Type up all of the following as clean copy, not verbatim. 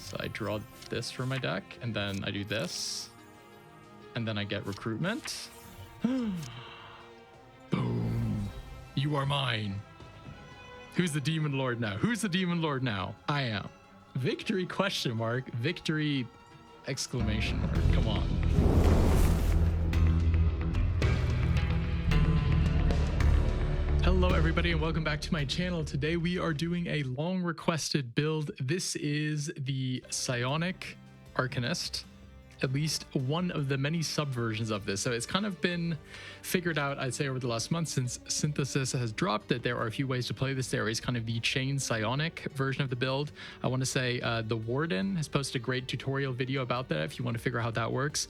So I draw this from my deck, and then I do this, and then I get recruitment. Boom. You are mine. Who's the Demon Lord now? Who's the Demon Lord now? I am. Victory question mark. Victory exclamation mark. Come on. Hello everybody and welcome back to my channel. Today we are doing a long requested build. This is the Psionic Arcanist. At least one of the many subversions of this. So it's kind of been figured out, I'd say, over the last month since Synthesis has dropped it. There are a few ways to play this. There is kind of the chain psionic version of the build. I want to say the Warden has posted a great tutorial video about that if you want to figure out how that works.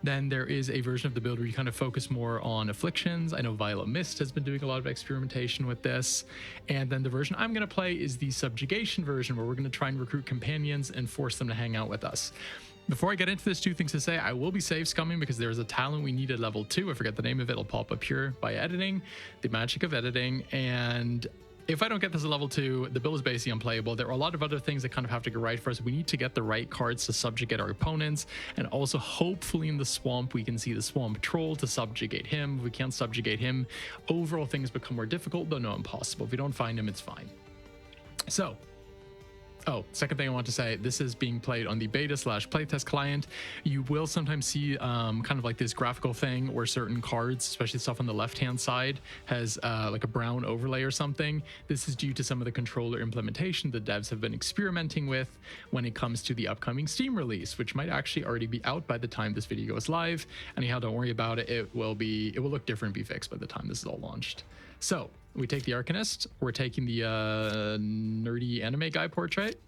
Then there is a version of the build where you kind of focus more on afflictions. I know Violet Mist has been doing a lot of experimentation with this. And then the version I'm going to play is the Subjugation version, where we're going to try and recruit companions and force them to hang out with us. Before I get into this, two things to say. I will be save scumming because there's a talent we need at level 2. I forget the name of it. It'll pop up here by editing, the magic of editing. And if I don't get this at level 2, the build is basically unplayable. There are a lot of other things that kind of have to go right for us. We need to get the right cards to subjugate our opponents. And also, hopefully in the swamp, we can see the swamp troll to subjugate him. If we can't subjugate him, overall things become more difficult, though not impossible. If we don't find him, it's fine. So, oh, second thing I want to say, this is being played on the beta/playtest client. You will sometimes see kind of like this graphical thing where certain cards, especially stuff on the left-hand side, has like a brown overlay or something. This is due to some of the controller implementation the devs have been experimenting with when it comes to the upcoming Steam release, which might actually already be out by the time this video goes live. Anyhow, don't worry about it. It will look different, be fixed by the time this is all launched. So we take the Arcanist, we're taking the nerdy anime guy portrait,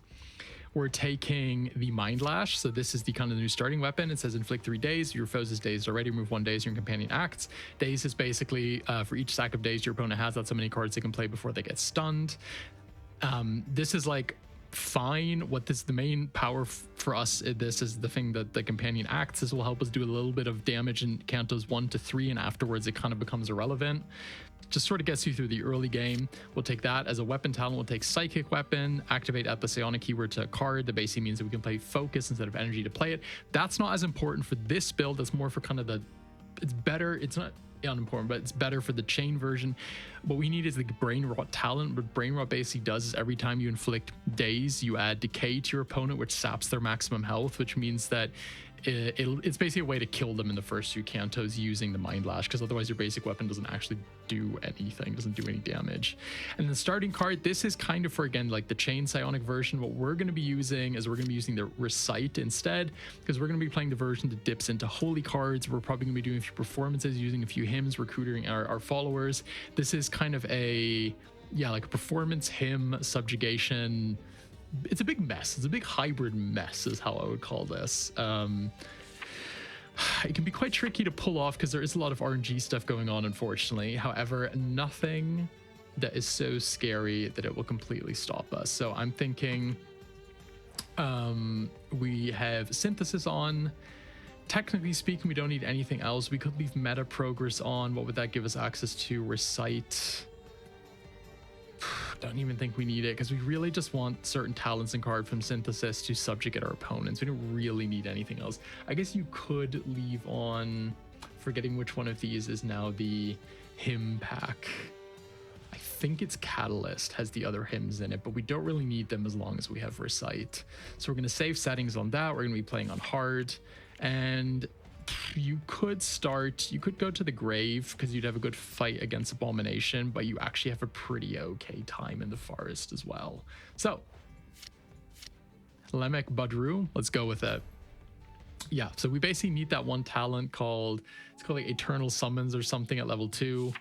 we're taking the Mind Lash. So this is the kind of new starting weapon. It says inflict 3 days. Your foes is dazed already. Remove 1 daze. Your companion acts. Daze is basically for each stack of days your opponent has, that's how many cards they can play before they get stunned. This is like fine. What this, the main power for us, this is the thing that the companion acts. This will help us do a little bit of damage in Cantos 1 to 3, and afterwards it kind of becomes irrelevant. Just sort of gets you through the early game. We'll take that as a weapon talent. We'll take Psychic Weapon, activate at the Psionic keyword to a card. That basically means that we can play Focus instead of Energy to play it. That's not as important for this build. That's more for kind of the, it's better. It's not unimportant, but it's better for the chain version. What we need is the Brain Rot talent. What Brain Rot basically does is every time you inflict daze, you add decay to your opponent, which saps their maximum health, which means that it's basically a way to kill them in the first few cantos using the Mind Lash, because otherwise your basic weapon doesn't actually do anything, doesn't do any damage. And the starting card, this is kind of for, again, like the chain psionic version. What we're going to be using is we're going to be using the Recite instead, because we're going to be playing the version that dips into holy cards. We're probably going to be doing a few performances, using a few hymns, recruiting our followers. This is kind of a, yeah, like a performance hymn subjugation. It's a big mess. It's a big hybrid mess is how I would call this. It can be quite tricky to pull off because there is a lot of RNG stuff going on, unfortunately. However, nothing that is so scary that it will completely stop us. So I'm thinking we have Synthesis on. Technically speaking, we don't need anything else. We could leave Meta Progress on. What would that give us access to? Recite. Don't even think we need it because we really just want certain talents and cards from Synthesis to subjugate our opponents. We don't really need anything else. I guess you could leave on, forgetting which one of these is now the hymn pack. I think it's Catalyst has the other hymns in it, but we don't really need them as long as we have Recite. So we're going to save settings on that. We're going to be playing on hard, and you could go to the grave because you'd have a good fight against Abomination, but you actually have a pretty okay time in the forest as well. So Lemek Badru, let's go with it. Yeah, so we basically need that one talent called, it's called like Eternal Summons or something at level 2.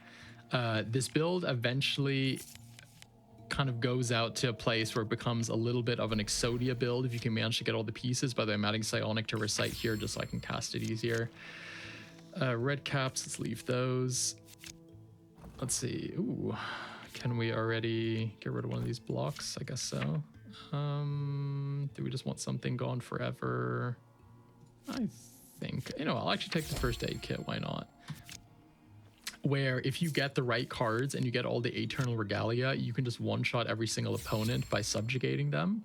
This build eventually kind of goes out to a place where it becomes a little bit of an Exodia build if you can manage to get all the pieces. By the way, I'm adding Psionic to Recite here just so I can cast it easier. Red caps, let's leave those. Let's see. Ooh, can we already get rid of one of these blocks? I guess so. Do we just want something gone forever? I think, you know, I'll actually take the first aid kit. Why not? Where if you get the right cards and you get all the Eternal Regalia, you can just one-shot every single opponent by subjugating them.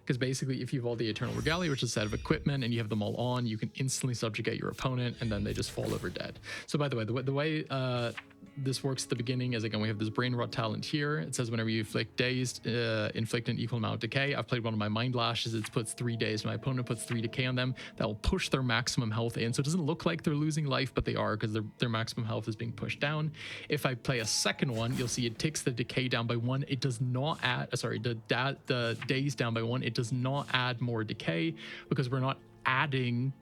because basically if you have all the Eternal Regalia, which is a set of equipment, and you have them all on, you can instantly subjugate your opponent, and then they just fall over dead. So by the way, the way this works at the beginning is, again, we have this brain rot talent here. It says whenever you inflict dazed, inflict an equal amount of decay. I've played one of my mind lashes. It puts 3 days. My opponent puts 3 decay on them. That will push their maximum health in. So it doesn't look like they're losing life, but they are, because their maximum health is being pushed down. If I play a second one, you'll see it takes the decay down by 1. It does not add, sorry, the days down by 1. It does not add more decay because we're not adding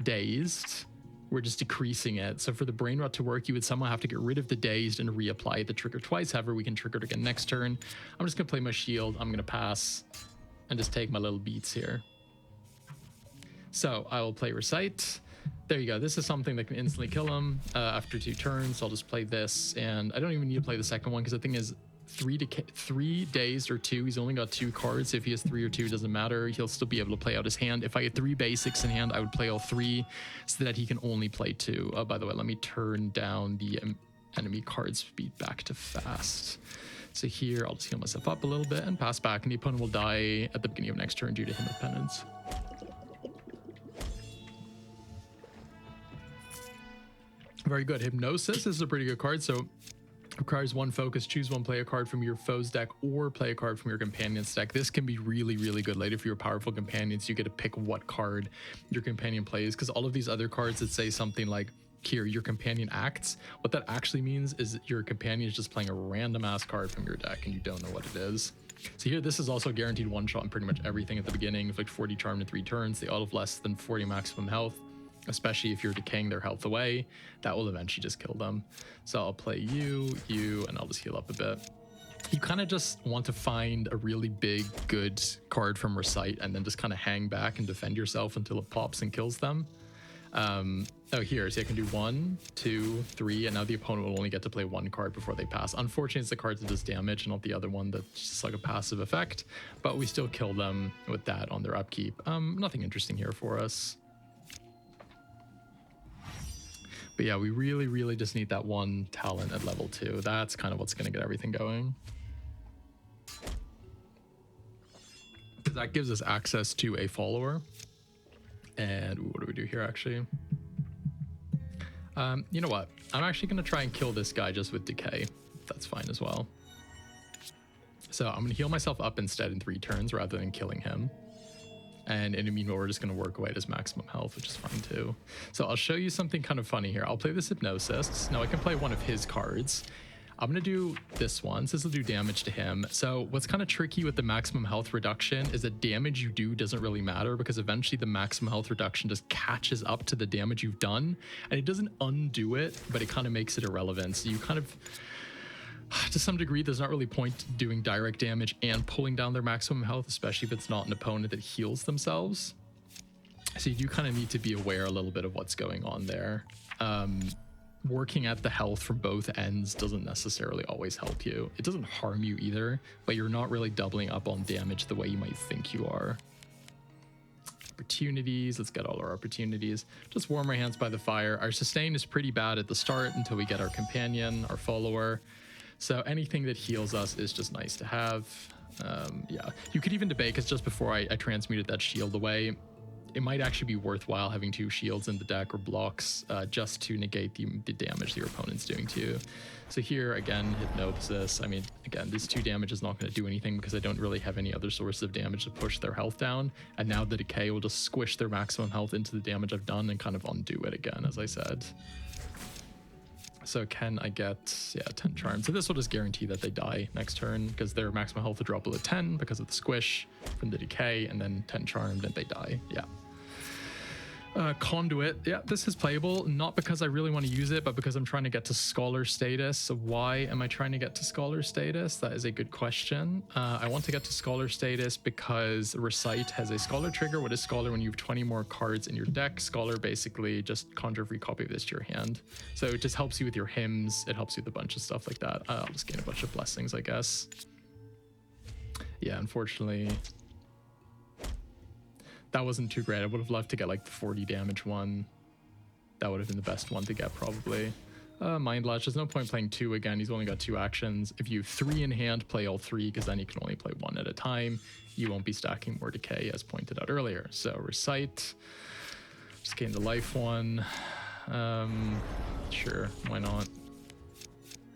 dazed. We're just decreasing it. So for the brain rot to work, you would somehow have to get rid of the dazed and reapply the trigger twice. However, we can trigger it again next turn. I'm just gonna play my shield. I'm gonna pass and just take my little beats here. So I will play Recite. There you go. This is something that can instantly kill him after 2 turns. So I'll just play this, and I don't even need to play the second one because the thing is, 3 days or 2, he's only got 2 cards. If he has 3 or 2, it doesn't matter. He'll still be able to play out his hand. If I had 3 basics in hand, I would play all 3 so that he can only play 2. Oh, by the way, let me turn down the enemy card speed back to fast. So here, I'll just heal myself up a little bit and pass back, and the opponent will die at the beginning of next turn due to Hymn of Penance. Very good. Hypnosis is a pretty good card. So requires 1 focus. Choose 1 player card from your foe's deck or play a card from your companion's deck. This can be really, really good later. If you're powerful companions, you get to pick what card your companion plays, because all of these other cards that say something like, here, your companion acts, what that actually means is that your companion is just playing a random ass card from your deck and you don't know what it is. So here, this is also guaranteed 1-shot on pretty much everything at the beginning. Inflict 40 charm in 3 turns. They all have less than 40 maximum health, especially if you're decaying their health away. That will eventually just kill them. So I'll play you, and I'll just heal up a bit. You kind of just want to find a really big, good card from Recite and then just kind of hang back and defend yourself until it pops and kills them. Oh, here, so I can do 1, 2, 3, and now the opponent will only get to play 1 card before they pass. Unfortunately, it's the card that does damage, not the other one that's just like a passive effect, but we still kill them with that on their upkeep. Nothing interesting here for us. But yeah, we really, really just need that 1 talent at level 2. That's kind of what's going to get everything going. Because that gives us access to a follower. And what do we do here, actually? You know what? I'm actually going to try and kill this guy just with decay. That's fine as well. So I'm going to heal myself up instead in 3 turns rather than killing him. And in the meanwhile, we're just going to work away at his maximum health, which is fine too. So I'll show you something kind of funny here. I'll play this Hypnosis. Now I can play one of his cards. I'm going to do this one, so this will do damage to him. So what's kind of tricky with the maximum health reduction is that damage you do doesn't really matter, because eventually the maximum health reduction just catches up to the damage you've done, and it doesn't undo it, but it kind of makes it irrelevant. So you kind of, to some degree, there's not really point doing direct damage and pulling down their maximum health, especially if it's not an opponent that heals themselves. So you do kind of need to be aware a little bit of what's going on there. Working at the health from both ends doesn't necessarily always help you. It doesn't harm you either, but you're not really doubling up on damage the way you might think you are. Opportunities, let's get all our opportunities. Just warm our hands by the fire. Our sustain is pretty bad at the start until we get our companion, our follower. So anything that heals us is just nice to have. Yeah, you could even debate, because just before I transmuted that shield away, it might actually be worthwhile having 2 shields in the deck or blocks just to negate the damage your opponent's doing to you. So here, again, Hypnosis. I mean, again, this 2 damage is not going to do anything because I don't really have any other source of damage to push their health down. And now the decay will just squish their maximum health into the damage I've done and kind of undo it again, as I said. So can I get, yeah, 10 charms. So this will just guarantee that they die next turn, because their maximum health will drop below 10 because of the squish from the decay, and then 10 charmed and they die. Yeah. Conduit, yeah, this is playable, not because I really want to use it, but because I'm trying to get to scholar status. So why am I trying to get to scholar status? That is a good question. I want to get to scholar status because Recite has a scholar trigger. What is scholar? When you have 20 more cards in your deck, scholar basically just conjure a free copy of this to your hand. So it just helps you with your hymns. It helps you with a bunch of stuff like that. I'll just gain a bunch of blessings, I guess. Yeah, unfortunately, that wasn't too great. I would have loved to get like the 40 damage one. That would have been the best one to get, probably. Mind Lash, there's no point playing 2 again. He's only got 2 actions. If you have 3 in hand, play all 3, because then you can only play 1 at a time. You won't be stacking more decay, as pointed out earlier. So Recite, just gain the life 1. Sure, why not?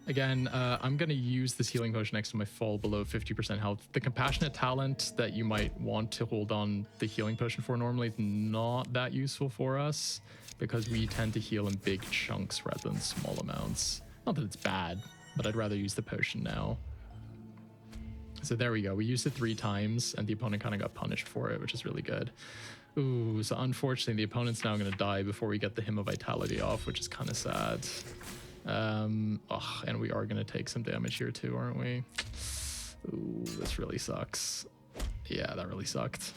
Again, I'm going to use this healing potion next to my fall below 50% health. The Compassionate talent that you might want to hold on the healing potion for normally is not that useful for us, because we tend to heal in big chunks rather than small amounts. Not that it's bad, but I'd rather use the potion now. So there we go. We used it 3 times, and the opponent kind of got punished for it, which is really good. Ooh, so unfortunately, the opponent's now going to die before we get the Hymn of Vitality off, which is kind of sad. And we are going to take some damage here too, aren't we? Ooh, this really sucks. Yeah, that really sucked.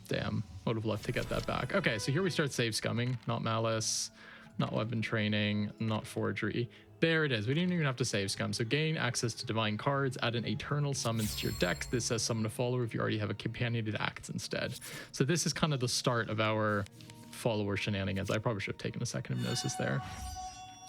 Damn, would have loved to get that back. Okay, so here we start save scumming. Not Malice, not Weapon Training, not Forgery. There it is. We didn't even have to save scum. So gain access to divine cards, add an Eternal Summons to your deck. This says summon a follower if you already have a companioned act instead. So this is kind of the start of our follower shenanigans. I probably should have taken a second hypnosis there.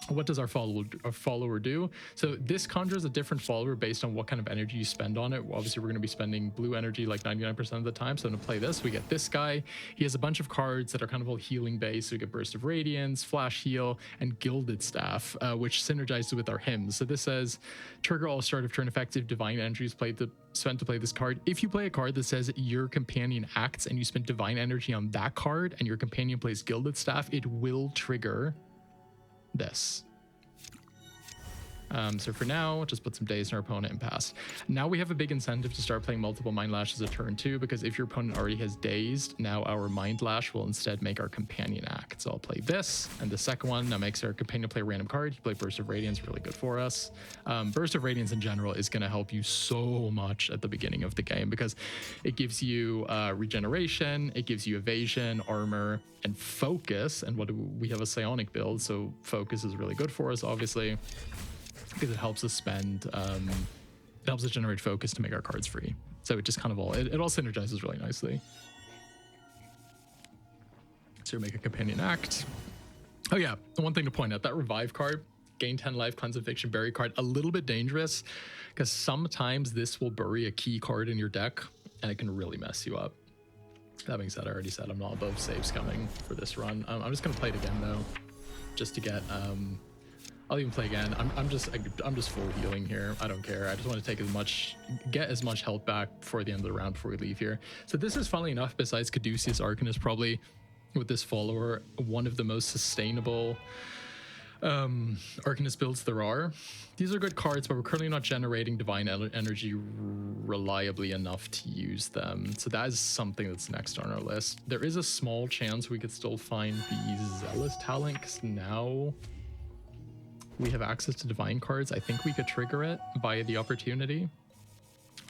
What does our follower do? So this conjures a different follower based on what kind of energy you spend on it. Obviously, we're going to be spending blue energy like 99% of the time. So I'm going to play this. We get this guy. He has a bunch of cards that are kind of all healing based. So we get Burst of Radiance, Flash Heal, and Gilded Staff, which synergizes with our hymns. So this says, trigger all start of turn effective divine energy is spent to play this card. If you play a card that says your companion acts and you spend divine energy on that card and your companion plays Gilded Staff, it will trigger this. So for now, just put some days in our opponent and pass. Now we have a big incentive to start playing multiple Mind Lashes a turn too, because if your opponent already has dazed, now our Mind Lash will instead make our companion act. So I'll play this, and the second one now makes our companion play a random card. You play Burst of Radiance, really good for us. Burst of Radiance in general is going to help you so much at the beginning of the game, because it gives you regeneration, it gives you evasion, armor, and focus. And we have a Psionic build, so focus is really good for us, obviously, because it helps us spend, it helps us generate focus to make our cards free. So it just kind of it all synergizes really nicely. So we make a companion act. Oh yeah, one thing to point out, that revive card, gain 10 life, cleanse eviction, bury card, a little bit dangerous, because sometimes this will bury a key card in your deck and it can really mess you up. That being said, I already said I'm not above saves coming for this run. I'm just gonna play it again though, just to get, I'll even play again. I'm just full healing here. I don't care. I just want to get as much health back before the end of the round before we leave here. So this is, funnily enough, besides Caduceus Arcanist, probably with this follower, one of the most sustainable Arcanist builds there are. These are good cards, but we're currently not generating divine energy reliably enough to use them. So that is something that's next on our list. There is a small chance we could still find the Zealous talent, because now we have access to divine cards. I think we could trigger it via the opportunity.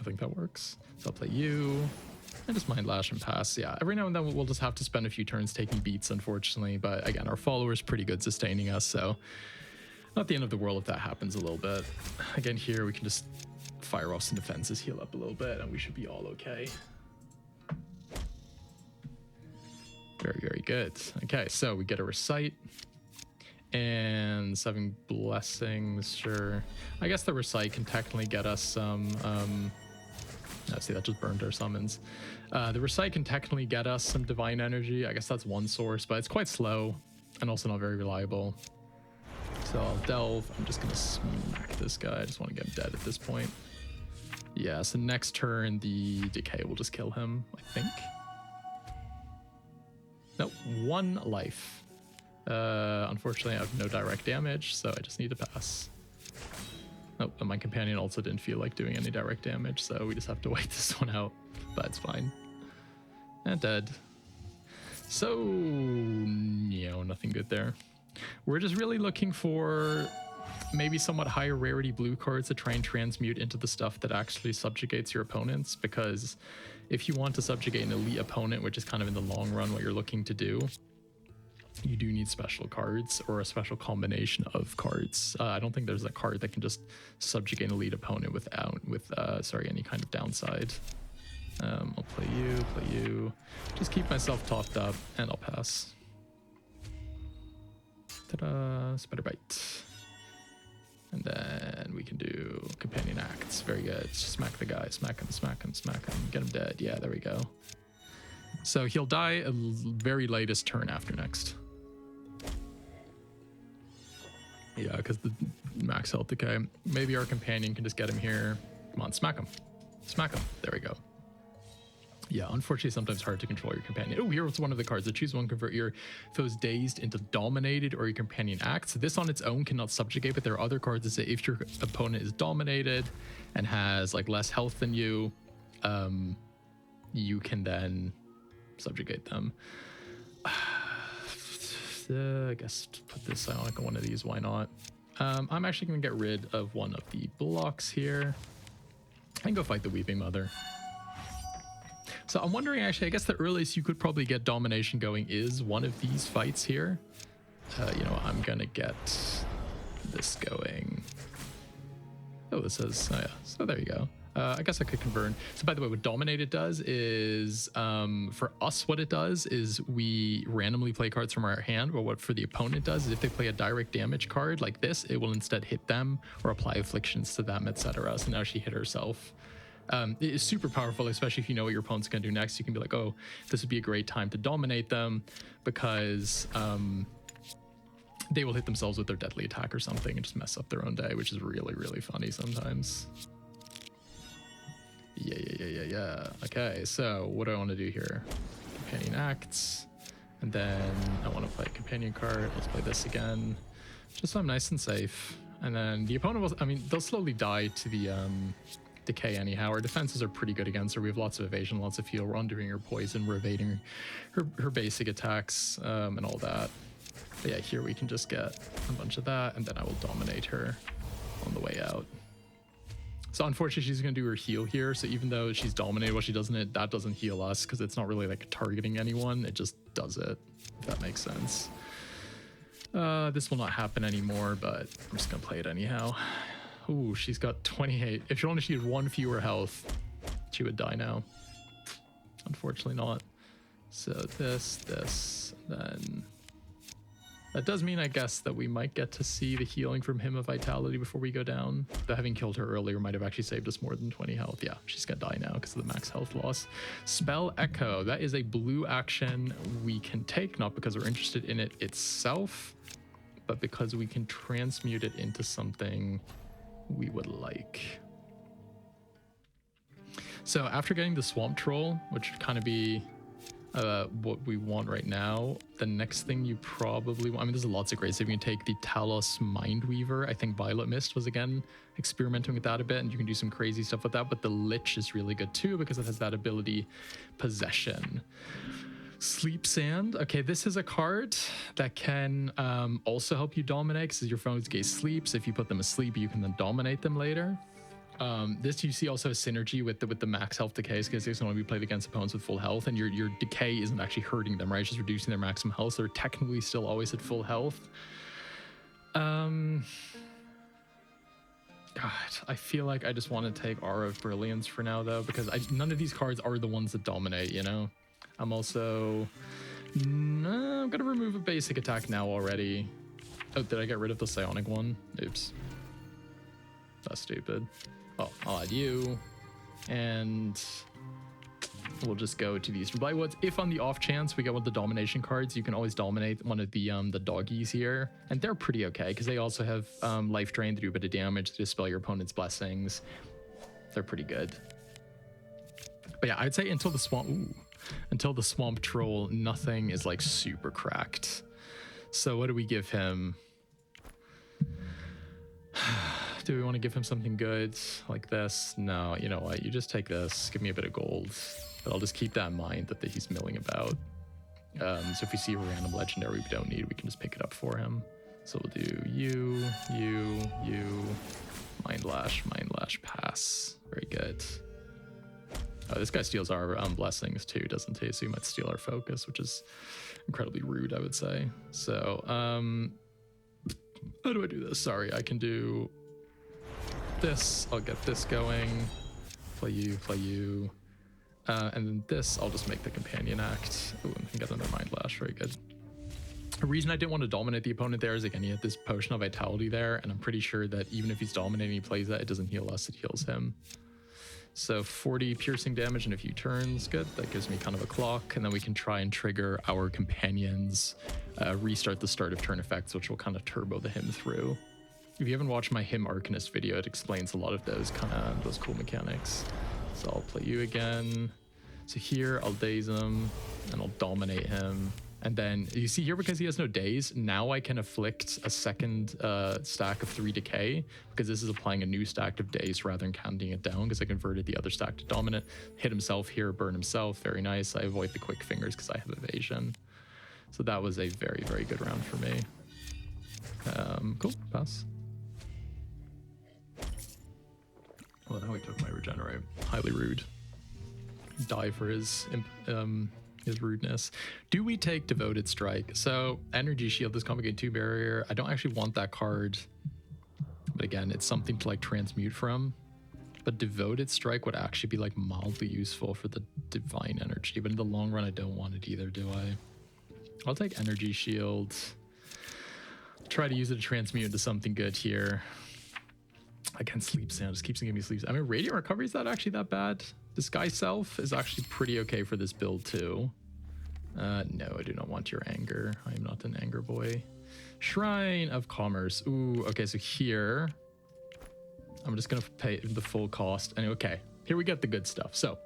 I think that works. So I'll play you and just Mind Lash and pass. Yeah, every now and then we'll just have to spend a few turns taking beats, unfortunately. But again, our follower is pretty good sustaining us, so not the end of the world if that happens a little bit. Again, here we can just fire off some defenses, heal up a little bit, and we should be all okay. Very, very good. Okay, so we get a Recite. And 7 blessings, sure. I guess the Recite can technically get us some, see, that just burned our summons. The Recite can technically get us some divine energy. I guess that's one source, but it's quite slow and also not very reliable. So I'll delve. I'm just gonna smack this guy. I just want to get him dead at this point. Yeah, so next turn, the decay will just kill him, I think. Nope, 1 life. Unfortunately, I have no direct damage, so I just need to pass. Nope, and my companion also didn't feel like doing any direct damage, so we just have to wait this one out, but it's fine. And dead. So, nothing good there. We're just really looking for maybe somewhat higher rarity blue cards to try and transmute into the stuff that actually subjugates your opponents, because if you want to subjugate an elite opponent, which is kind of in the long run what you're looking to do, you do need special cards or a special combination of cards. I don't think there's a card that can just subjugate an elite opponent with any kind of downside. I'll play you. Just keep myself topped up and I'll pass. Ta-da! Spider bite. And then we can do companion acts. Very good. Smack the guy. Smack him, smack him, smack him. Get him dead. Yeah, there we go. So he'll die a very latest turn after next. Yeah, because the max health decay. Maybe our companion can just get him here. Come on, smack him. Smack him. There we go. Yeah, unfortunately, sometimes hard to control your companion. Oh, here's one of the cards. So choose one, convert your foes dazed into dominated or your companion acts. So this on its own cannot subjugate, but there are other cards that say if your opponent is dominated and has like less health than you, you can then subjugate them. I guess put this Psionic on one of these. Why not? I'm actually going to get rid of one of the blocks here and go fight the Weeping Mother. So I'm wondering, actually, I guess the earliest you could probably get domination going is one of these fights here. You know, I'm going to get this going. Oh, this says, oh yeah, so there you go. I guess I could convert. So by the way, what Dominated does is, for us, what it does is we randomly play cards from our hand, but what for the opponent does is if they play a direct damage card like this, it will instead hit them or apply afflictions to them, etc. So now she hit herself. It is super powerful, especially if you know what your opponent's going to do next. You can be like, oh, this would be a great time to dominate them because they will hit themselves with their deadly attack or something and just mess up their own day, which is really, really funny sometimes. Yeah. Okay, so what do I want to do here? Companion acts. And then I want to play a companion card. Let's play this again, just so I'm nice and safe. And then the opponent will, I mean, they'll slowly die to the decay anyhow. Our defenses are pretty good against her. We have lots of evasion, lots of heal. We're undoing her poison. We're evading her basic attacks and all that. But yeah, here we can just get a bunch of that, and then I will dominate her on the way out. So unfortunately, she's going to do her heal here. So even though she's dominated, well, she doesn't, that doesn't heal us because it's not really like targeting anyone. It just does it, if that makes sense. This will not happen anymore, but I'm just going to play it anyhow. Ooh, she's got 28. If she had one fewer health, she would die now. Unfortunately not. So this, then... That does mean, I guess, that we might get to see the healing from Hymn of Vitality before we go down. Though having killed her earlier might have actually saved us more than 20 health. Yeah, she's gonna die now because of the max health loss. Spell Echo. That is a blue action we can take, not because we're interested in it itself, but because we can transmute it into something we would like. So after getting the Swamp Troll, which would kind of be what we want right now, the next thing you probably want, I mean, there's lots of great stuff. You can take the Talos Mindweaver. I think Violet Mist was, again, experimenting with that a bit, and you can do some crazy stuff with that, but the Lich is really good too because it has that ability, Possession. Sleep Sand. Okay, this is a card that can also help you dominate because your foes get sleeps. If you put them asleep, you can then dominate them later. This you see also has synergy with the max health decays because it's when we played against opponents with full health, and your decay isn't actually hurting them, right? It's just reducing their maximum health, so they're technically still always at full health. God, I feel like I just want to take Aura of Brilliance for now though, because none of these cards are the ones that dominate, you know? I'm also... No, I'm gonna remove a basic attack now already. Oh, did I get rid of the Psionic one? Oops. That's stupid. Oh, I'll add you, and we'll just go to the Eastern Blightwoods. If on the off chance we get one of the domination cards, you can always dominate one of the doggies here, and they're pretty okay because they also have life drain, they do a bit of damage, they dispel your opponent's blessings. They're pretty good. But yeah, I'd say until the Swamp Troll, nothing is like super cracked. So what do we give him? Do we want to give him something good like this? No, you know what? You just take this, give me a bit of gold, but I'll just keep that in mind that he's milling about. So if we see a random legendary we don't need, we can just pick it up for him. So we'll do you, Mind Lash, pass. Very good. Oh, this guy steals our blessings too, doesn't he? So he might steal our focus, which is incredibly rude, I would say. So, how do I do this? Sorry, I can do this. I'll get this going. Play you. And then this, I'll just make the companion act. Oh, and get another Mind Lash. Very good. The reason I didn't want to dominate the opponent there is, again, he had this potion of vitality there, and I'm pretty sure that even if he's dominating, he plays that, it doesn't heal us, it heals him. So 40 piercing damage in a few turns, good. That gives me kind of a clock, and then we can try and trigger our companions, restart the start of turn effects, which will kind of turbo the him through. If you haven't watched my him Arcanist video, it explains a lot of those those cool mechanics. So I'll play you again. So here I'll daze him, and I'll dominate him. And then you see here, because he has no daze, now I can afflict a second stack of 3 decay, because this is applying a new stack of daze rather than counting it down, because I converted the other stack to dominant. Hit himself here, burn himself, very nice. I avoid the quick fingers because I have evasion. So that was a very, very good round for me. Cool, pass. Well, now he took my regenerate. Highly rude. Die for his rudeness. Do we take Devoted Strike? So Energy Shield, this Conjugate 2 barrier. I don't actually want that card, but again, it's something to like transmute from. But Devoted Strike would actually be like mildly useful for the Divine Energy, but in the long run, I don't want it either, do I? I'll take Energy Shield. Try to use it to transmute into something good here. Again, Sleep Sound just keeps giving me sleep. I mean, Radiant Recovery is not actually that bad. Disguise Self is actually pretty okay for this build too. No, I do not want your anger. I am not an anger boy. Shrine of Commerce. Ooh, okay, so here I'm just gonna pay the full cost. And okay, here we get the good stuff. So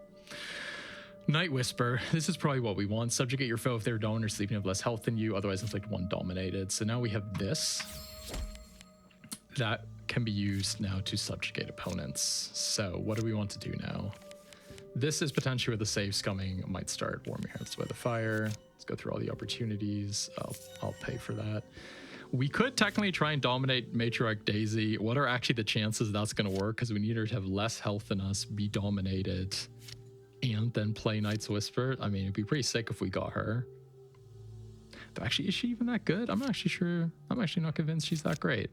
Night Whisper, this is probably what we want. Subjugate your foe if they're dominant or sleeping, have less health than you, otherwise inflict 1 dominated. So now we have this. That can be used now to subjugate opponents. So what do we want to do now? This is potentially where the save scumming might start. Warm Your Hearts by the Fire. Let's go through all the opportunities. I'll pay for that. We could technically try and dominate Matriarch Daisy. What are actually the chances that's going to work? Because we need her to have less health than us, be dominated, and then play Night's Whisper. I mean, it'd be pretty sick if we got her. But actually, is she even that good? I'm not actually sure. I'm actually not convinced she's that great.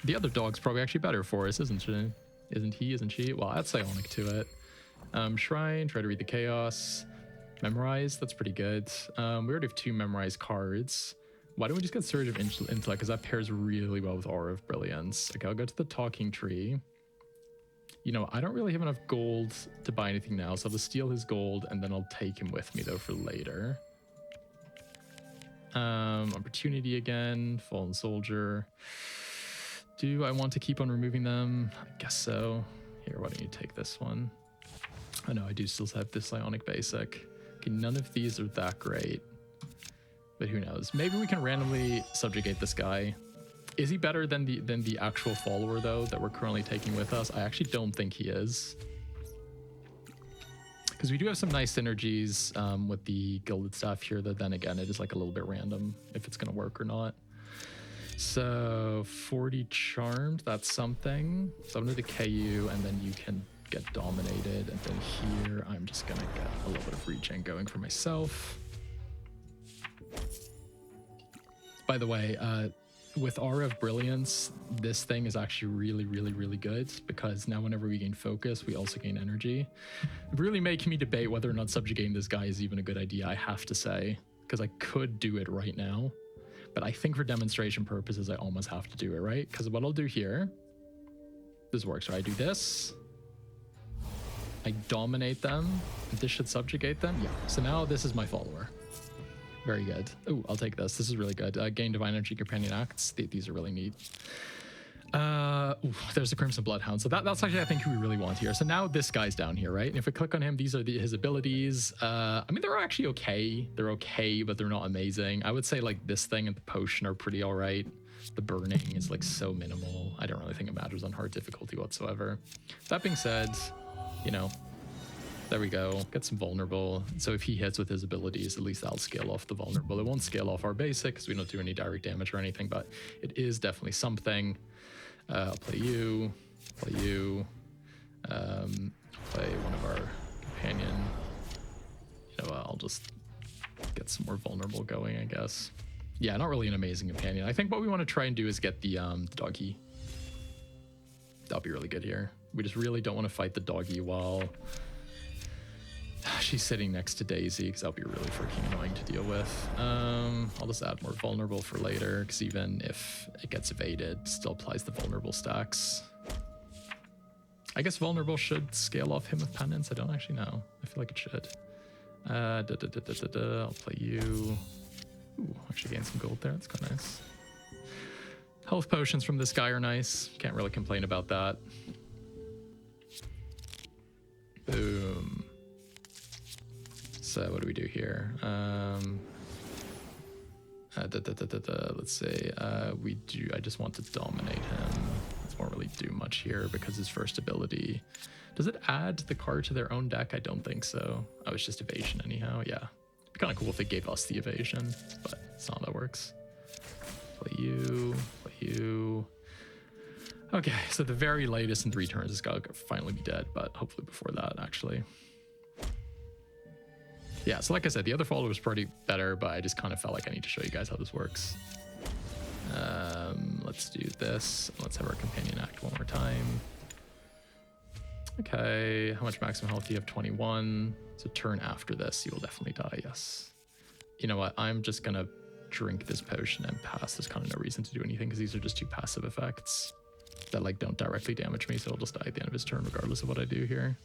The other dog's probably actually better for us, isn't she? Isn't he? Isn't she? Well, add Psionic to it. Shrine, try to read the Chaos. Memorize, that's pretty good. We already have 2 memorized cards. Why don't we just get Surge of Intellect, because that pairs really well with Aura of Brilliance. Okay, I'll go to the Talking Tree. You know, I don't really have enough gold to buy anything now, so I'll just steal his gold, and then I'll take him with me, though, for later. Opportunity again, Fallen Soldier. Do I want to keep on removing them? I guess so. Here, why don't you take this one? Oh no, I do still have this Psionic Basic. Okay, none of these are that great. But who knows? Maybe we can randomly subjugate this guy. Is he better than the actual follower, though, that we're currently taking with us? I actually don't think he is. Because we do have some nice synergies with the Gilded Staff here, that then again, it is like a little bit random if it's going to work or not. So 40 Charmed, that's something. So I'm going to decay you, and then you can get dominated. And then here, I'm just going to get a little bit of regen going for myself. By the way, with Aura of Brilliance, this thing is actually really, really, really good, because now whenever we gain focus, we also gain energy. Really making me debate whether or not subjugating this guy is even a good idea, I have to say, because I could do it right now. But I think for demonstration purposes, I almost have to do it, right? Because what I'll do here, this works, right? I do this, I dominate them, and this should subjugate them. Yeah, so now this is my follower. Very good. Oh, I'll take this. This is really good. Gain Divine Energy Companion Acts. These are really neat. There's the Crimson Bloodhound. So that's actually, I think, who we really want here. So now this guy's down here, right? And if we click on him, these are his abilities. I mean, they're actually okay. They're okay, but they're not amazing. I would say like this thing and the potion are pretty all right. The burning is like so minimal. I don't really think it matters on hard difficulty whatsoever. That being said, you know, there we go. Get some vulnerable. So if he hits with his abilities, at least that'll scale off the vulnerable. It won't scale off our basic because we don't do any direct damage or anything, but it is definitely something. I'll play you, play you, play one of our companion. You know, I'll just get some more vulnerable going, I guess. Yeah, not really an amazing companion. I think what we want to try and do is get the doggy. That'll be really good here. We just really don't want to fight the doggy while She's sitting next to Daisy because that'll be really freaking annoying to deal with. I'll just add more vulnerable for later because even if it gets evaded, it still applies the vulnerable stacks. I guess vulnerable should scale off him with penance. I don't actually know. I feel like it should. I'll play you. Ooh, actually gain some gold there. That's quite nice. Health potions from this guy are nice. Can't really complain about that. Boom. So what do we do here? Let's say I just want to dominate him. It won't really do much here because his first ability, does it add the card to their own deck? I don't think so. Oh, it's just evasion anyhow. Yeah, it'd be kind of cool if they gave us the evasion, but it's not how that works. Play you, play you. Okay, so the very latest in 3 turns is gotta finally be dead, but hopefully before that actually. Yeah, so like I said, the other follow was pretty better, but I just kind of felt like I need to show you guys how this works. Let's do this. Let's have our companion act one more time. Okay, how much maximum health do you have? 21. So turn after this, you will definitely die, yes. You know what, I'm just gonna drink this potion and pass. There's kind of no reason to do anything because these are just 2 passive effects that like don't directly damage me, so I'll just die at the end of his turn regardless of what I do here.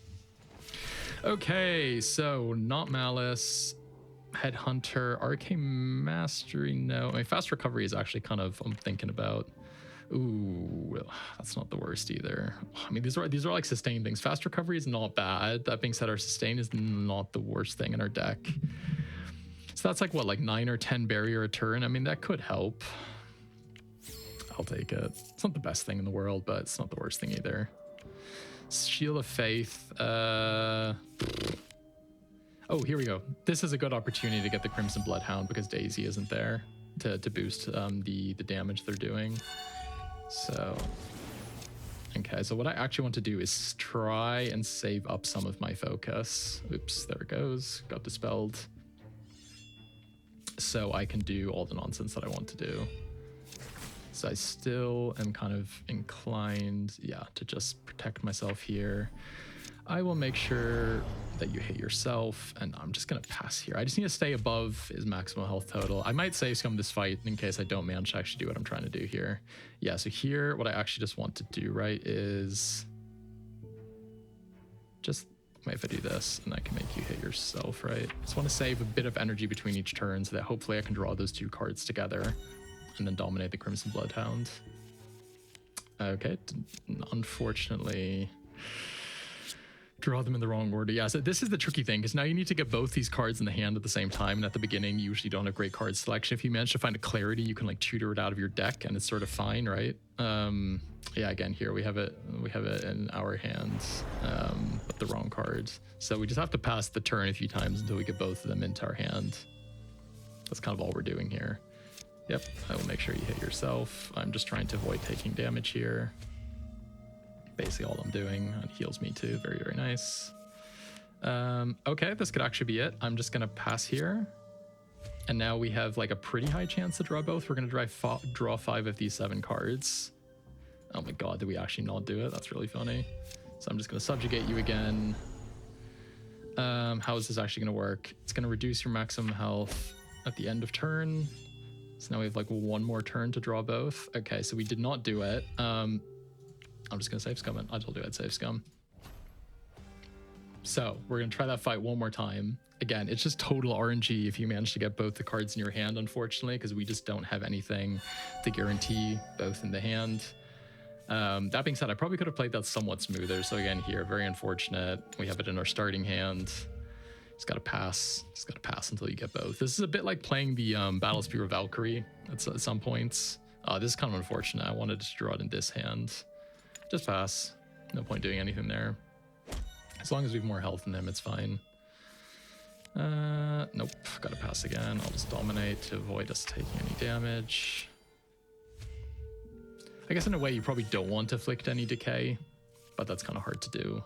Okay, so not Malice, Headhunter, Arcane Mastery, no. I mean, Fast Recovery is actually kind of, I'm thinking about. Ooh, that's not the worst either. I mean, these are like sustain things. Fast Recovery is not bad. That being said, our sustain is not the worst thing in our deck. So that's like what, like 9 or 10 barrier a turn? I mean, that could help. I'll take it. It's not the best thing in the world, but it's not the worst thing either. Shield of Faith. Oh, here we go. This is a good opportunity to get the Crimson Bloodhound because Daisy isn't there to boost the damage they're doing. So, okay. So what I actually want to do is try and save up some of my focus. Oops, there it goes. Got dispelled. So I can do all the nonsense that I want to do. So I still am kind of inclined, yeah, to just protect myself here. I will make sure that you hit yourself, and I'm just gonna pass here. I just need to stay above his maximal health total. I might save scum this fight in case I don't manage to actually do what I'm trying to do here. Yeah, so here, what I actually just want to do, right, is just, if I do this, and I can make you hit yourself, right? Just want to save a bit of energy between each turn so that hopefully I can draw those 2 cards together and then dominate the Crimson Bloodhound. Okay, unfortunately, draw them in the wrong order. Yeah, so this is the tricky thing, because now you need to get both these cards in the hand at the same time, and at the beginning, you usually don't have great card selection. If you manage to find a clarity, you can like tutor it out of your deck, and it's sort of fine, right? Yeah, again, here we have it in our hands, with the wrong cards. So we just have to pass the turn a few times until we get both of them into our hand. That's kind of all we're doing here. Yep, I will make sure you hit yourself. I'm just trying to avoid taking damage here. Basically all I'm doing. It heals me too. Very, very nice. Okay, this could actually be it. I'm just going to pass here. And now we have like a pretty high chance to draw both. We're going to draw 5 of these 7 cards. Oh my god, did we actually not do it? That's really funny. So I'm just going to subjugate you again. How is this actually going to work? It's going to reduce your maximum health at the end of turn. So now we have like 1 more turn to draw both. Okay, so we did not do it. I'm just gonna save scum. I told you I'd save scum. So we're gonna try that fight one more time. Again, it's just total RNG if you manage to get both the cards in your hand, unfortunately, because we just don't have anything to guarantee both in the hand. That being said, I probably could have played that somewhat smoother. So again, here, very unfortunate. We have it in our starting hand. Just gotta pass. Just gotta pass until you get both. This is a bit like playing the Battle Spear Valkyrie at some points. This is kind of unfortunate. I wanted to draw it in this hand. Just pass. No point doing anything there. As long as we have more health than him, it's fine. Nope. Gotta pass again. I'll just dominate to avoid us taking any damage. I guess in a way you probably don't want to afflict any decay, but that's kind of hard to do.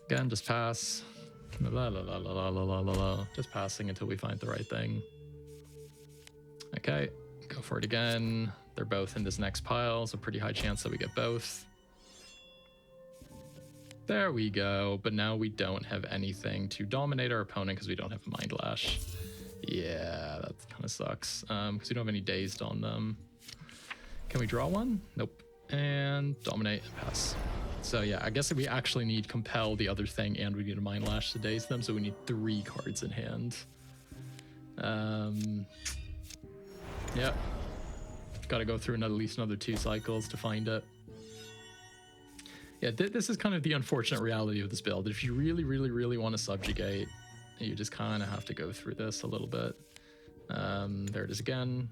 Again, just pass. La la la la la la la la. Just passing until we find the right thing. Okay, go for it again. They're both in this next pile, so pretty high chance that we get both. There we go. But now we don't have anything to dominate our opponent because we don't have a Mind Lash. Yeah, that kind of sucks. Because we don't have any dazed on them. Can we draw one? Nope. And dominate and pass. So yeah, I guess we actually need Compel, the other thing, and we need a Mind Lash to daze them. So we need 3 cards in hand. Yeah. Got to go through at least another 2 cycles to find it. Yeah, this is kind of the unfortunate reality of this build. If you really, really, really want to subjugate, you just kind of have to go through this a little bit. There it is again.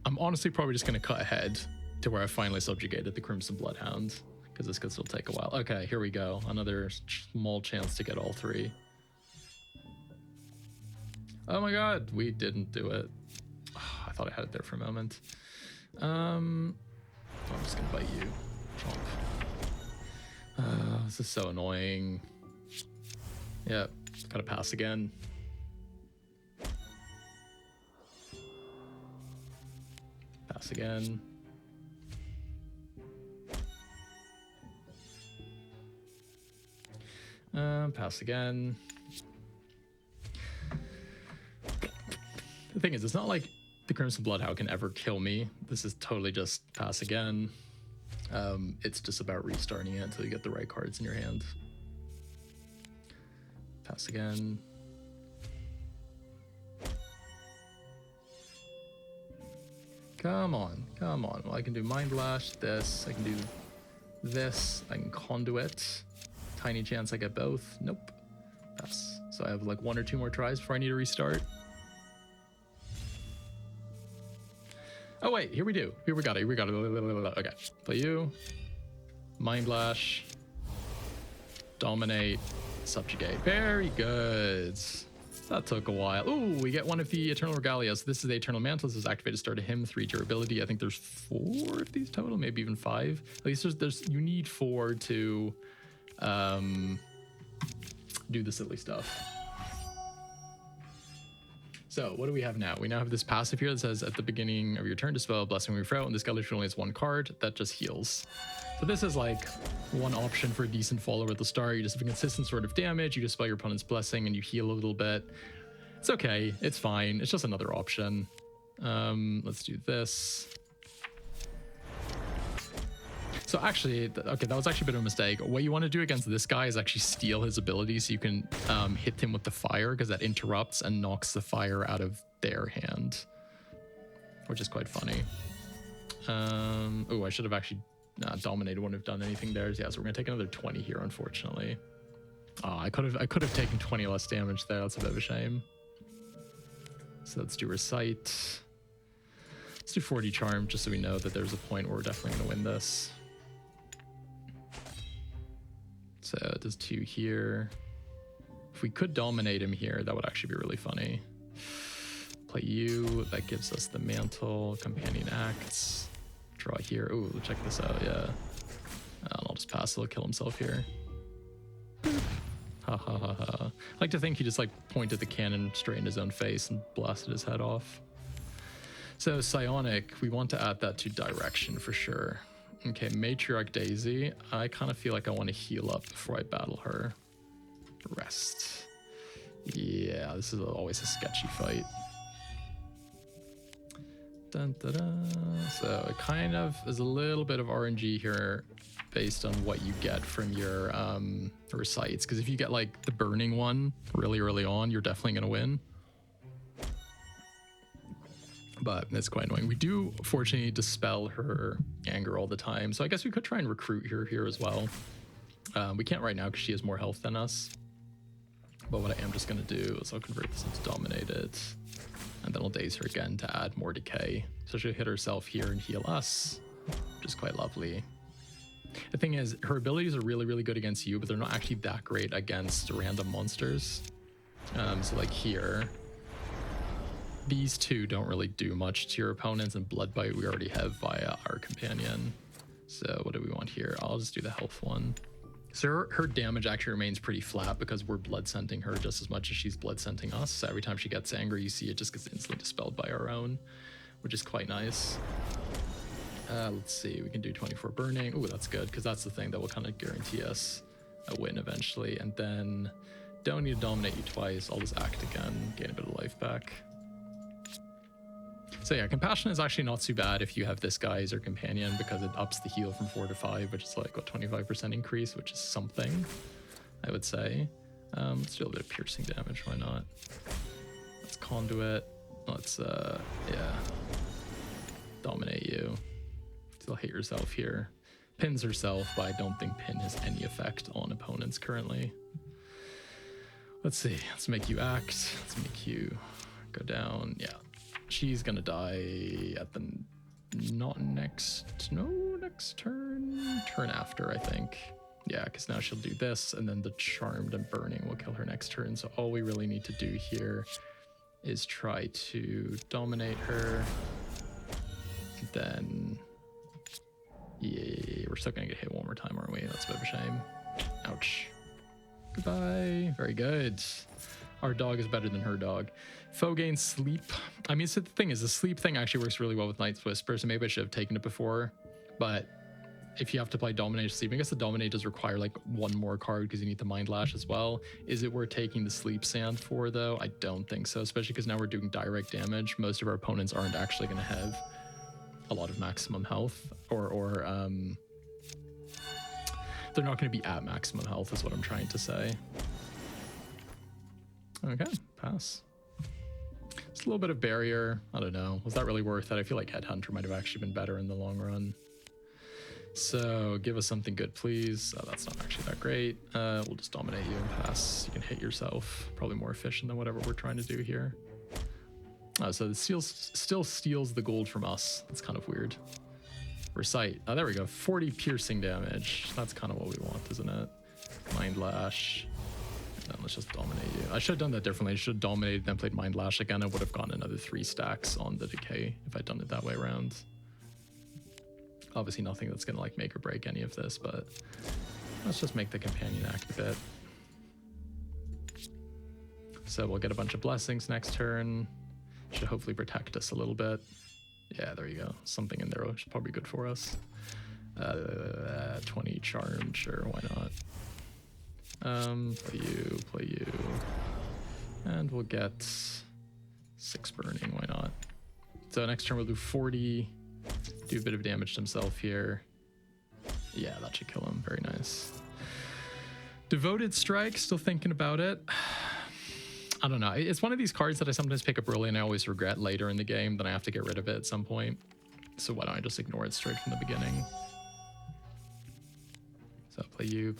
I'm honestly probably just going to cut ahead to where I finally subjugated the Crimson Bloodhound, because this could still take a while. Okay, here we go. Another small chance to get all 3. Oh my god, we didn't do it. Oh, I thought I had it there for a moment. I'm just going to bite you. Chomp. This is so annoying. Yeah, gotta pass again. Pass again. Pass again. The thing is, it's not like the Crimson Bloodhound can ever kill me. This is totally just pass again. It's just about restarting it until you get the right cards in your hand. Pass again. Come on, come on. Well, I can do Mind Lash, this. I can do this. I can Conduit. Tiny chance I get both. Nope. Pass. So I have like 1 or 2 more tries before I need to restart. Oh wait, here we do. Here we got it. Here we got it. Okay. Play you. Mind Lash. Dominate. Subjugate. Very good. That took a while. Ooh, we get one of the Eternal Regalia. So this is the Eternal Mantle. This is activated to start a hymn, 3 durability. I think there's 4 of these total, maybe even 5. At least there's you need 4 to do the silly stuff. So what do we have now? We now have this passive here that says at the beginning of your turn, dispel Blessing Refrail, and this guy literally only has 1 card that just heals. So this is like one option for a decent follower at the start. You just have a consistent sort of damage, you dispel your opponent's Blessing and you heal a little bit. It's okay, it's fine, it's just another option. Let's do this. So actually, okay, that was actually a bit of a mistake. What you want to do against this guy is actually steal his ability so you can hit him with the fire, because that interrupts and knocks the fire out of their hand, which is quite funny. Oh, I should have actually dominated, wouldn't have done anything there. Yeah, so we're gonna take another 20 here, unfortunately. Oh, I could have taken 20 less damage there. That's a bit of a shame. So let's do Recite. Let's do 40 Charm, just so we know that there's a point where we're definitely gonna win this. So it does 2 here. If we could dominate him here, that would actually be really funny. Play you, that gives us the Mantle, Companion Acts. Draw here. Ooh, check this out, yeah. And I'll just pass, he'll kill himself here. Ha ha ha ha. I like to think he just like pointed the cannon straight in his own face and blasted his head off. So Psionic, we want to add that to Direction for sure. Okay, Matriarch Daisy. I kind of feel like I want to heal up before I battle her. Rest. Yeah, this is always a sketchy fight. Dun, dun, dun. So it kind of is a little bit of RNG here based on what you get from your recites. Because if you get like the burning one really early on, you're definitely going to win. But it's quite annoying. We do, fortunately, dispel her anger all the time. So I guess we could try and recruit her here as well. We can't right now because she has more health than us. But what I am just going to do is I'll convert this into Dominated. And then I'll daze her again to add more decay. So she'll hit herself here and heal us, which is quite lovely. The thing is, her abilities are really, really good against you, but they're not actually that great against random monsters. So like here, these 2 don't really do much to your opponents, and Blood Bite we already have via our companion. So what do we want here? I'll just do the health one. So her damage actually remains pretty flat because we're blood scenting her just as much as she's blood scenting us. So every time she gets angry, you see it just gets instantly dispelled by our own, which is quite nice. Let's see, we can do 24 burning. Oh, that's good, because that's the thing that will kind of guarantee us a win eventually. And then don't need to dominate you twice. I'll just act again, gain a bit of life back. So yeah, Compassion is actually not too bad if you have this guy as your companion, because it ups the heal from 4 to 5, which is like, what, 25% increase, which is something, I would say. Let's do a bit of piercing damage, why not? Let's Conduit. Let's, yeah, dominate you. Still hate yourself here. Pins herself, but I don't think Pin has any effect on opponents currently. Let's see, let's make you act. Let's make you go down, yeah. She's gonna die at the next turn after, I think. Yeah, because now she'll do this, and then the Charmed and Burning will kill her next turn. So all we really need to do here is try to dominate her. Then, yeah, we're still gonna get hit one more time, aren't we? That's a bit of a shame. Ouch. Goodbye. Very good. Our dog is better than her dog. Foe gains sleep. I mean, so the thing is, the sleep thing actually works really well with Night's Whisper, so maybe I should have taken it before. But if you have to play Dominate Sleep, I guess the Dominate does require like one more card because you need the Mind Lash as well. Is it worth taking the Sleep Sand for, though? I don't think so, especially because now we're doing direct damage. Most of our opponents aren't actually going to have a lot of maximum health, or they're not going to be at maximum health is what I'm trying to say. Okay, pass. It's a little bit of barrier. I don't know. Was that really worth it? I feel like Headhunter might have actually been better in the long run. So give us something good, please. Oh, that's not actually that great. We'll just dominate you and pass. You can hit yourself. Probably more efficient than whatever we're trying to do here. So the still steals the gold from us. That's kind of weird. Recite. Oh, there we go. 40 piercing damage. That's kind of what we want, isn't it? Mind Lash. And let's just dominate you. I should have done that differently. I should have dominated, then played Mind Lash again. I would have gotten another 3 stacks on the decay if I'd done it that way around. Obviously nothing that's going to like make or break any of this, but let's just make the companion act a bit. So we'll get a bunch of blessings next turn. Should hopefully protect us a little bit. Yeah, there you go. Something in there which is probably good for us. 20 charm, sure, why not? Play you. And we'll get 6 burning, why not? So next turn we'll do 40. Do a bit of damage to himself here. Yeah, that should kill him. Very nice. Devoted Strike, still thinking about it. I don't know. It's one of these cards that I sometimes pick up early and I always regret later in the game. Then I have to get rid of it at some point. So why don't I just ignore it straight from the beginning? So play you.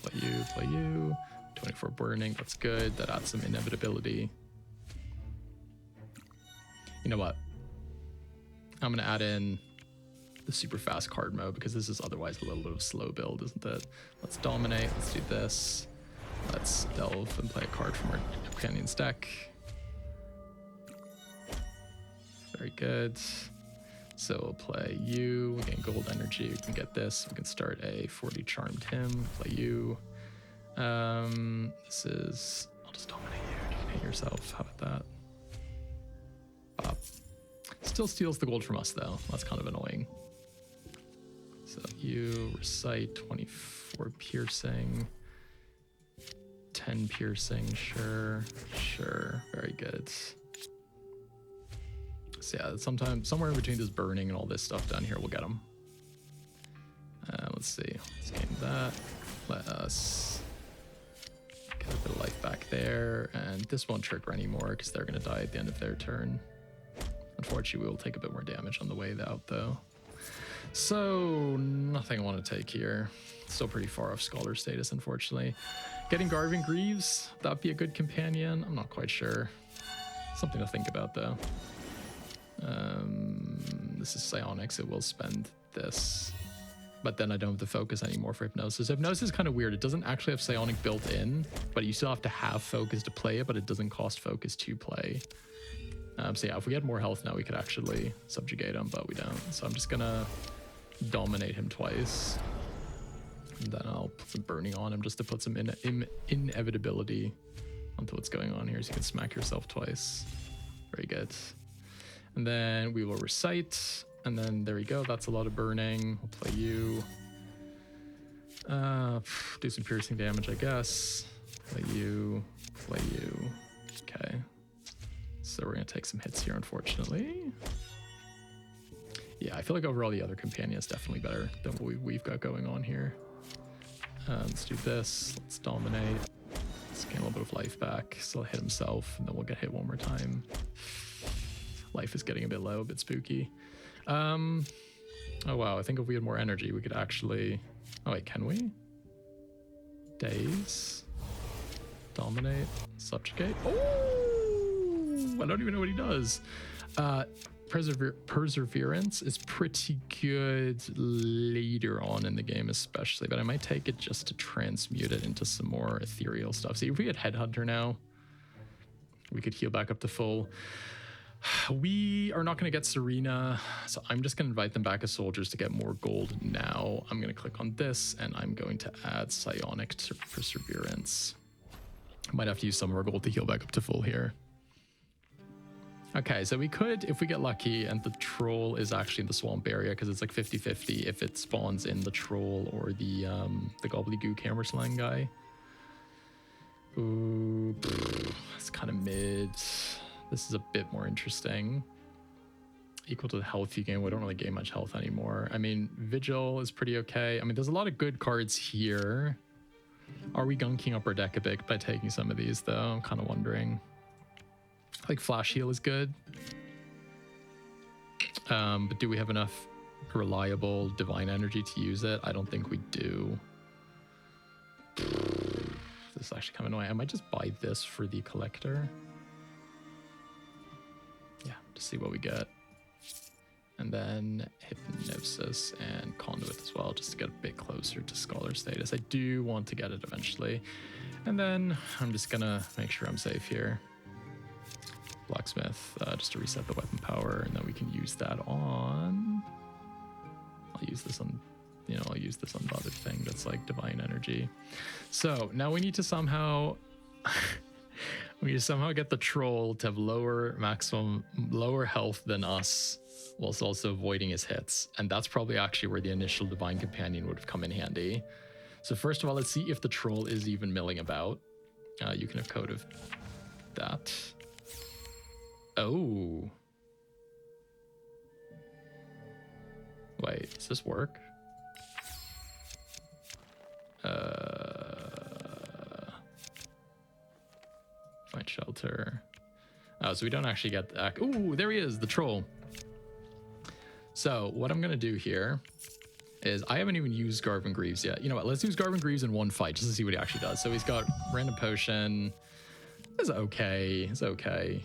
24 burning, that's good. That adds some inevitability. You know what? I'm gonna add in the super fast card mode because this is otherwise a little bit of a slow build, isn't it? Let's dominate, let's do this. Let's delve and play a card from our companion's deck. Very good. So we'll play you, we gain gold energy, we can get this, we can start a 40 charmed him, play you. This is, I'll just dominate you, you can hit yourself, how about that? Pop. Still steals the gold from us though, that's kind of annoying. So you recite 24 piercing, 10 piercing, sure, very good. So yeah, somewhere in between this burning and all this stuff down here, we'll get them. Let's see, let's gain that. Let us get a bit of life back there, and this won't trigger anymore because they're gonna die at the end of their turn. Unfortunately, we will take a bit more damage on the way out though. So nothing I want to take here. Still pretty far off scholar status, unfortunately. Getting Garvin Greaves, that'd be a good companion. I'm not quite sure. Something to think about though. This is Psionic, so we'll spend this. But then I don't have the focus anymore for Hypnosis. Hypnosis is kind of weird. It doesn't actually have Psionic built in, but you still have to have focus to play it, but it doesn't cost focus to play. So yeah, if we had more health now, we could actually subjugate him, but we don't. So I'm just gonna dominate him twice. And then I'll put some burning on him just to put some inevitability onto what's going on here. So you can smack yourself twice. Very good. And then we will recite. And then there we go. That's a lot of burning. We'll play you. Do some piercing damage, I guess. Play you. Okay. So we're gonna take some hits here, unfortunately. Yeah, I feel like overall the other companion is definitely better than what we've got going on here. Let's do this. Let's dominate. Let's gain a little bit of life back. So he'll hit himself, and then we'll get hit one more time. Life is getting a bit low, a bit spooky. Oh wow, I think if we had more energy, we could actually... Oh wait, can we? Daze. Dominate. Subjugate. Oh! I don't even know what he does. Perseverance is pretty good later on in the game especially, but I might take it just to transmute it into some more ethereal stuff. See, if we had Headhunter now, we could heal back up to full. We are not going to get Serena, so I'm just going to invite them back as soldiers to get more gold now. I'm going to click on this, and I'm going to add Psionic to Perseverance. I might have to use some of our gold to heal back up to full here. Okay, so we could, if we get lucky, and the troll is actually in the swamp area, because it's like 50-50 if it spawns in the troll or the gobbledygook hammer slang guy. Ooh, it's kind of mid. This is a bit more interesting. Equal to the health you gain. We don't really gain much health anymore. I mean, Vigil is pretty okay. I mean, there's a lot of good cards here. Are we gunking up our deck a bit by taking some of these, though? I'm kind of wondering. Like Flash Heal is good. But do we have enough reliable divine energy to use it? I don't think we do. This is actually kind of annoying. I might just buy this for the collector. Yeah, to see what we get. And then Hypnosis and Conduit as well, just to get a bit closer to Scholar status. I do want to get it eventually. And then I'm just gonna make sure I'm safe here. Blacksmith, just to reset the weapon power, and then we can use that on... I'll use this on, you know, I'll use this on the other thing that's like divine energy. So now we need to somehow... we need to somehow get the troll to have lower health than us, whilst also avoiding his hits. And that's probably actually where the initial divine companion would have come in handy. So first of all, let's see if the troll is even milling about. You can have code of that. Oh. Wait, does this work? Find shelter. Oh, so we don't actually get the... Ooh, there he is, the troll. So what I'm going to do here is I haven't even used Garvin Greaves yet. You know what? Let's use Garvin Greaves in one fight just to see what he actually does. So he's got random potion. It's okay. It's okay.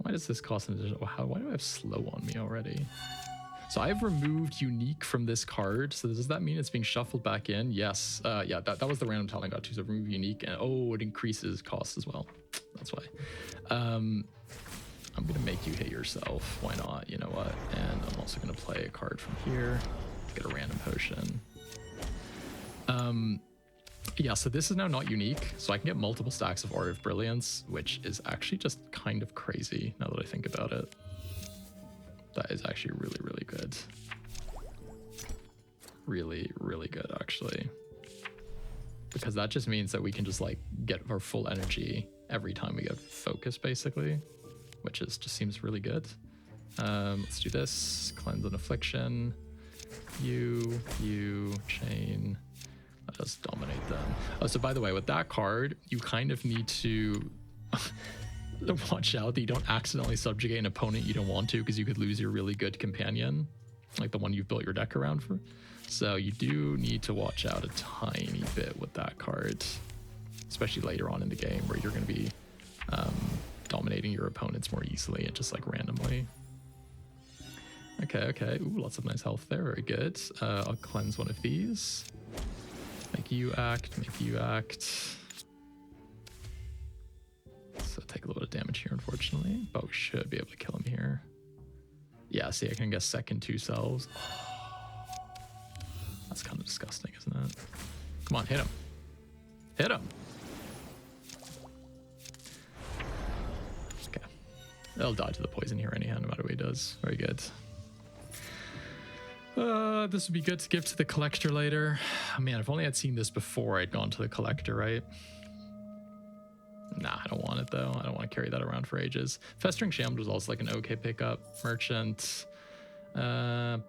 Why does this cost an additional... Why do I have slow on me already? So I've removed unique from this card. So does that mean it's being shuffled back in? Yes. Yeah, that was the random tile I got too. So remove unique, and oh, it increases cost as well. That's why. I'm gonna make you hit yourself. Why not? You know what? And I'm also gonna play a card from here to get a random potion. Yeah, so this is now not unique, so I can get multiple stacks of Aura of Brilliance, which is actually just kind of crazy now that I think about it. That is actually really, really good. Really, really good, actually. Because that just means that we can just, like, get our full energy every time we get focus, basically, which is just seems really good. Let's do this. Cleanse and Affliction. You, chain... Let's dominate them. Oh, so by the way, with that card, you kind of need to watch out that you don't accidentally subjugate an opponent you don't want to, because you could lose your really good companion, like the one you've built your deck around for. So you do need to watch out a tiny bit with that card, especially later on in the game where you're going to be dominating your opponents more easily and just like randomly. Okay. Ooh, lots of nice health there. Very good. I'll cleanse one of these. Make you act. So take a little bit of damage here, unfortunately, but we should be able to kill him here. Yeah, see, I can get second 2 selves. That's kind of disgusting, isn't it? Come on, hit him. Hit him. Okay. They'll die to the poison here anyhow, no matter what he does. Very good. This would be good to give to the collector later. Man, if only I'd seen this before I'd gone to the collector, right? Nah, I don't want it though. I don't want to carry that around for ages. Festering Sham was also like an okay pickup. Merchant. I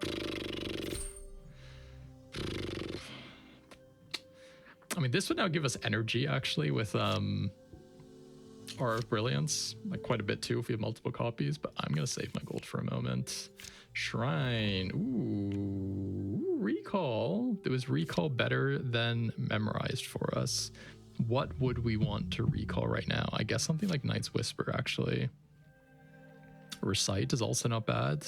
mean, this would now give us energy actually with Aura of Brilliance, like quite a bit too if we have multiple copies, but I'm gonna save my gold for a moment. Shrine. Ooh, recall. Was recall better than memorized for us? What would we want to recall right now? I guess something like Knight's Whisper actually. Recite is also not bad.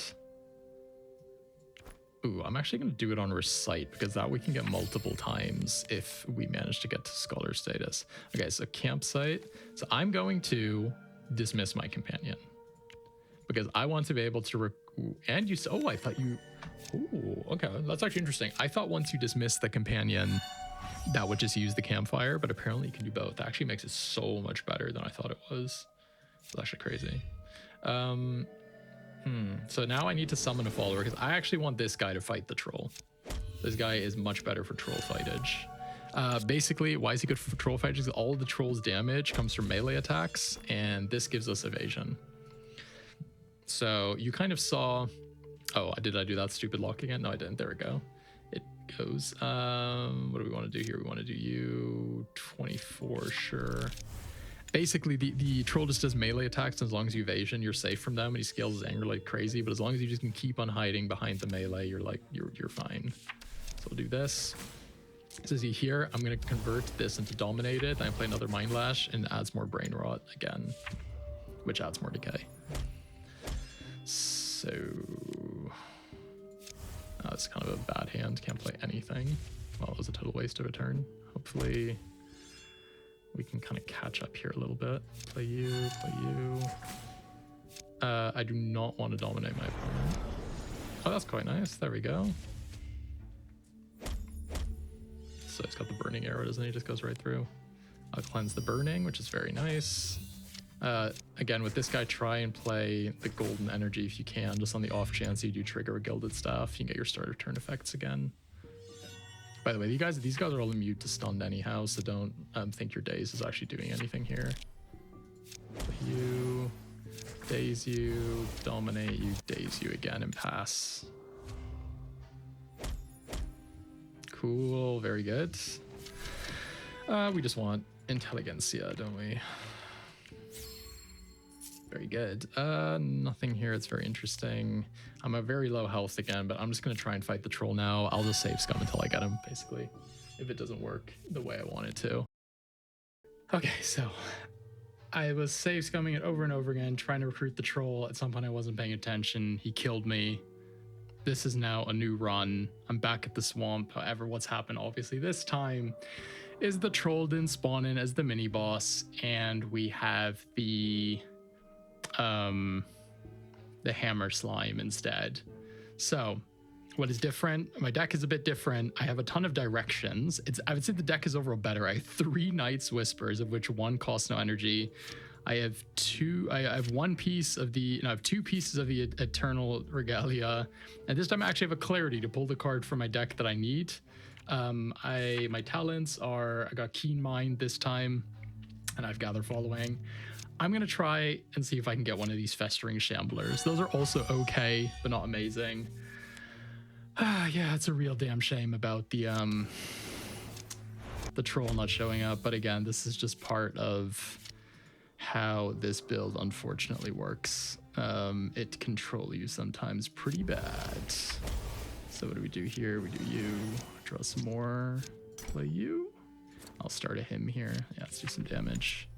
Ooh, I'm actually going to do it on Recite because that we can get multiple times if we manage to get to Scholar status. Okay, so Campsite. So I'm going to dismiss my companion because I want to be able to... and you... Oh, I thought you... Ooh, okay. That's actually interesting. I thought once you dismiss the companion, that would just use the campfire, but apparently you can do both. That actually makes it so much better than I thought it was. It's actually crazy. So now I need to summon a follower because I actually want this guy to fight the troll. This guy is much better for troll fightage. Basically, why is he good for troll fightage? Because all of the troll's damage comes from melee attacks, and this gives us evasion. So you kind of saw... Oh, did I do that stupid lock again? No, I didn't. There we go. It goes... what do we want to do here? We want to do you 24, sure. Basically, the troll just does melee attacks, and as long as you evasion, you're safe from them, and he scales his anger like crazy. But as long as you just can keep on hiding behind the melee, you're fine. So we'll do this. So as you hear, I'm going to convert this into Dominated, then I play another Mind Lash, and it adds more Brain Rot again, which adds more decay. So... it's kind of a bad hand, can't play anything. Well, it was a total waste of a turn. Hopefully... we can kind of catch up here a little bit. Play you, play you. I do not want to dominate my opponent. Oh, that's quite nice. There we go. So it's got the burning arrow, doesn't he? Just goes right through. I'll cleanse the burning, which is very nice. Again, with this guy, try and play the golden energy if you can, just on the off chance you do trigger a gilded staff. You can get your starter turn effects again. By the way, these guys are all immune to stunned anyhow, so don't think your daze is actually doing anything here. You, daze you, dominate you, daze you again, and pass. Cool, very good. We just want Intelligentsia, don't we? Very good. Nothing here. It's very interesting. I'm at very low health again, but I'm just going to try and fight the troll now. I'll just save scum until I get him, basically, if it doesn't work the way I want it to. Okay, so I was save scumming it over and over again, trying to recruit the troll. At some point, I wasn't paying attention. He killed me. This is now a new run. I'm back at the swamp. However, what's happened, obviously, this time is the troll didn't spawn in as the mini boss, and we have the hammer slime instead. So what is different? My deck is a bit different. I have a ton of directions. I would say the deck is overall better. I have 3 Knight's Whispers, of which 1 costs no energy. I have 2 pieces of the Eternal Regalia, and this time I actually have a Clarity to pull the card from my deck that I need. My talents are, I got Keen Mind this time, and I've Gather Following. I'm going to try and see if I can get one of these Festering Shamblers. Those are also okay, but not amazing. Yeah, it's a real damn shame about the troll not showing up. But again, this is just part of how this build unfortunately works. It can troll you sometimes pretty bad. So what do we do here? We do you. Draw some more. Play you. I'll start a him here. Yeah, let's do some damage.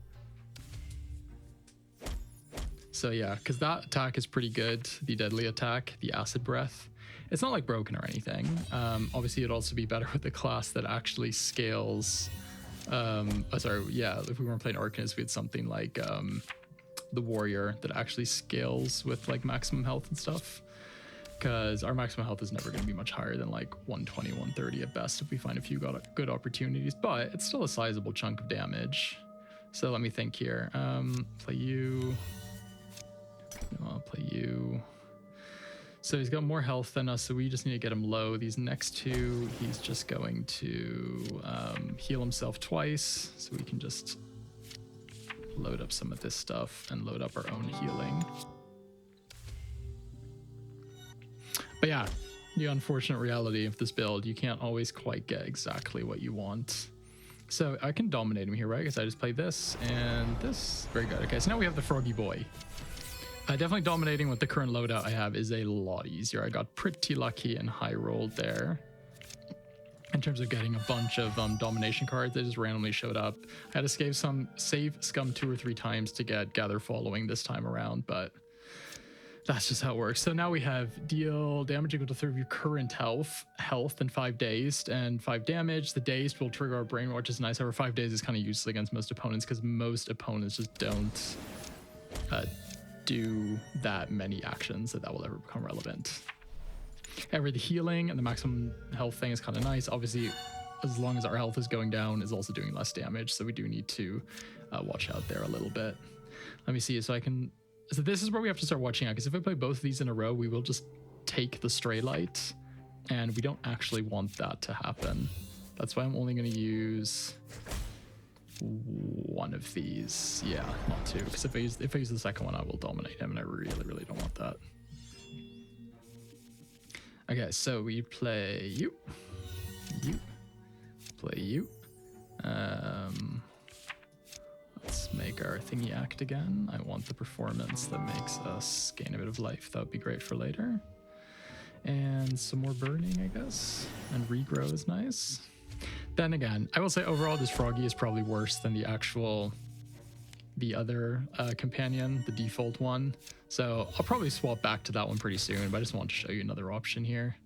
So yeah, because that attack is pretty good, the deadly attack, the acid breath. It's not like broken or anything. Obviously, it'd also be better with the class that actually scales. If we weren't playing Arcanist, we had something like the Warrior that actually scales with like maximum health and stuff. Because our maximum health is never going to be much higher than like 120, 130 at best if we find a few good opportunities. But it's still a sizable chunk of damage. So let me think here. Play you. I'll play you. So he's got more health than us, so we just need to get him low. These next two, he's just going to heal himself twice, so we can just load up some of this stuff and load up our own healing. But yeah, the unfortunate reality of this build, you can't always quite get exactly what you want. So I can dominate him here, right? Because I just play this and this. Very good. Okay, so now we have the Froggy Boy. Definitely dominating with the current loadout I have is a lot easier. I got pretty lucky and high rolled there in terms of getting a bunch of domination cards that just randomly showed up. I had to save scum 2 or 3 times to get gather following this time around, but that's just how it works. So now we have deal damage equal to 3 of your current health and 5 dazed and 5 damage. The dazed will trigger our brain, which is nice. However, 5 days is kind of useless against most opponents because most opponents just don't do that many actions that will ever become relevant. However, the healing and the maximum health thing is kind of nice. Obviously, as long as our health is going down, is also doing less damage. So we do need to watch out there a little bit. Let me see. So this is where we have to start watching out, because if I play both of these in a row, we will just take the stray light, and we don't actually want that to happen. That's why I'm only going to use one of these. Yeah, not 2, because if I use the second one, I will dominate him, and I really don't want that. Okay, so we play you, play you. Let's make our thingy act again. I want the performance that makes us gain a bit of life. That would be great for later. And some more burning, I guess. And regrow is nice. Then again, I will say overall this Froggy is probably worse than the other companion, the default one. So I'll probably swap back to that one pretty soon, but I just want to show you another option here.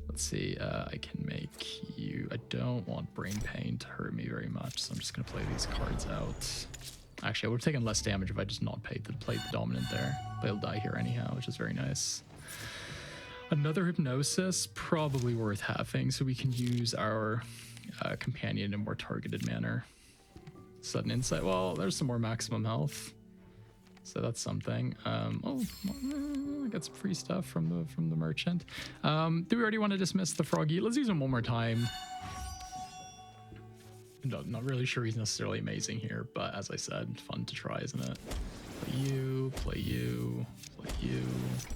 Let's see, I can make you, I don't want brain pain to hurt me very much, so I'm just gonna play these cards out. Actually, I would have taken less damage if I just not played the dominant there, but he'll die here anyhow, which is very nice. Another hypnosis, probably worth having, so we can use our companion in a more targeted manner. Sudden insight, well, there's some more maximum health, so that's something. I got some free stuff from the merchant. Do we already want to dismiss the Froggy? Let's use him one more time. Not really sure he's necessarily amazing here, but as I said, fun to try, isn't it? Play you, play you, play you,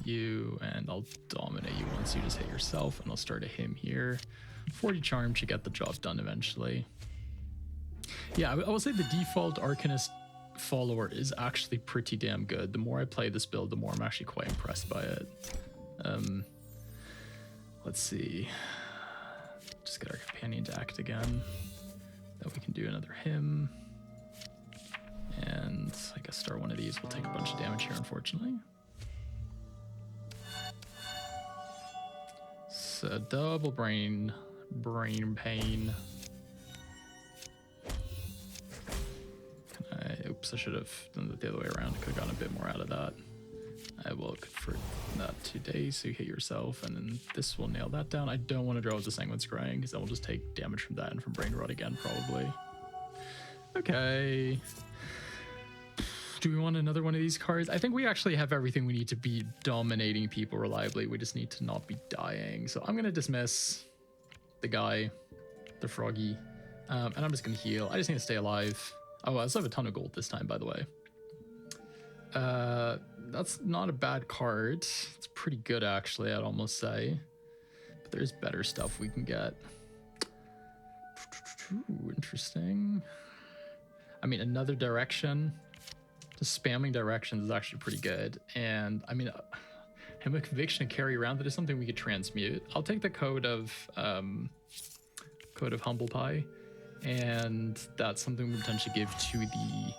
you, and I'll dominate you once you just hit yourself, and I'll start a him here. 40 charm should get the job done eventually. Yeah, I will say the default Arcanist follower is actually pretty damn good. The more I play this build, the more I'm actually quite impressed by it. Let's see. Just get our companion to act again. Then we can do another him. And I guess start one of these. We'll take a bunch of damage here, unfortunately. So double brain pain. Oops, I should have done it the other way around. I could have gotten a bit more out of that. I will convert that to days, so you hit yourself, and then this will nail that down. I don't want to draw with the Sanguine Scrying, because that will just take damage from that and from Brain Rot again, probably. Okay. Do we want another one of these cards? I think we actually have everything we need to be dominating people reliably. We just need to not be dying. So I'm going to dismiss the guy, the Froggy, and I'm just going to heal. I just need to stay alive. Oh, I also have a ton of gold this time, by the way. That's not a bad card. It's pretty good, actually, I'd almost say. But there's better stuff we can get. Ooh, interesting. I mean, another direction. Just spamming directions is actually pretty good. And, I mean, him a conviction to carry around, that is something we could transmute. I'll take the code of Humble Pie. And that's something we potentially give to the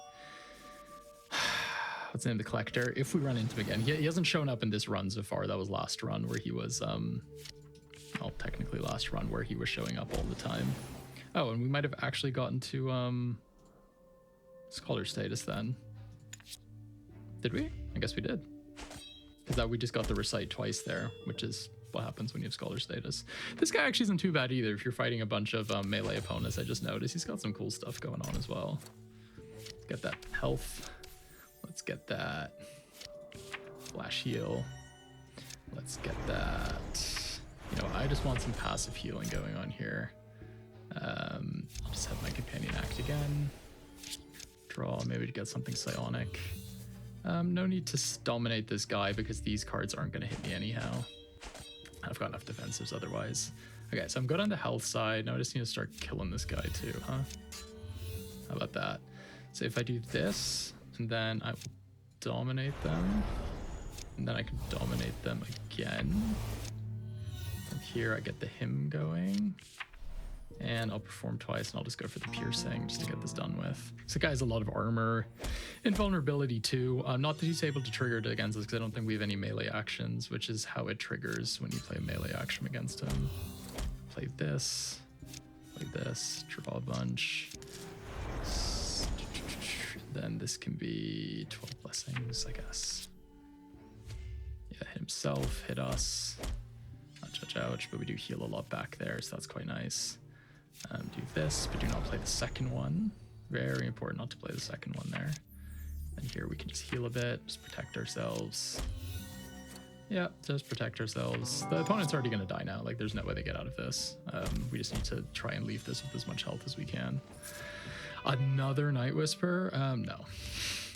what's the name, the collector, if we run into him again. He hasn't shown up in this run so far. That was last run where he was well, technically last run where he was showing up all the time. Oh, and we might have actually gotten to scholar status then. Did we? I guess we did, because that we just got the recite twice there, which is what happens when you have scholar status. This guy actually isn't too bad either if you're fighting a bunch of melee opponents. I just noticed he's got some cool stuff going on as well. Let's get that health. Let's get that flash heal. Let's get that. You know, I just want some passive healing going on here. I'll just have my companion act again. Draw, maybe to get something psionic. No need to dominate this guy because these cards aren't going to hit me anyhow. I've got enough defensives otherwise. Okay, so I'm good on the health side. Now I just need to start killing this guy too, huh? How about that? So if I do this, and then I will dominate them, and then I can dominate them again. And here I get the hymn going. And I'll perform twice, and I'll just go for the piercing just to get this done with. So the guy has a lot of armor, invulnerability too. Not that he's able to trigger it against us, because I don't think we have any melee actions, which is how it triggers when you play a melee action against him. Play this, draw a bunch. Then this can be 12 blessings, I guess. Yeah, hit himself, hit us. Ouch, but we do heal a lot back there, so that's quite nice. Do this, but do not play the second one. Very important not to play the second one there. And here we can just heal a bit, just protect ourselves. Yeah, just protect ourselves. The opponent's already going to die now. Like, there's no way they get out of this. We just need to try and leave this with as much health as we can. Another Night Whisper? No.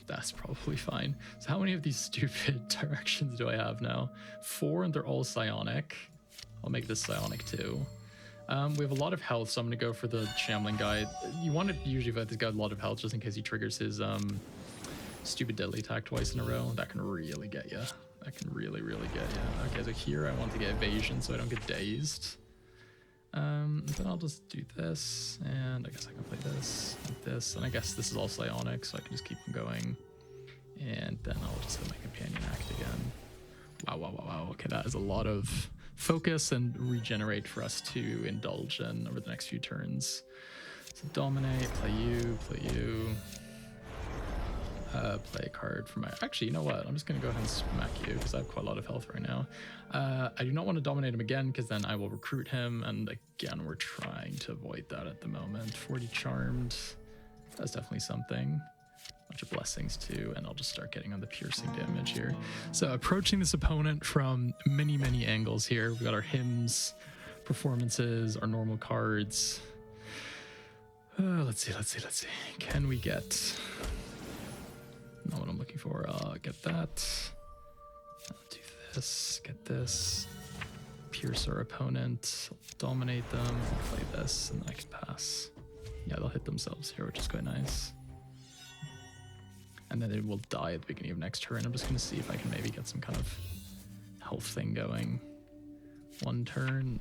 That's probably fine. So how many of these stupid directions do I have now? 4, and they're all psionic. I'll make this psionic too. We have a lot of health, so I'm going to go for the Shambling guy. You want to usually vote this guy with a lot of health just in case he triggers his stupid deadly attack twice in a row. That can really get you. That can really get you. Okay, so here I want to get evasion so I don't get dazed. Then I'll just do this, and I guess I can play this, like this, and I guess this is all psionic, so I can just keep them going. And then I'll just have my companion act again. Wow. Okay, that is a lot of focus and regenerate for us to indulge in over the next few turns. So dominate, play you. Play a card for my... Actually, you know what? I'm just going to go ahead and smack you because I have quite a lot of health right now. I do not want to dominate him again because then I will recruit him. And again, we're trying to avoid that at the moment. 40 charmed. That's definitely something. Bunch of blessings too. And I'll just start getting on the piercing damage here. So approaching this opponent from many angles here. We've got our hymns, performances, our normal cards. Let's see. Can we get... Not what I'm looking for. Get that. Do this. Get this. Pierce our opponent. Dominate them. Play this, and then I can pass. Yeah, they'll hit themselves here, which is quite nice. And then it will die at the beginning of next turn. I'm just going to see if I can maybe get some kind of health thing going. One turn.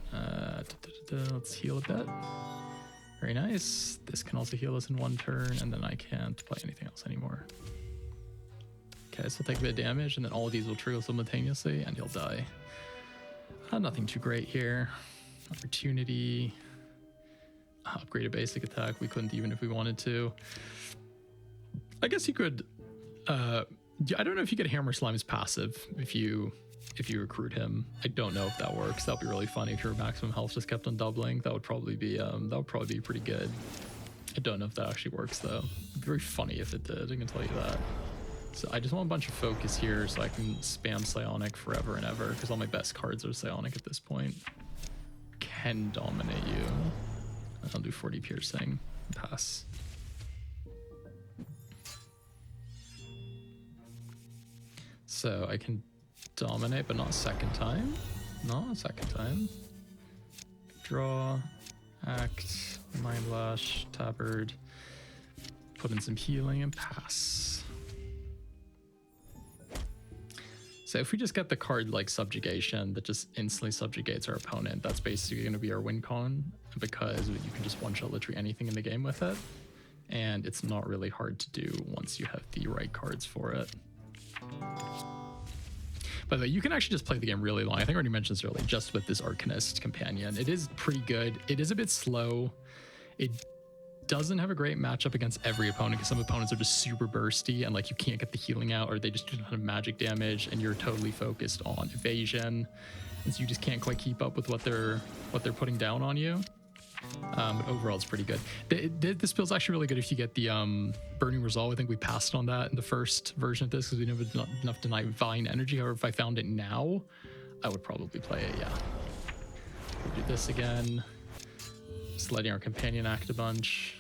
Let's heal a bit. Very nice. This can also heal us in one turn, and then I can't play anything else anymore. Okay, so we'll take a bit of damage, and then all of these will trigger simultaneously, and he'll die. Nothing too great here. Opportunity. Upgrade a basic attack. We couldn't even if we wanted to. I guess you could... I don't know if you get Hammer Slime's passive if you recruit him. I don't know if that works. That would be really funny if your maximum health just kept on doubling. That would probably be pretty good. I don't know if that actually works though. It'd be very funny if it did, I can tell you that. So I just want a bunch of focus here so I can spam Psionic forever and ever because all my best cards are Psionic at this point. Can dominate you. I'll do 40 piercing. Pass. So I can dominate, but not a second time. Not a second time. Draw, act, Mind Lash, Tabard, put in some healing, and pass. So if we just get the card like Subjugation that just instantly subjugates our opponent, that's basically going to be our win con because you can just one-shot literally anything in the game with it. And it's not really hard to do once you have the right cards for it. By the way, you can actually just play the game really long. I think I already mentioned this earlier, just with this Arcanist companion. It is pretty good. It is a bit slow. It doesn't have a great matchup against every opponent because some opponents are just super bursty and like you can't get the healing out or they just do a ton of magic damage and you're totally focused on evasion. And so you just can't quite keep up with what they're putting down on you. But overall, it's pretty good. This build's actually really good if you get the Burning Resolve. I think we passed on that in the first version of this because we didn't have enough Divine Energy. However, if I found it now, I would probably play it, yeah. We'll do this again. Just letting our companion act a bunch.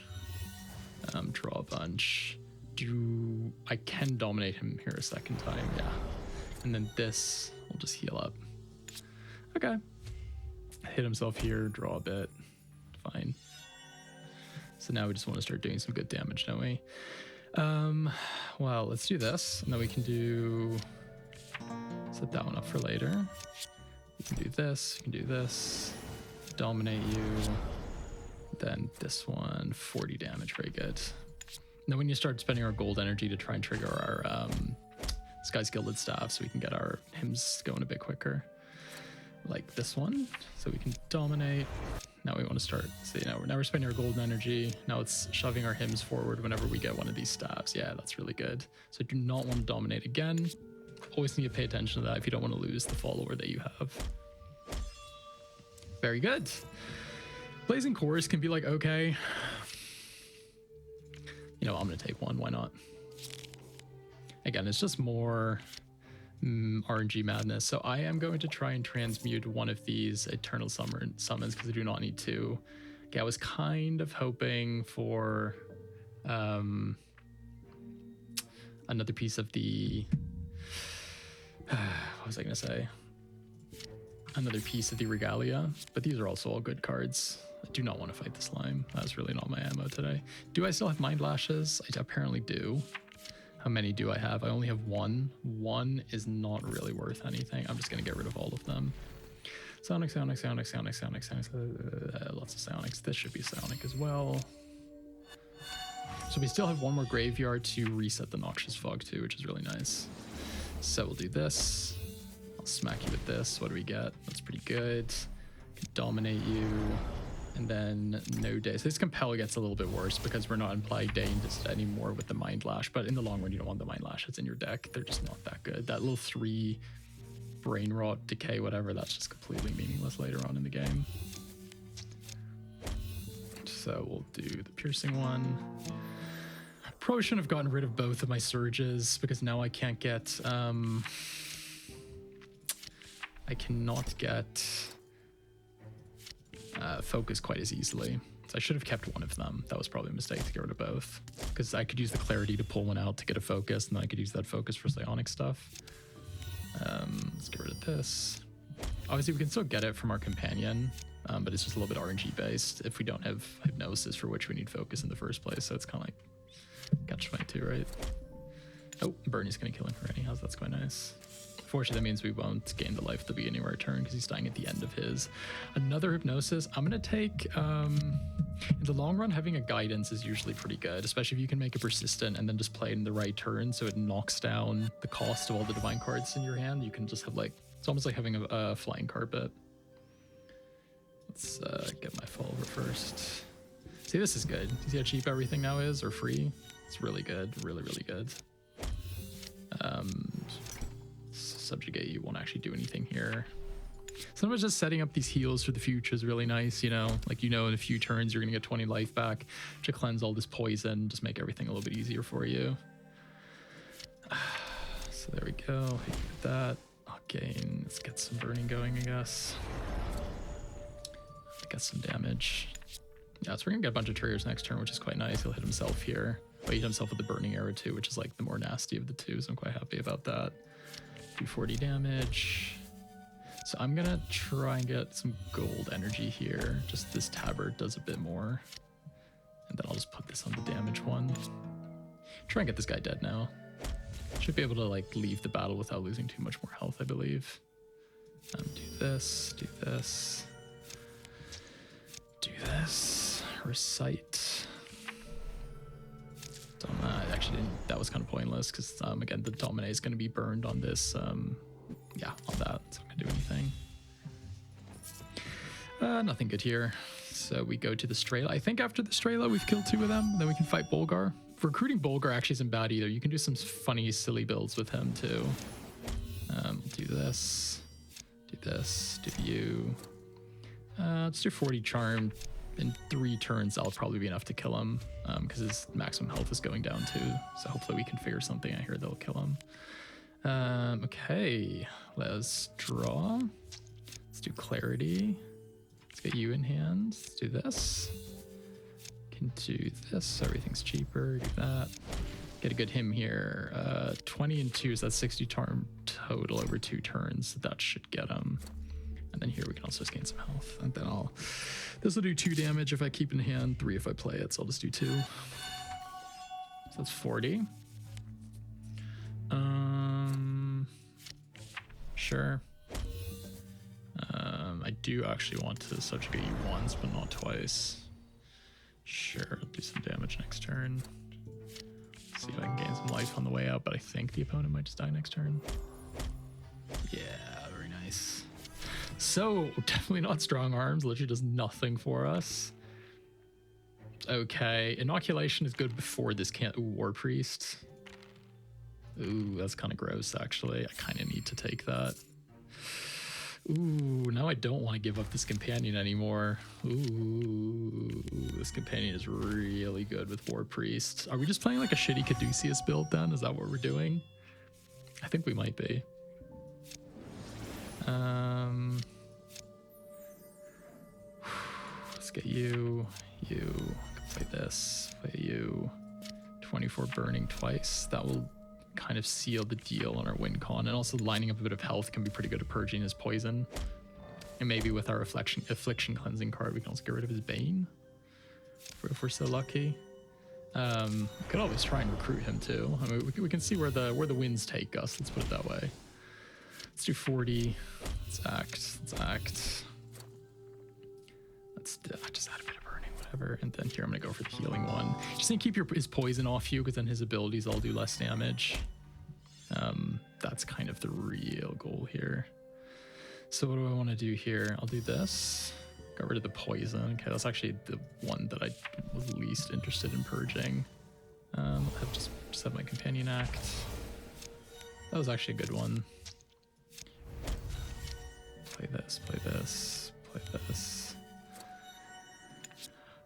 Draw a bunch. I can dominate him here a second time, yeah. And then this, we'll just heal up. Okay. Hit himself here, draw a bit. Fine. So now we just want to start doing some good damage, don't we? Well, let's do this. And then we can do... Set that one up for later. You can do this, you can do this. Dominate you. Then this one, 40 damage, very good. Then when you start spending our gold energy to try and trigger our Sky's Gilded Staff so we can get our hymns going a bit quicker. Like this one, so we can dominate. Now we want to start, so now we're spending our golden energy. Now it's shoving our hymns forward whenever we get one of these staffs. Yeah, that's really good. So I do not want to dominate again. Always need to pay attention to that if you don't want to lose the follower that you have. Very good. Blazing Chorus can be like, okay. You know, I'm going to take one. Why not? Again, it's just more RNG madness. So I am going to try and transmute one of these Eternal Summons because I do not need to. Okay, I was kind of hoping for another piece of the... what was I going to say? Another piece of the Regalia, but these are also all good cards. I do not want to fight the slime. That's really not my ammo today. Do I still have Mind Lashes? I apparently do. How many do I have? I only have one. One is not really worth anything. I'm just going to get rid of all of them. Psionic. Lots of Psionics. This should be Psionic as well. So we still have one more graveyard to reset the Noxious Fog too, which is really nice. So we'll do this. I'll smack you with this. What do we get? That's pretty good. Dominate you. And then no day. So this Compel gets a little bit worse because we're not Implied Day anymore with the Mind Lash. But in the long run, you don't want the Mind Lashes in your deck. They're just not that good. That little 3 Brain Rot, Decay, whatever, that's just completely meaningless later on in the game. So we'll do the Piercing one. Probably shouldn't have gotten rid of both of my Surges because now I can't get... I cannot get... focus quite as easily. So I should have kept one of them. That was probably a mistake to get rid of both because I could use the clarity to pull one out to get a focus and then I could use that focus for Psionic stuff. Let's get rid of this. Obviously we can still get it from our companion, but it's just a little bit RNG based if we don't have Hypnosis for which we need focus in the first place. So it's kind of like catch-22, right? Oh, Bernie's gonna kill him already. How's that's quite nice. Unfortunately, that means we won't gain the life at the beginning of our turn because he's dying at the end of his. Another Hypnosis. I'm going to take... in the long run, having a Guidance is usually pretty good, especially if you can make it persistent and then just play it in the right turn so it knocks down the cost of all the Divine cards in your hand. You can just have like... It's almost like having a flying carpet. Let's get my follower first. See, this is good. You see how cheap everything now is, or free? It's really good. Really, really good. Subjugate you won't actually do anything here. Sometimes just setting up these heals for the future is really nice, you know? Like, you know, in a few turns you're gonna get 20 life back to cleanse all this poison, just make everything a little bit easier for you. So there we go. Hit you with that. Okay, let's get some burning going, I guess. Get some damage. Yeah, so we're gonna get a bunch of triggers next turn, which is quite nice. He'll hit himself here. But he hit himself with the burning arrow too, which is like the more nasty of the two, so I'm quite happy about that. Do 40 damage. So I'm gonna try and get some gold energy here. Just this tabard does a bit more. And then I'll just put this on the damage one. Try and get this guy dead now. Should be able to like leave the battle without losing too much more health, I believe. Do this, do this. Do this. Recite. Actually didn't, that was kind of pointless because again the Dominate is going to be burned on this yeah, on that, so I'm not going to do anything. Nothing good here, so we go to the Strela. I think after the Strela we've killed 2 of them, then we can fight Bolgar. Recruiting Bolgar actually isn't bad either. You can do some funny silly builds with him too. Do this, do this, do you. Let's do 40 charm. In 3 turns, that'll probably be enough to kill him because his maximum health is going down too. So hopefully we can figure something out here that'll kill him. Okay, let's draw. Let's do clarity. Let's get you in hand. Let's do this. Can do this. Everything's cheaper. Do that. Get a good him here. 20 and 2, so that's 60 turn total over 2 turns. That should get him. And then here we can also gain some health. And then this will do 2 damage if I keep in hand, 3 if I play it, so I'll just do 2. So that's 40. Sure. I do actually want to subjugate you once, but not twice. Sure, I'll do some damage next turn. See if I can gain some life on the way out, but I think the opponent might just die next turn. Yeah, very nice. So, definitely not strong arms, literally does nothing for us. Okay, inoculation is good before this Canto War Priest. Ooh, that's kind of gross, actually. I kind of need to take that. Ooh, now I don't want to give up this companion anymore. Ooh, this companion is really good with War Priest. Are we just playing like a shitty Caduceus build then? Is that what we're doing? I think we might be. Let's get you. Play this. Play you. 24 burning twice. That will kind of seal the deal on our win con, and also lining up a bit of health can be pretty good at purging his poison. And maybe with our affliction cleansing card we can also get rid of his bane if we're so lucky. We could always try and recruit him too. I mean, we can see where the winds take us, let's put it that way. Let's do 40. Let's act. Let's just add a bit of burning, whatever. And then here I'm gonna go for the healing one. Just need to keep his poison off you, because then his abilities all do less damage. That's kind of the real goal here. So what do I want to do here? I'll do this. Got rid of the poison. Okay, that's actually the one that I was least interested in purging. I'll just have my companion act. That was actually a good one. Play this, play this, play this.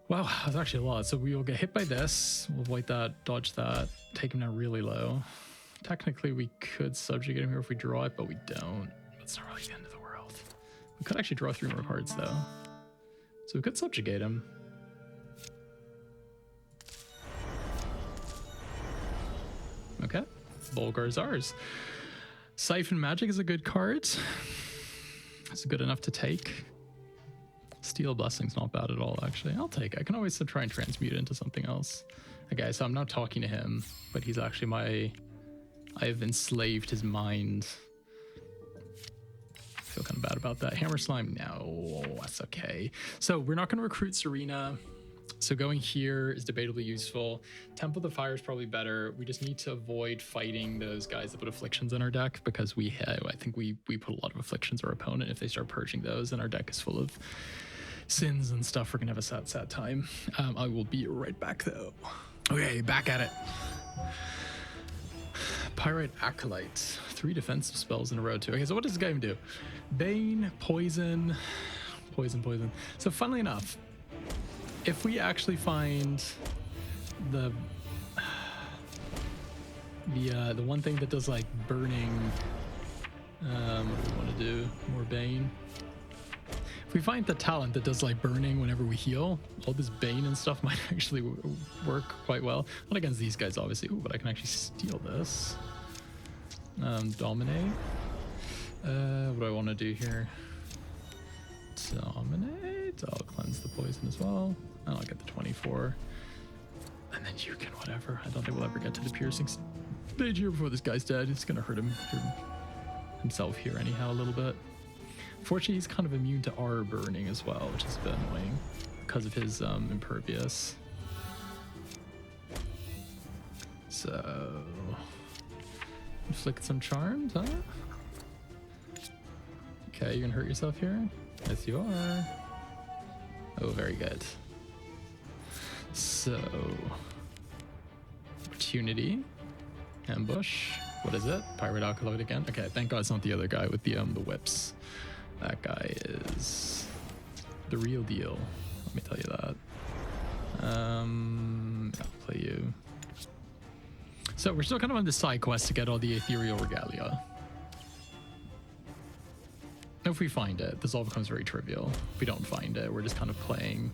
Wow, that's actually a lot. So we will get hit by this. We'll avoid that, dodge that, take him down really low. Technically, we could subjugate him here if we draw it, but we don't. It's not really the end of the world. We could actually draw 3 more cards, though. So we could subjugate him. Okay, Bulgar's ours. Siphon Magic is a good card. It's good enough to take. Steel Blessing's not bad at all, actually. I'll take it. I can always try and transmute it into something else. Okay, so I'm not talking to him, but he's actually my... I've enslaved his mind. I feel kind of bad about that. Hammer Slime, no, that's okay. So we're not going to recruit Serena. So going here is debatably useful. Temple of the Fire is probably better. We just need to avoid fighting those guys that put afflictions in our deck, because I think we put a lot of afflictions on our opponent. If they start purging those and our deck is full of sins and stuff, we're gonna have a sad time. I will be right back though. Okay, back at it. Pyrite Acolyte. 3 defensive spells in a row too. Okay, so what does this guy even do? Bane, poison, poison. So funnily enough, if we actually find the one thing that does like burning, what do we want to do? More Bane. If we find the talent that does like burning whenever we heal, all this Bane and stuff might actually work quite well. Not against these guys, obviously. Ooh, but I can actually steal this. Dominate. What do I want to do here? Dominate. I'll cleanse the poison as well. And I'll get the 24. And then you can whatever. I don't think we'll ever get to the piercing stage here before this guy's dead. It's gonna hurt himself here anyhow a little bit. Fortunately, he's kind of immune to our burning as well, which is a bit annoying because of his impervious. So, inflict some charms, huh? Okay, you're gonna hurt yourself here? Yes, you are. Oh, very good. So, opportunity, ambush. What is it? Pirate Acolyte again? Okay, thank God it's not the other guy with the whips. That guy is the real deal. Let me tell you that. I'll play you. So we're still kind of on the side quest to get all the ethereal regalia. If we find it, this all becomes very trivial. If we don't find it, we're just kind of playing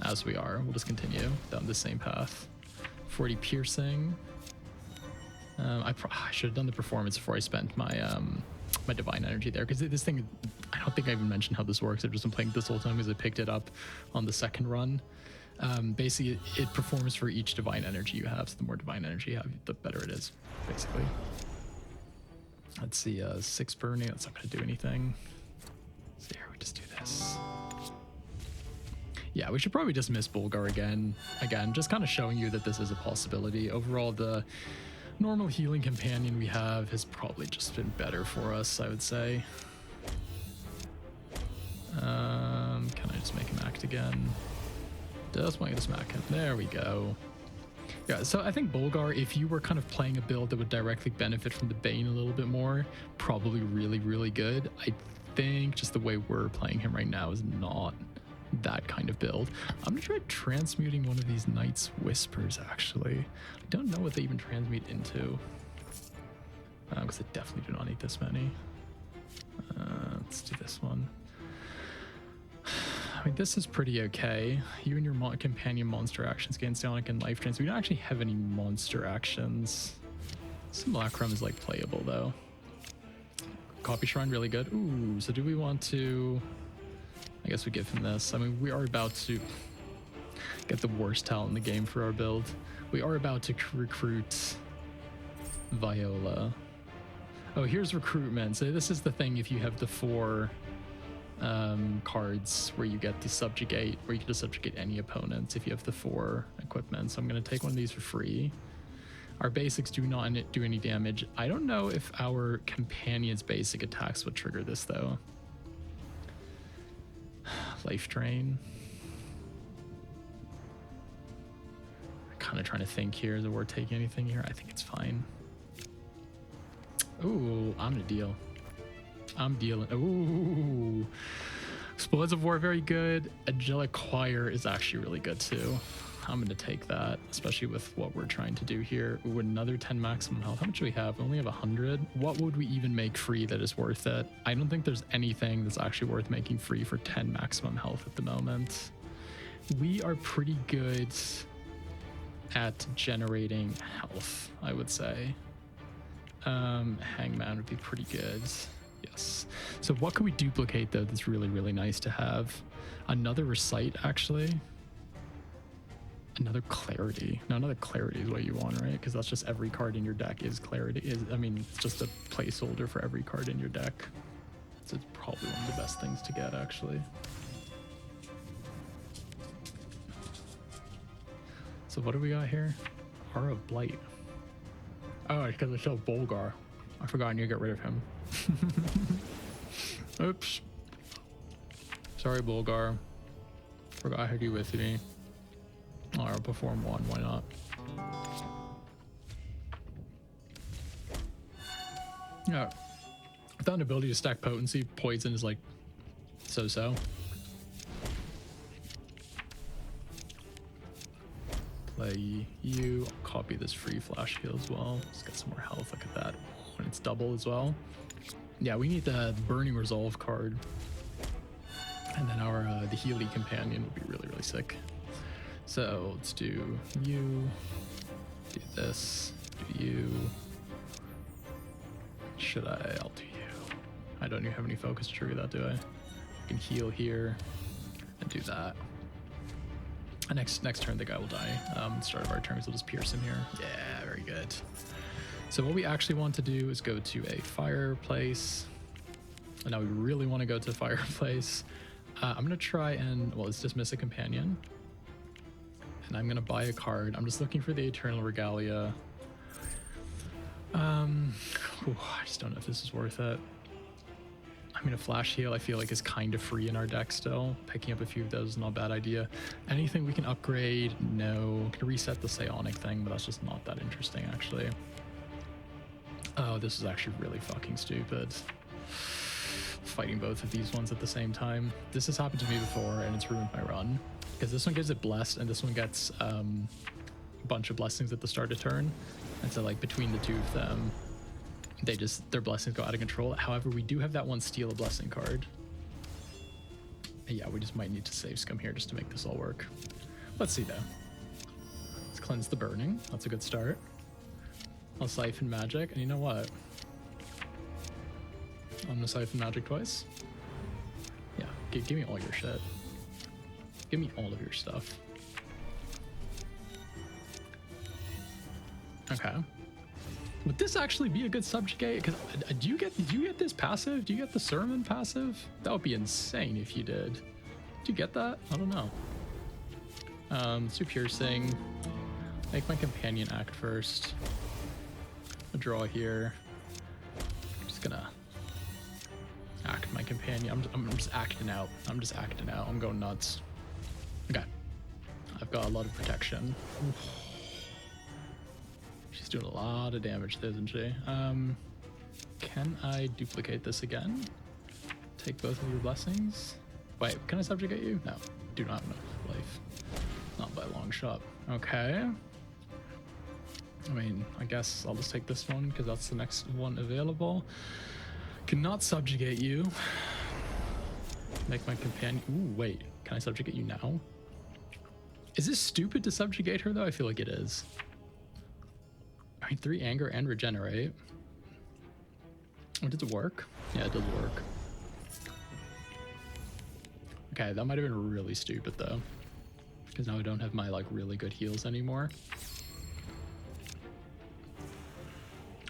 as we are. We'll just continue down the same path. 40 piercing. I should have done the performance before I spent my my divine energy there, because this thing, I don't think I even mentioned how this works. I've just been playing this whole time because I picked it up on the second run. Basically, it performs for each divine energy you have. So the more divine energy you have, the better it is, basically. Let's see, 6 burning, that's not going to do anything. So here, we just do this. Yeah, we should probably dismiss Bulgar again. Again, just kind of showing you that this is a possibility. Overall, the normal healing companion we have has probably just been better for us, I would say. Can I just make him act again? Just want to smack him. There we go. Yeah, so I think Bulgar, if you were kind of playing a build that would directly benefit from the Bane a little bit more, probably really, really good. I think just the way we're playing him right now is not that kind of build. I'm gonna try transmuting one of these Knight's Whispers, actually. I don't know what they even transmute into, because I definitely do not need this many. Let's do this one. I mean, this is pretty okay. You and your companion monster actions gain Psionic and life drains. We don't actually have any monster actions. Simulacrum is like playable though. Copy Shrine, really good. Ooh, so do we want to... I guess we give him this. I mean, we are about to get the worst talent in the game for our build. We are about to recruit Viola. Oh, here's recruitment. So this is the thing if you have the 4 cards where you get to subjugate, where you can just subjugate any opponent if you have the 4 equipment. So I'm going to take one of these for free. Our basics do not do any damage. I don't know if our companion's basic attacks would trigger this though. Life drain. Kind of trying to think here. Is it worth taking anything here? I think it's fine. Ooh, I'm gonna deal. I'm dealing. Ooh, Explodes of War, very good. Angelic Choir is actually really good too. I'm gonna take that, especially with what we're trying to do here. Ooh, another 10 maximum health. How much do we have? We only have 100. What would we even make free that is worth it? I don't think there's anything that's actually worth making free for 10 maximum health at the moment. We are pretty good at generating health, I would say. Hangman would be pretty good. Yes. So what can we duplicate though that's really, really nice to have? Another Recite, actually. Another Clarity. No, another Clarity is what you want, right? Because that's just every card in your deck is Clarity. I mean, it's just a placeholder for every card in your deck. So it's probably one of the best things to get, actually. So what do we got here? Aura of Blight. Oh, it's because I showed Bulgar. I forgot I need to get rid of him. Oops. Sorry, Bulgar. Forgot I had you with me. I'll perform 1, why not? Yeah. Without an ability to stack potency, poison is like so-so. Play you. I'll copy this free flash heal as well. Just get some more health. Look at that. When it's double as well. Yeah, we need the Burning Resolve card. And then our the Healy Companion would be really, really sick. So let's do you, do this, do you. Should I? I'll do you. I don't even have any focus to trigger that, do I? I can heal here and do that. And next turn the guy will die. Start of our turns, we'll just pierce him here. Yeah, very good. So what we actually want to do is go to a fireplace. And now we really want to go to fireplace. I'm gonna try and, well, let's dismiss a companion. And I'm gonna buy a card. I'm just looking for the Eternal Regalia. I just don't know if this is worth it. I mean, a flash heal I feel like is kind of free in our deck still. Picking up a few of those is not a bad idea. Anything we can upgrade? No. Can reset the Psionic thing, but that's just not that interesting actually. Oh, this is actually really fucking stupid. Fighting both of these ones at the same time. This has happened to me before and it's ruined my run. Because this one gives it Blessed and this one gets a bunch of blessings at the start of turn. And so like between the two of them, their blessings go out of control. However, we do have that one steal a blessing card. Yeah, we just might need to save scum here just to make this all work. Let's see though. Let's cleanse the burning. That's a good start. I'll siphon magic, and you know what? I'm gonna siphon magic twice. Yeah, give me all your shit. Give me all of your stuff. Okay. Would this actually be a good subjugate? Because do you get this passive? Do you get the sermon passive? That would be insane if you did. Do you get that? I don't know. Let's do piercing. Make my companion act first. A draw here. I'm just gonna act my companion. I'm just acting out. I'm just acting out. I'm going nuts. Okay. I've got a lot of protection. She's doing a lot of damage, isn't she? Can I duplicate this again? Take both of your blessings? Wait, can I subjugate you? No, do not have enough life. Not by a long shot. Okay. I mean, I guess I'll just take this one because that's the next one available. Cannot subjugate you. Make my companion. Ooh, wait. Can I subjugate you now? Is this stupid to subjugate her though? I feel like it is. I mean, 3 anger and regenerate. Oh, does it work? Yeah, it does work. Okay, that might have been really stupid though, because now I don't have my like really good heals anymore.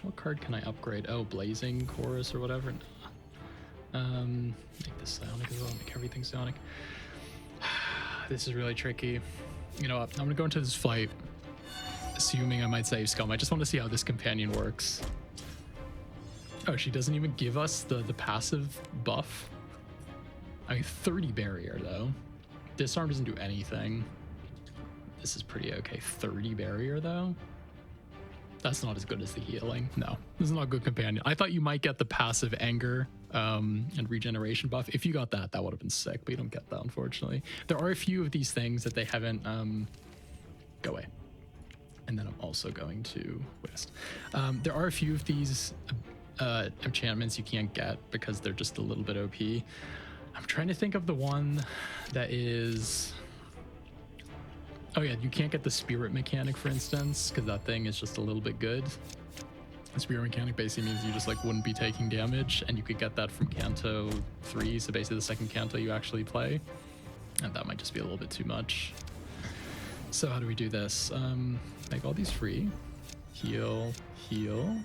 What card can I upgrade? Oh, Blazing Chorus or whatever. Make this Psionic as well. Make everything Psionic. This is really tricky. You know what? I'm gonna go into this fight, assuming I might save scum. I just want to see how this companion works. Oh, she doesn't even give us the passive buff. I mean, 30 barrier though. Disarm doesn't do anything. This is pretty okay. 30 barrier though. That's not as good as the healing. No, this is not a good companion. I thought you might get the passive anger and regeneration buff. If you got that, that would have been sick, but you don't get that, unfortunately. There are a few of these things that they haven't... Go away. And then I'm also going to West. There are a few of these enchantments you can't get because they're just a little bit OP. I'm trying to think of the one that is... Oh yeah, you can't get the spirit mechanic, for instance, because that thing is just a little bit good. The spirit mechanic basically means you just like wouldn't be taking damage, and you could get that from Canto 3, so basically the second Canto you actually play. And that might just be a little bit too much. So how do we do this? Make all these free. Heal, heal.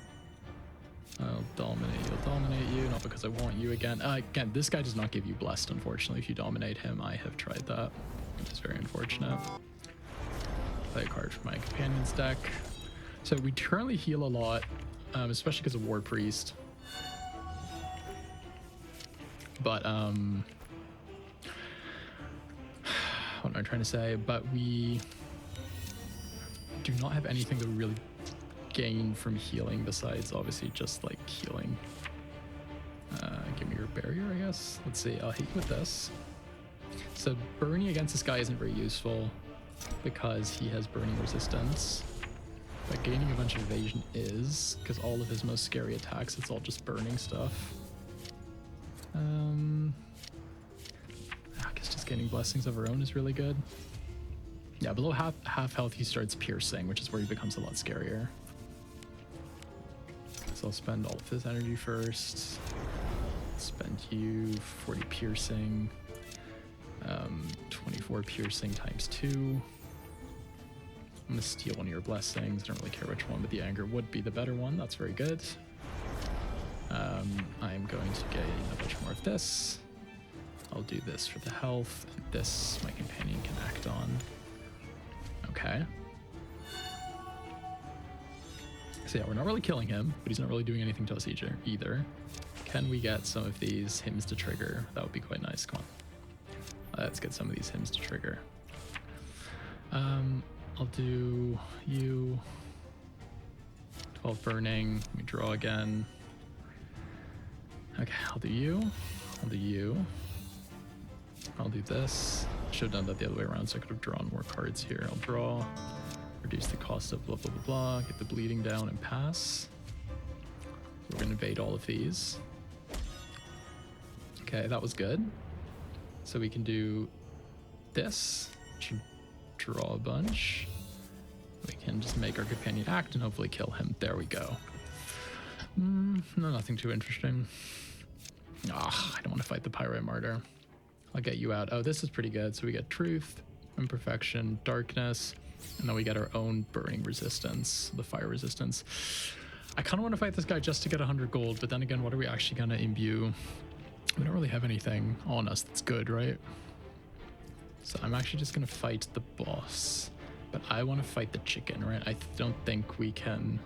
I'll dominate you, not because I want you again. Again, this guy does not give you blessed, unfortunately. If you dominate him, I have tried that. It's very unfortunate. Play a card from my companion's deck. So we currently heal a lot, especially because of War Priest. But, what am I trying to say? But we do not have anything that we really gain from healing besides obviously just like healing. Give me your barrier, I guess. Let's see, I'll hit you with this. So burning against this guy isn't very useful because he has burning resistance. But gaining a bunch of evasion is, because all of his most scary attacks, it's all just burning stuff. I guess just gaining blessings of our own is really good. Yeah, below half health he starts piercing, which is where he becomes a lot scarier. So I'll spend all of his energy first. Spend you 40 piercing. 24 piercing times 2. I'm gonna steal one of your blessings. I don't really care which one, but the anger would be the better one. That's very good. I'm going to gain a bunch more of this. I'll do this for the health, and this my companion can act on. Okay. So yeah, we're not really killing him, but he's not really doing anything to us either. Can we get some of these hymns to trigger? That would be quite nice. Come on. Let's get some of these hymns to trigger. I'll do you. 12 burning. Let me draw again. Okay, I'll do you. I'll do you. I'll do this. Should have done that the other way around so I could have drawn more cards here. I'll draw. Reduce the cost of blah, blah, blah, blah. Get the bleeding down and pass. We're going to evade all of these. Okay, that was good. So we can do this. Draw a bunch. We can just make our companion act and hopefully kill him. There we go. No, nothing too interesting. I don't want to fight the Pyrite Martyr. I'll get you out. Oh, this is pretty good. So we get Truth, Imperfection, Darkness, and then we get our own Burning Resistance, the Fire Resistance. I kind of want to fight this guy just to get 100 gold, but then again, what are we actually going to imbue? We don't really have anything on us that's good, right? So I'm actually just going to fight the boss, but I want to fight the chicken, right? I don't think we can...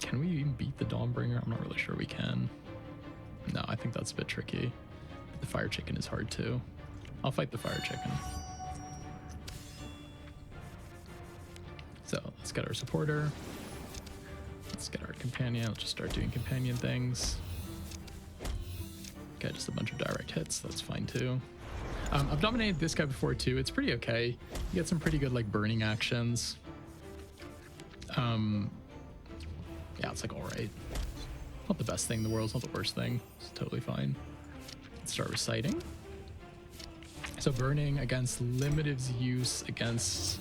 Can we even beat the Dawnbringer? I'm not really sure we can. No, I think that's a bit tricky. The fire chicken is hard too. I'll fight the fire chicken. So let's get our supporter. Let's get our companion. Let's just start doing companion things. Okay, just a bunch of direct hits. That's fine too. I've dominated this guy before too. It's pretty okay. You get some pretty good like burning actions. Yeah, it's like all right. Not the best thing in the world. It's not the worst thing. It's totally fine. Let's start reciting. So burning against limited's use against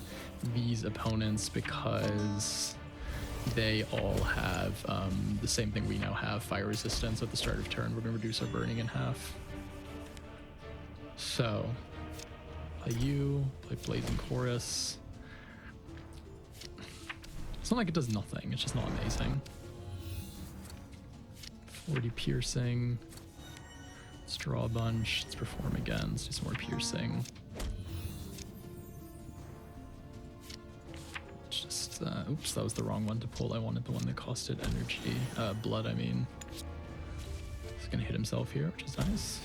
these opponents because they all have the same thing we now have, fire resistance. At the start of turn, we're going to reduce our burning in half. So, play you, play Blazing Chorus. It's not like it does nothing, it's just not amazing. 40 piercing. Let's draw a bunch. Let's perform again. Let's do some more piercing. Just, oops, that was the wrong one to pull. I wanted the one that costed energy, blood, I mean. He's gonna hit himself here, which is nice.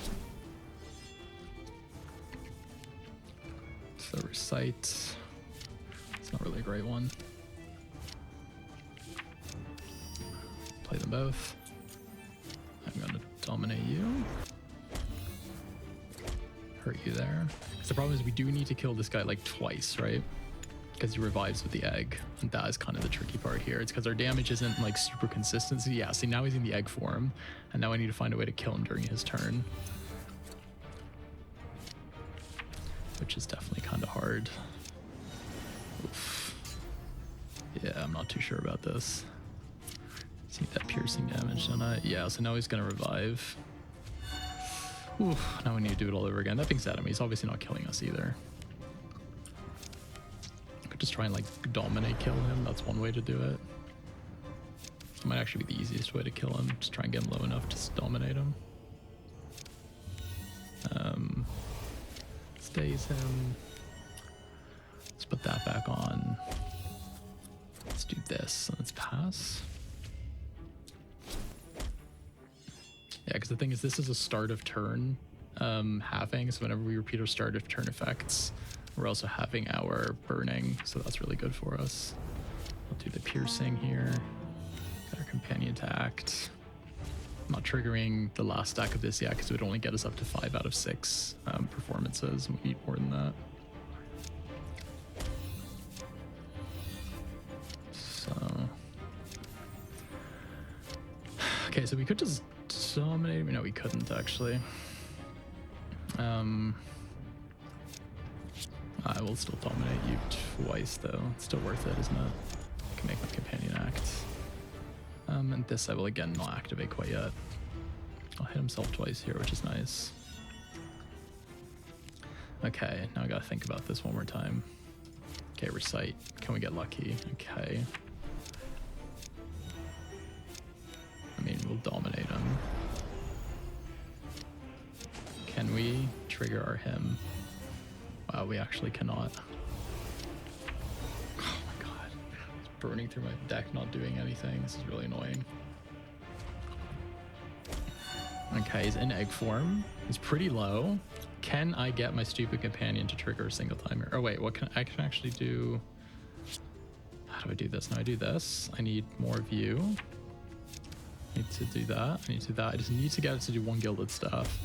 So recite. It's not really a great one. Play them both. I'm gonna dominate you. Hurt you there. So the problem is we do need to kill this guy like twice, right? Because he revives with the egg. And that is kind of the tricky part here. It's because our damage isn't like super consistent. So yeah, see now he's in the egg form. And now I need to find a way to kill him during his turn. Which is definitely kind of hard. Oof. Yeah, I'm not too sure about this. See that piercing damage, don't I? Yeah, so now he's gonna revive. Ooh, now we need to do it all over again. That being said, I mean, he's obviously not killing us either. I could just try and like dominate kill him. That's one way to do it. It might actually be the easiest way to kill him. Just try and get him low enough to dominate him. Stays him. Let's put that back on. Let's do this. Let's pass. Yeah, because the thing is, this is a start of turn halving, so whenever we repeat our start of turn effects, we're also having our burning, so that's really good for us. I'll do the piercing here. Got our companion to act. I'm not triggering the last stack of this yet, because it would only get us up to 5 out of 6 performances, and we need more than that. So... Okay, so we could just dominate. No, we couldn't actually. I will still dominate you twice though. It's still worth it, isn't it? I can make my companion act. And this I will again not activate quite yet. I'll hit himself twice here, which is nice. Okay, now I gotta think about this one more time. Okay, recite. Can we get lucky? Okay. I mean, we'll dominate him. Can we trigger our him? Wow, we actually cannot. Oh my god. It's burning through my deck, not doing anything. This is really annoying. Okay, he's in egg form. He's pretty low. Can I get my stupid companion to trigger a single timer? Oh wait, what can I can actually do? How do I do this? Now I do this. I need more view. I need to do that. I need to do that. I just need to get it to do one gilded stuff.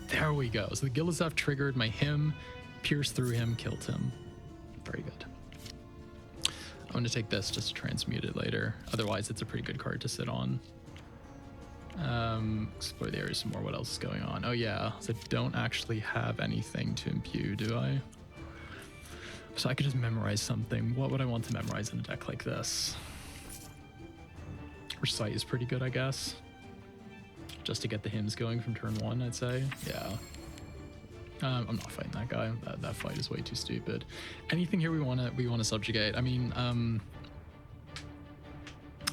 There we go. So the gilded stuff triggered my him Pierced through him, killed him. Very good. I'm going to take this just to transmute it later. Otherwise, it's a pretty good card to sit on. Explore the area some more. What else is going on? Oh, yeah. So I don't actually have anything to imbue, do I? So I could just memorize something. What would I want to memorize in a deck like this? Recite is pretty good, I guess. Just to get the hymns going from turn 1, I'd say. Yeah. I'm not fighting that guy. That fight is way too stupid. Anything here we want to subjugate. I mean,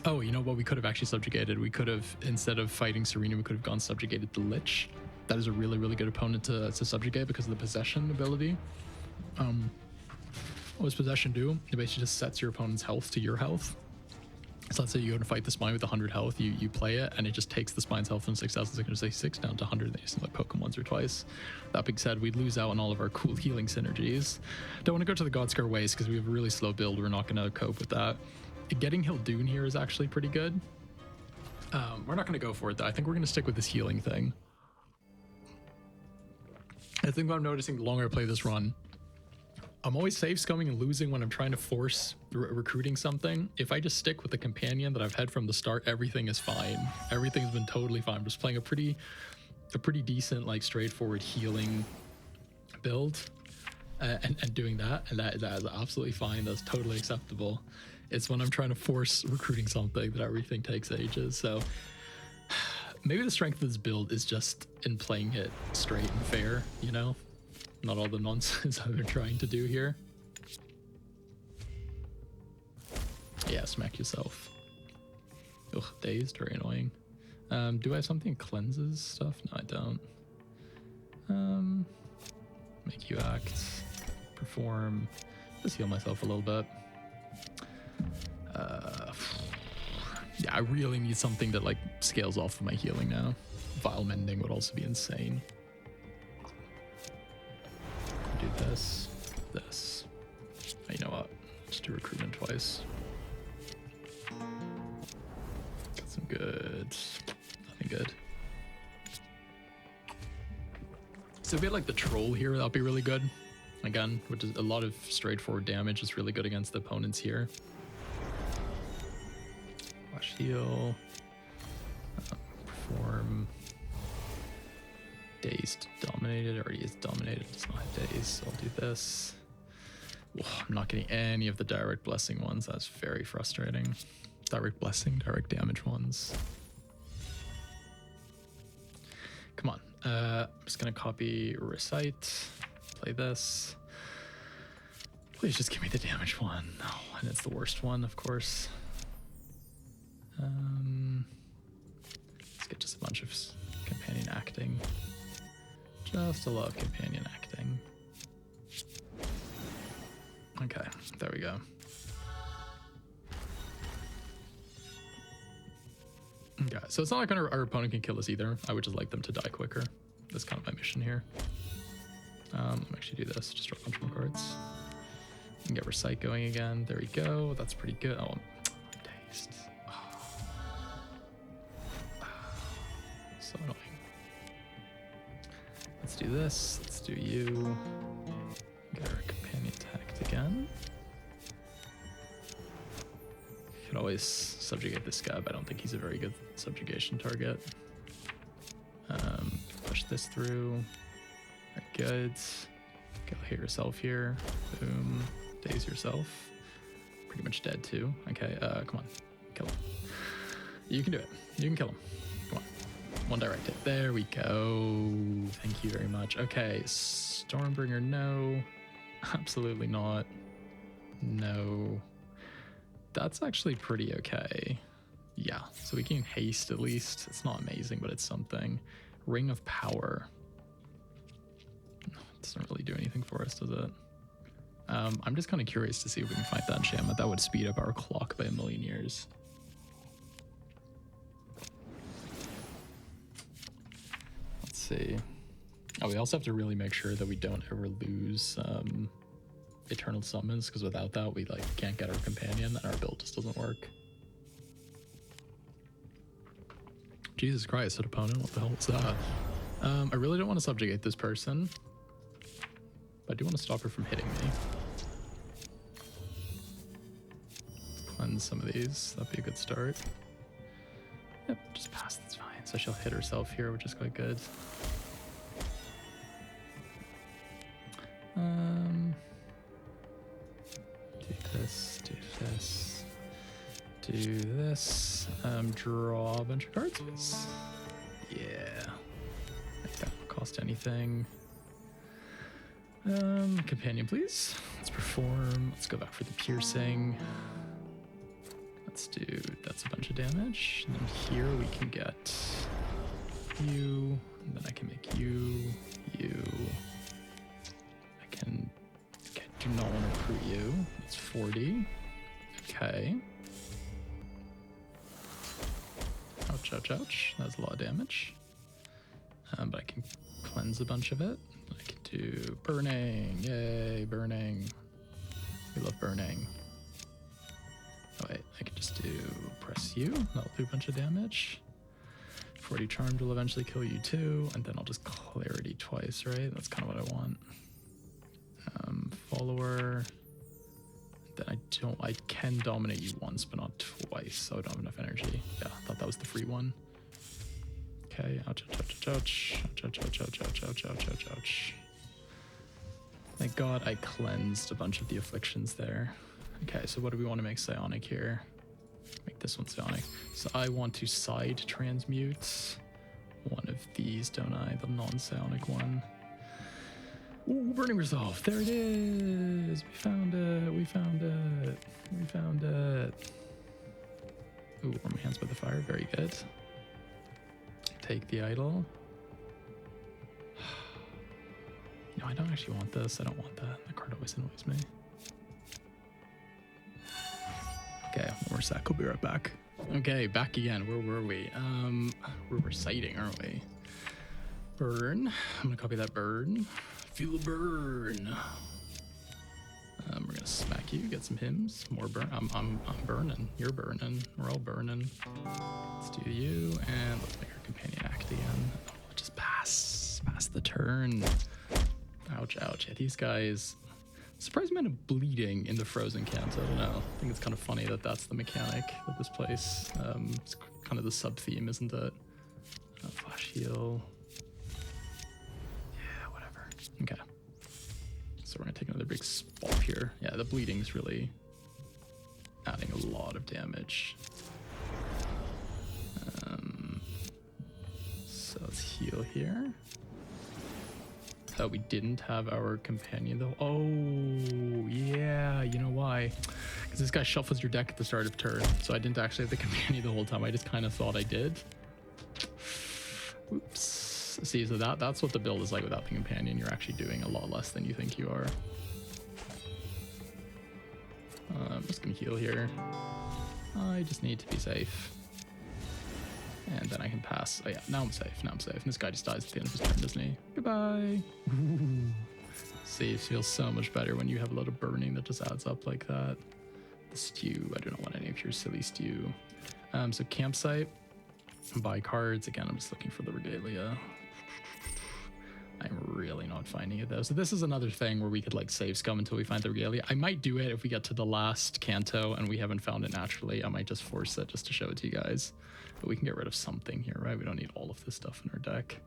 oh, you know what? We could have actually subjugated. We could have, instead of fighting Serena, we could have gone subjugated the Lich. That is a really, really good opponent to subjugate because of the possession ability. What does possession do? It basically just sets your opponent's health to your health. So let's say you go to fight the spine with 100 health, you play it, and it just takes the spine's health from 6,606 down to 100. They just like poke him once or twice. That being said, we'd lose out on all of our cool healing synergies. Don't want to go to the Godscar Waste because we have a really slow build. We're not going to cope with that. Getting Hildune here is actually pretty good. We're not going to go for it though. I think we're going to stick with this healing thing. I think what I'm noticing the longer I play this run, I'm always safe scumming and losing when I'm trying to force recruiting something. If I just stick with the companion that I've had from the start, everything is fine. Everything's been totally fine. I'm just playing a pretty decent, like, straightforward healing build, and doing that, and that is absolutely fine. That's totally acceptable. It's when I'm trying to force recruiting something that everything takes ages. So maybe the strength of this build is just in playing it straight and fair, you know? Not all the nonsense I've been trying to do here. Yeah, smack yourself. Ugh, dazed, very annoying. Do I have something that cleanses stuff? No, I don't. Make you act. Perform. Just heal myself a little bit. Yeah, I really need something that, like, scales off of my healing now. Vile Mending would also be insane. Do this. Oh, you know what? Just do recruitment twice. Got some good. Nothing good. So if we had like the troll here, that'd be really good. Again, which is a lot of straightforward damage. Is really good against the opponents here. Wash heal. Perform. Dazed, dominated, already is dominated, does not have daze, so I'll do this. Whoa, I'm not getting any of the direct blessing ones. That's very frustrating. Direct blessing, direct damage ones. Come on. I'm just gonna copy recite, play this. Please just give me the damage one. No, and it's the worst one, of course. Let's get just a bunch of companion acting. Just a lot of companion acting. Okay, there we go. Okay, so it's not like our opponent can kill us either. I would just like them to die quicker. That's kind of my mission here. Let me actually do this. Just draw a bunch more cards. And get Recite going again. There we go. That's pretty good. Oh, I'm dazed. So annoying. Let's do this. Let's do you. Get our companion attacked again. Could always subjugate this guy, but I don't think he's a very good subjugation target. Push this through. Very good. Go hit yourself here. Boom. Daze yourself. Pretty much dead too. Okay, come on. Kill him. You can do it. You can kill him. Come on. One direct hit. There we go. Thank you very much. Okay, Stormbringer, no. Absolutely not. No. That's actually pretty okay. Yeah, so we can haste at least. It's not amazing, but it's something. Ring of Power. It doesn't really do anything for us, does it? I'm just kind of curious to see if we can find that enchantment. That would speed up our clock by 1,000,000 years. Let's see. Oh, we also have to really make sure that we don't ever lose Eternal Summons, because without that, we like can't get our companion and our build just doesn't work. Jesus Christ, that opponent, what the hell was that? I really don't want to subjugate this person. But I do want to stop her from hitting me. Cleanse some of these. That'd be a good start. Yep, just pass. That's fine. So she'll hit herself here, which is quite good. Do this, do this, do this. Draw a bunch of cards. Yeah. Make that not cost anything. Companion, please. Let's perform. Let's go back for the piercing. Let's do, that's a bunch of damage. And then here we can get you. And then I can make you. Do not want to recruit you. That's 40. Okay. Ouch, ouch, ouch. That's a lot of damage. But I can cleanse a bunch of it. I can do burning. Yay, burning. We love burning. Oh wait, I can just do press you. That'll do a bunch of damage. 40 charmed will eventually kill you too. And then I'll just clarity twice, right? That's kind of what I want. Follower. Then I can dominate you once, but not twice, so I don't have enough energy. Yeah, I thought that was the free one. Okay, ouch, ouch, ouch, ouch, ouch, ouch, ouch, ouch, ouch, ouch, ouch, ouch, ouch. Thank God I cleansed a bunch of the afflictions there. Okay, so what do we want to make psionic here? Make this one psionic. So I want to side transmute one of these, don't I? The non-psionic one. Ooh, burning resolve. There it is. We found it. We found it. We found it. Ooh, warm hands by the fire. Very good. Take the idol. No, I don't actually want this. I don't want that. That card always annoys me. Okay, one more sec. We'll be right back. Okay, back again. Where were we? We're reciting, aren't we? Burn. I'm gonna copy that burn. Feel a burn. We're gonna smack you. Get some hymns. More burn. I'm burning. You're burning. We're all burning. Let's do you, and let's make our companion act again. Oh, just pass the turn. Ouch, ouch. Yeah, these guys. Surprised amount of bleeding in the frozen Canto. I don't know. I think it's kind of funny that that's the mechanic of this place. It's kind of the sub theme, isn't it? Flash heal. Yeah, whatever. Okay. So we're gonna take another big swap here. Yeah, the bleeding's really adding a lot of damage. So let's heal here. We didn't have our companion though. Oh yeah, you know why? Because this guy shuffles your deck at the start of turn, so I didn't actually have the companion the whole time. I just kind of thought I did. Oops. See, so that's what the build is like without the companion. You're actually doing a lot less than you think you are. I'm just gonna heal here. I just need to be safe. And then I can pass. Oh yeah, now I'm safe. Now I'm safe. And this guy just dies at the end of his turn, doesn't he? Goodbye. Ooh. See, it feels so much better when you have a lot of burning that just adds up like that. The stew. I do not want any of your silly stew. So campsite. Buy cards. Again, I'm just looking for the regalia. I'm really not finding it though. So this is another thing where we could like save scum until we find the regalia. I might do it if we get to the last Canto and we haven't found it naturally. I might just force it just to show it to you guys. But we can get rid of something here, right? We don't need all of this stuff in our deck.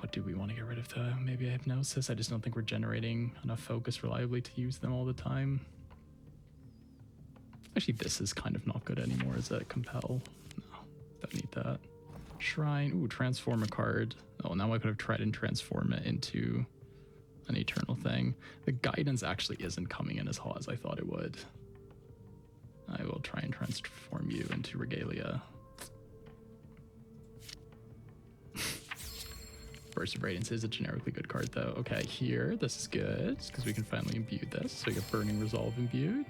What do we want to get rid of though? Maybe a hypnosis. I just don't think we're generating enough focus reliably to use them all the time. Actually, this is kind of not good anymore. Is that compel? No, don't need that. Shrine. Ooh, transform a card. Oh, now I could have tried and transform it into an eternal thing. The guidance actually isn't coming in as hot as I thought it would. I will try and transform you into regalia. Burst of Radiance is a generically good card though. Okay, here, this is good because we can finally imbue this. So we get Burning Resolve imbued.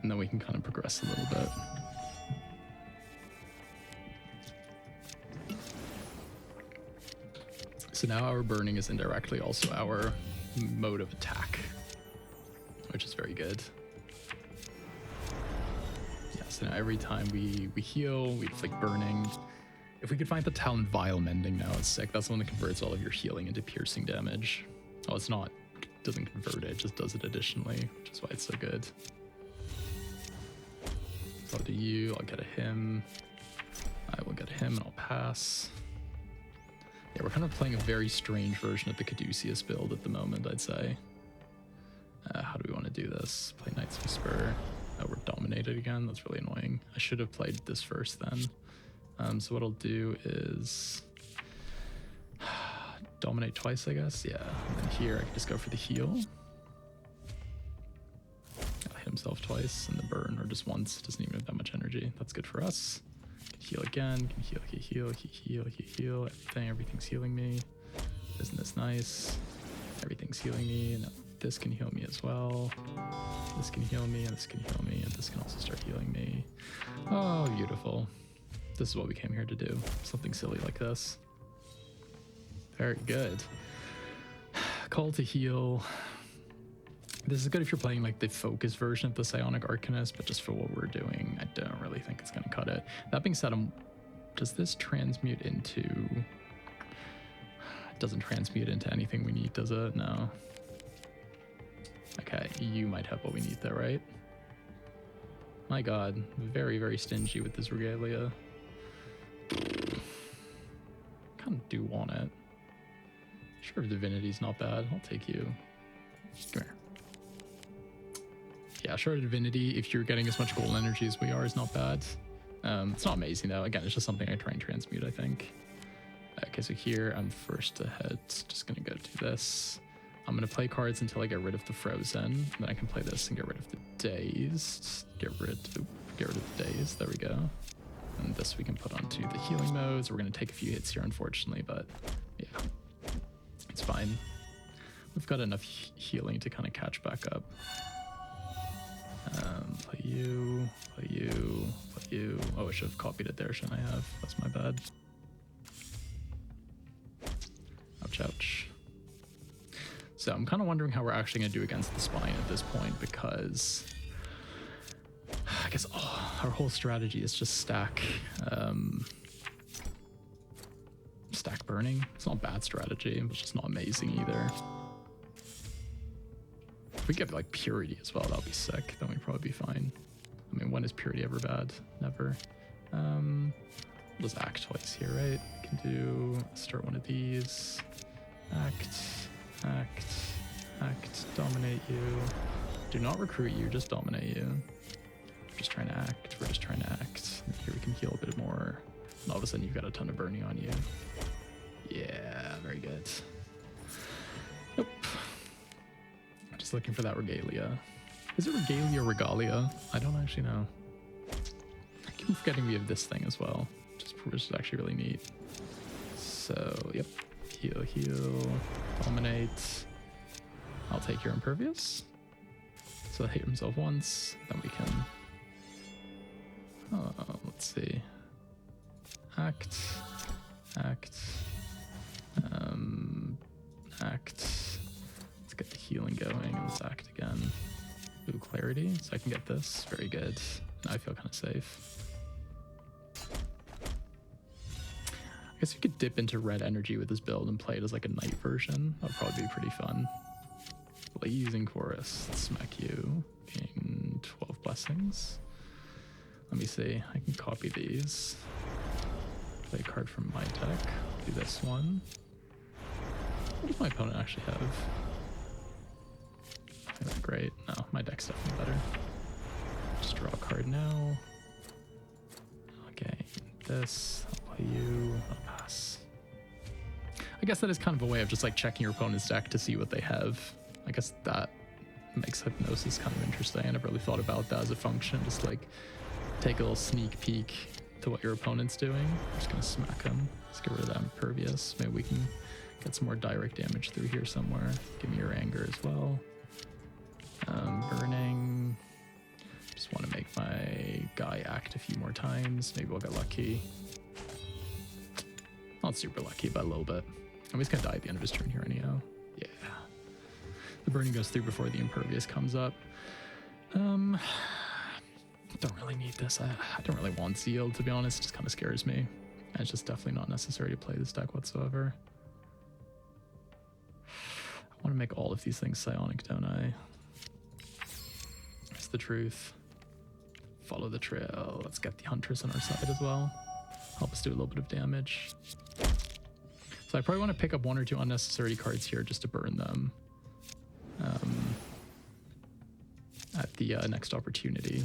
And then we can kind of progress a little bit. So now our burning is indirectly also our mode of attack, which is very good. Yeah, so now every time we heal, we inflict burning. If we could find the Talon Vile Mending now, it's sick. That's the one that converts all of your healing into piercing damage. Oh, it's not. It doesn't convert it, it just does it additionally, which is why it's so good. So I'll do you, I'll get a him. I will get a him and I'll pass. Yeah, we're kind of playing a very strange version of the Caduceus build at the moment, I'd say. How do we want to do this? Play Knight's Whisper. Oh, we're dominated again. That's really annoying. I should have played this first then. So what I'll do is dominate twice, I guess. Yeah. And then here I can just go for the heal. Hit himself twice and the burn, or just once. Doesn't even have that much energy. That's good for us. Can heal again. Can heal, he heal, he heal, he heal. Everything's healing me. Isn't this nice? Everything's healing me. And this can heal me as well. This can heal me, and this can heal me, and this can also start healing me. Oh, beautiful. This is what we came here to do. Something silly like this. Very good. Call to heal. This is good if you're playing like the focus version of the Psionic Arcanist, but just for what we're doing, I don't really think it's going to cut it. That being said, does this transmute into... It doesn't transmute into anything we need, does it? No. Okay, you might have what we need there, right? My god, very, very stingy with this regalia. Kind of do want it. Sure, Divinity's not bad. I'll take you. Come here. Yeah, sure, Divinity, if you're getting as much gold energy as we are, is not bad. It's not amazing, though. Again, it's just something I try and transmute, I think. Okay, so here, I'm first ahead. Just gonna go do this. I'm going to play cards until I get rid of the Frozen. Then I can play this and get rid of the Dazed. Get rid of the Dazed. There we go. And this we can put onto the healing modes. We're going to take a few hits here, unfortunately, but yeah, it's fine. We've got enough healing to kind of catch back up. Play you, play you, play you. Oh, I should have copied it there, shouldn't I have? That's my bad. Ouch, ouch. So I'm kind of wondering how we're actually going to do against the Spine at this point, because I guess our whole strategy is just stack burning. It's not a bad strategy, but it's just not amazing either. If we get like Purity as well, that'll be sick. Then we'd probably be fine. I mean, when is Purity ever bad? Never. We'll just act twice here, right? Can do start one of these. Act, dominate you. Do not recruit you, just dominate you. We're just trying to act, we're just trying to act. And here we can heal a bit more. And all of a sudden you've got a ton of burning on you. Yeah, very good. Nope. I'm just looking for that Regalia. Is it Regalia or Regalia? I don't actually know. I keep forgetting we have this thing as well, which is actually really neat. So, yep. Heal, dominate. I'll take your Impervious. So hit himself once, then we can... let's see. Act. Let's get the healing going, and let's act again. Ooh, Clarity, so I can get this. Very good. Now I feel kind of safe. I guess you could dip into red energy with this build and play it as like a night version. That would probably be pretty fun. Blazing Chorus, smack you. Gain 12 blessings. Let me see, I can copy these. Play a card from my deck. Do this one. What does my opponent actually have? Not great. No, my deck's definitely better. Just draw a card now. Okay, this. I'll play you. I'll pass. I guess that is kind of a way of just like checking your opponent's deck to see what they have. I guess that makes Hypnosis kind of interesting. I never really thought about that as a function. Just like take a little sneak peek to what your opponent's doing. I'm just gonna smack him. Let's get rid of that Impervious. Maybe we can get some more direct damage through here somewhere. Give me your anger as well. Burning. Just want to make my guy act a few more times. Maybe we'll get lucky. Not super lucky, but a little bit. And he's gonna die at the end of his turn here anyhow. Yeah. The burning goes through before the Impervious comes up. Don't really need this. I don't really want Zeal, to be honest. It just kind of scares me. And it's just definitely not necessary to play this deck whatsoever. I want to make all of these things psionic, don't I? That's the truth. Follow the trail. Let's get the Huntress on our side as well. Help us do a little bit of damage. So I probably want to pick up 1 or 2 unnecessary cards here just to burn them at the next opportunity.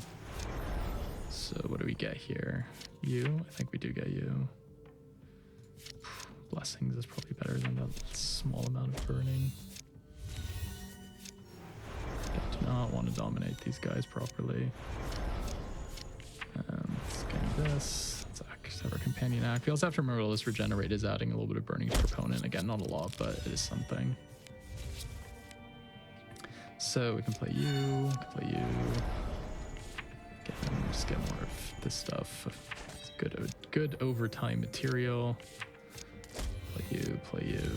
So what do we get here? You? I think we do get you. Blessings is probably better than that small amount of burning. I do not want to dominate these guys properly. Let's get this. Let's have our companion act. We also have to remember this regenerate is adding a little bit of burning to our opponent. Again, not a lot, but it is something. So we can play you, just get more of this stuff. It's good overtime material. Play you.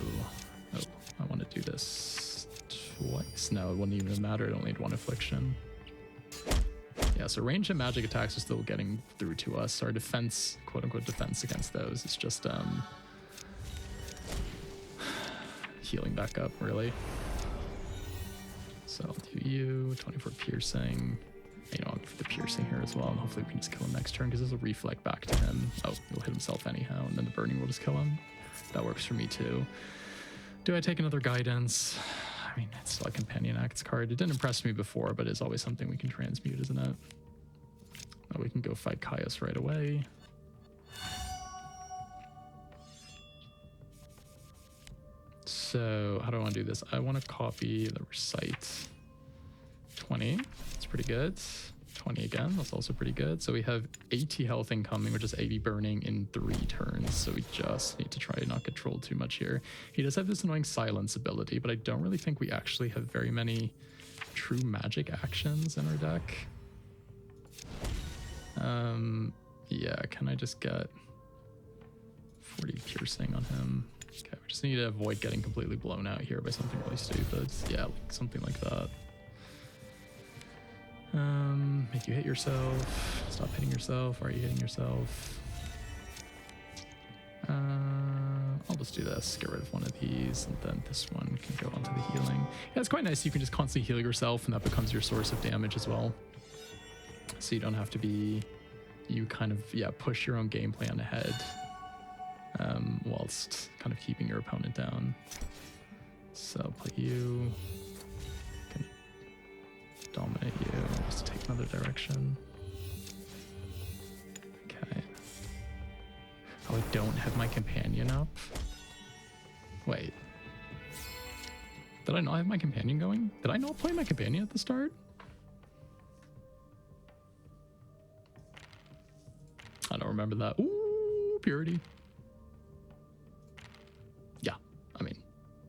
Oh, I want to do this twice. No, it wouldn't even matter. I don't need 1 affliction. Yeah, so range and magic attacks are still getting through to us. Our defense, quote unquote defense against those is just healing back up, really. So I'll do you, 24 piercing. You know, I'll give the piercing here as well, and hopefully we can just kill him next turn because this will reflect back to him. Oh, he'll hit himself anyhow, and then the burning will just kill him. That works for me too. Do I take another guidance? I mean, it's still a companion acts card. It didn't impress me before, but it's always something we can transmute, isn't it? Oh, we can go fight Caius right away. So how do I want to do this? I want to copy the recite 20. That's pretty good. 20 again. That's also pretty good. So we have 80 health incoming, which is 80 burning in 3 turns. So we just need to try to not get trolled too much here. He does have this annoying silence ability, but I don't really think we actually have very many true magic actions in our deck. Yeah, can I just get 40 piercing on him? Okay, we just need to avoid getting completely blown out here by something really stupid. Yeah, like something like that. Make you hit yourself. Stop hitting yourself. Why are you hitting yourself? I'll just do this. Get rid of one of these, and then this one can go onto the healing. Yeah, it's quite nice. You can just constantly heal yourself, and that becomes your source of damage as well. So you don't have to be... You kind of, yeah, push your own game plan ahead, whilst kind of keeping your opponent down. So I'll play you. Can dominate you. Just take another direction. Okay. Oh, I don't have my companion up. Wait. Did I not have my companion going? Did I not play my companion at the start? I don't remember that. Ooh, purity. Yeah, I mean,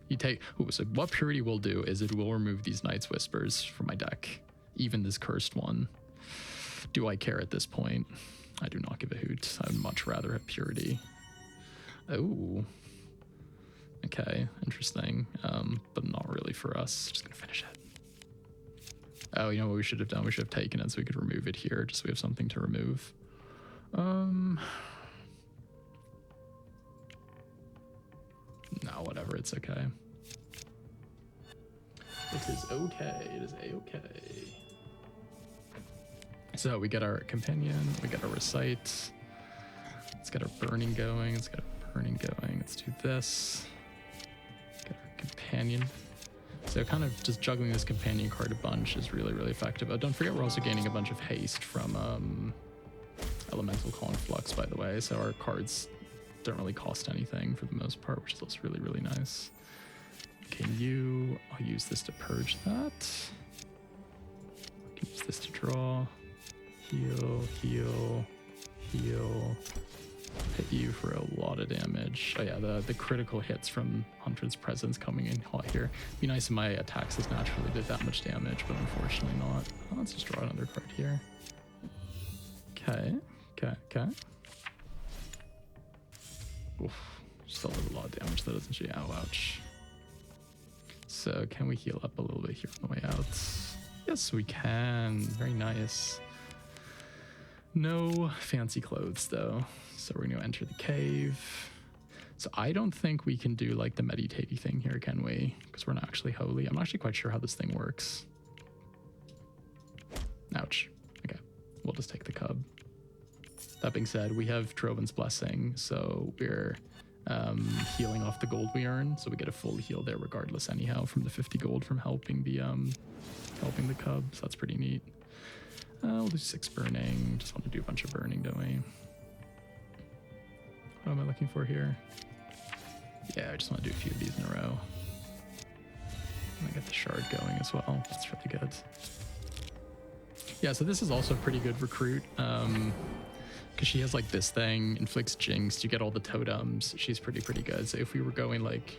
you take... Ooh, so what purity will do is it will remove these Night's Whispers from my deck. Even this cursed one. Do I care at this point? I do not give a hoot. I would much rather have purity. Oh. Okay, interesting. But not really for us. Just gonna finish it. Oh, you know what we should have done? We should have taken it so we could remove it here, just so we have something to remove. No, whatever, it's okay. It is okay, it is a-okay. So we get our companion, we get our recite. Let's get our burning going, let's do this. Get our companion. So kind of just juggling this companion card a bunch is really, really effective. Oh, don't forget we're also gaining a bunch of haste from Elemental Conflux, by the way, so our cards don't really cost anything for the most part, which is also really, really nice. Okay, I'll use this to purge that. Use this to draw. Heal. Hit you for a lot of damage. Oh yeah, the critical hits from Hunter's Presence coming in hot here. Be nice if my attacks has naturally did that much damage, but unfortunately not. Oh, let's just draw another card here. Okay. Oof, still did a lot of damage though, doesn't she? Oh, ouch. So can we heal up a little bit here on the way out? Yes, we can. Very nice. No fancy clothes though. So we're gonna enter the cave. So I don't think we can do like the meditatey thing here, can we? Because we're not actually holy. I'm not actually quite sure how this thing works. Ouch. Okay, we'll just take the cub. That being said, we have Trovin's Blessing, so we're healing off the gold we earn, so we get a full heal there regardless anyhow from the 50 gold from helping the cub, so that's pretty neat. We'll do 6 burning. Just want to do a bunch of burning, don't we? What am I looking for here? Yeah, I just want to do a few of these in a row. And I get the shard going as well. That's really good. Yeah, so this is also a pretty good recruit. Because she has like this thing, inflicts jinx, you get all the totems. She's pretty good. So if we were going like,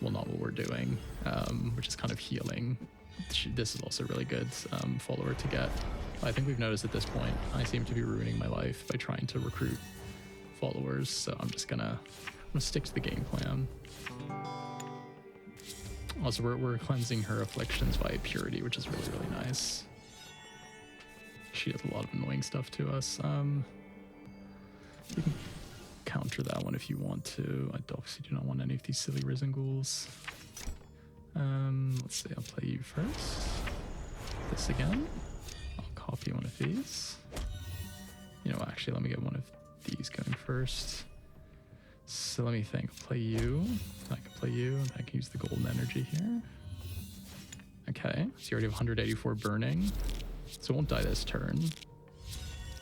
well, not what we're doing, which is kind of healing, this is also really good follower to get. I think we've noticed at this point, I seem to be ruining my life by trying to recruit followers. So I'm gonna stick to the game plan. Also, we're cleansing her afflictions by purity, which is really nice. She does a lot of annoying stuff to us. You can counter that one if you want to. I obviously do not want any of these silly risen ghouls. Let's see, I'll play you first. This again. I'll copy one of these. You know what, actually, let me get one of these going first. So let me think. I'll play you. I can play you. I can use the golden energy here. Okay, so you already have 184 burning. So it won't die this turn,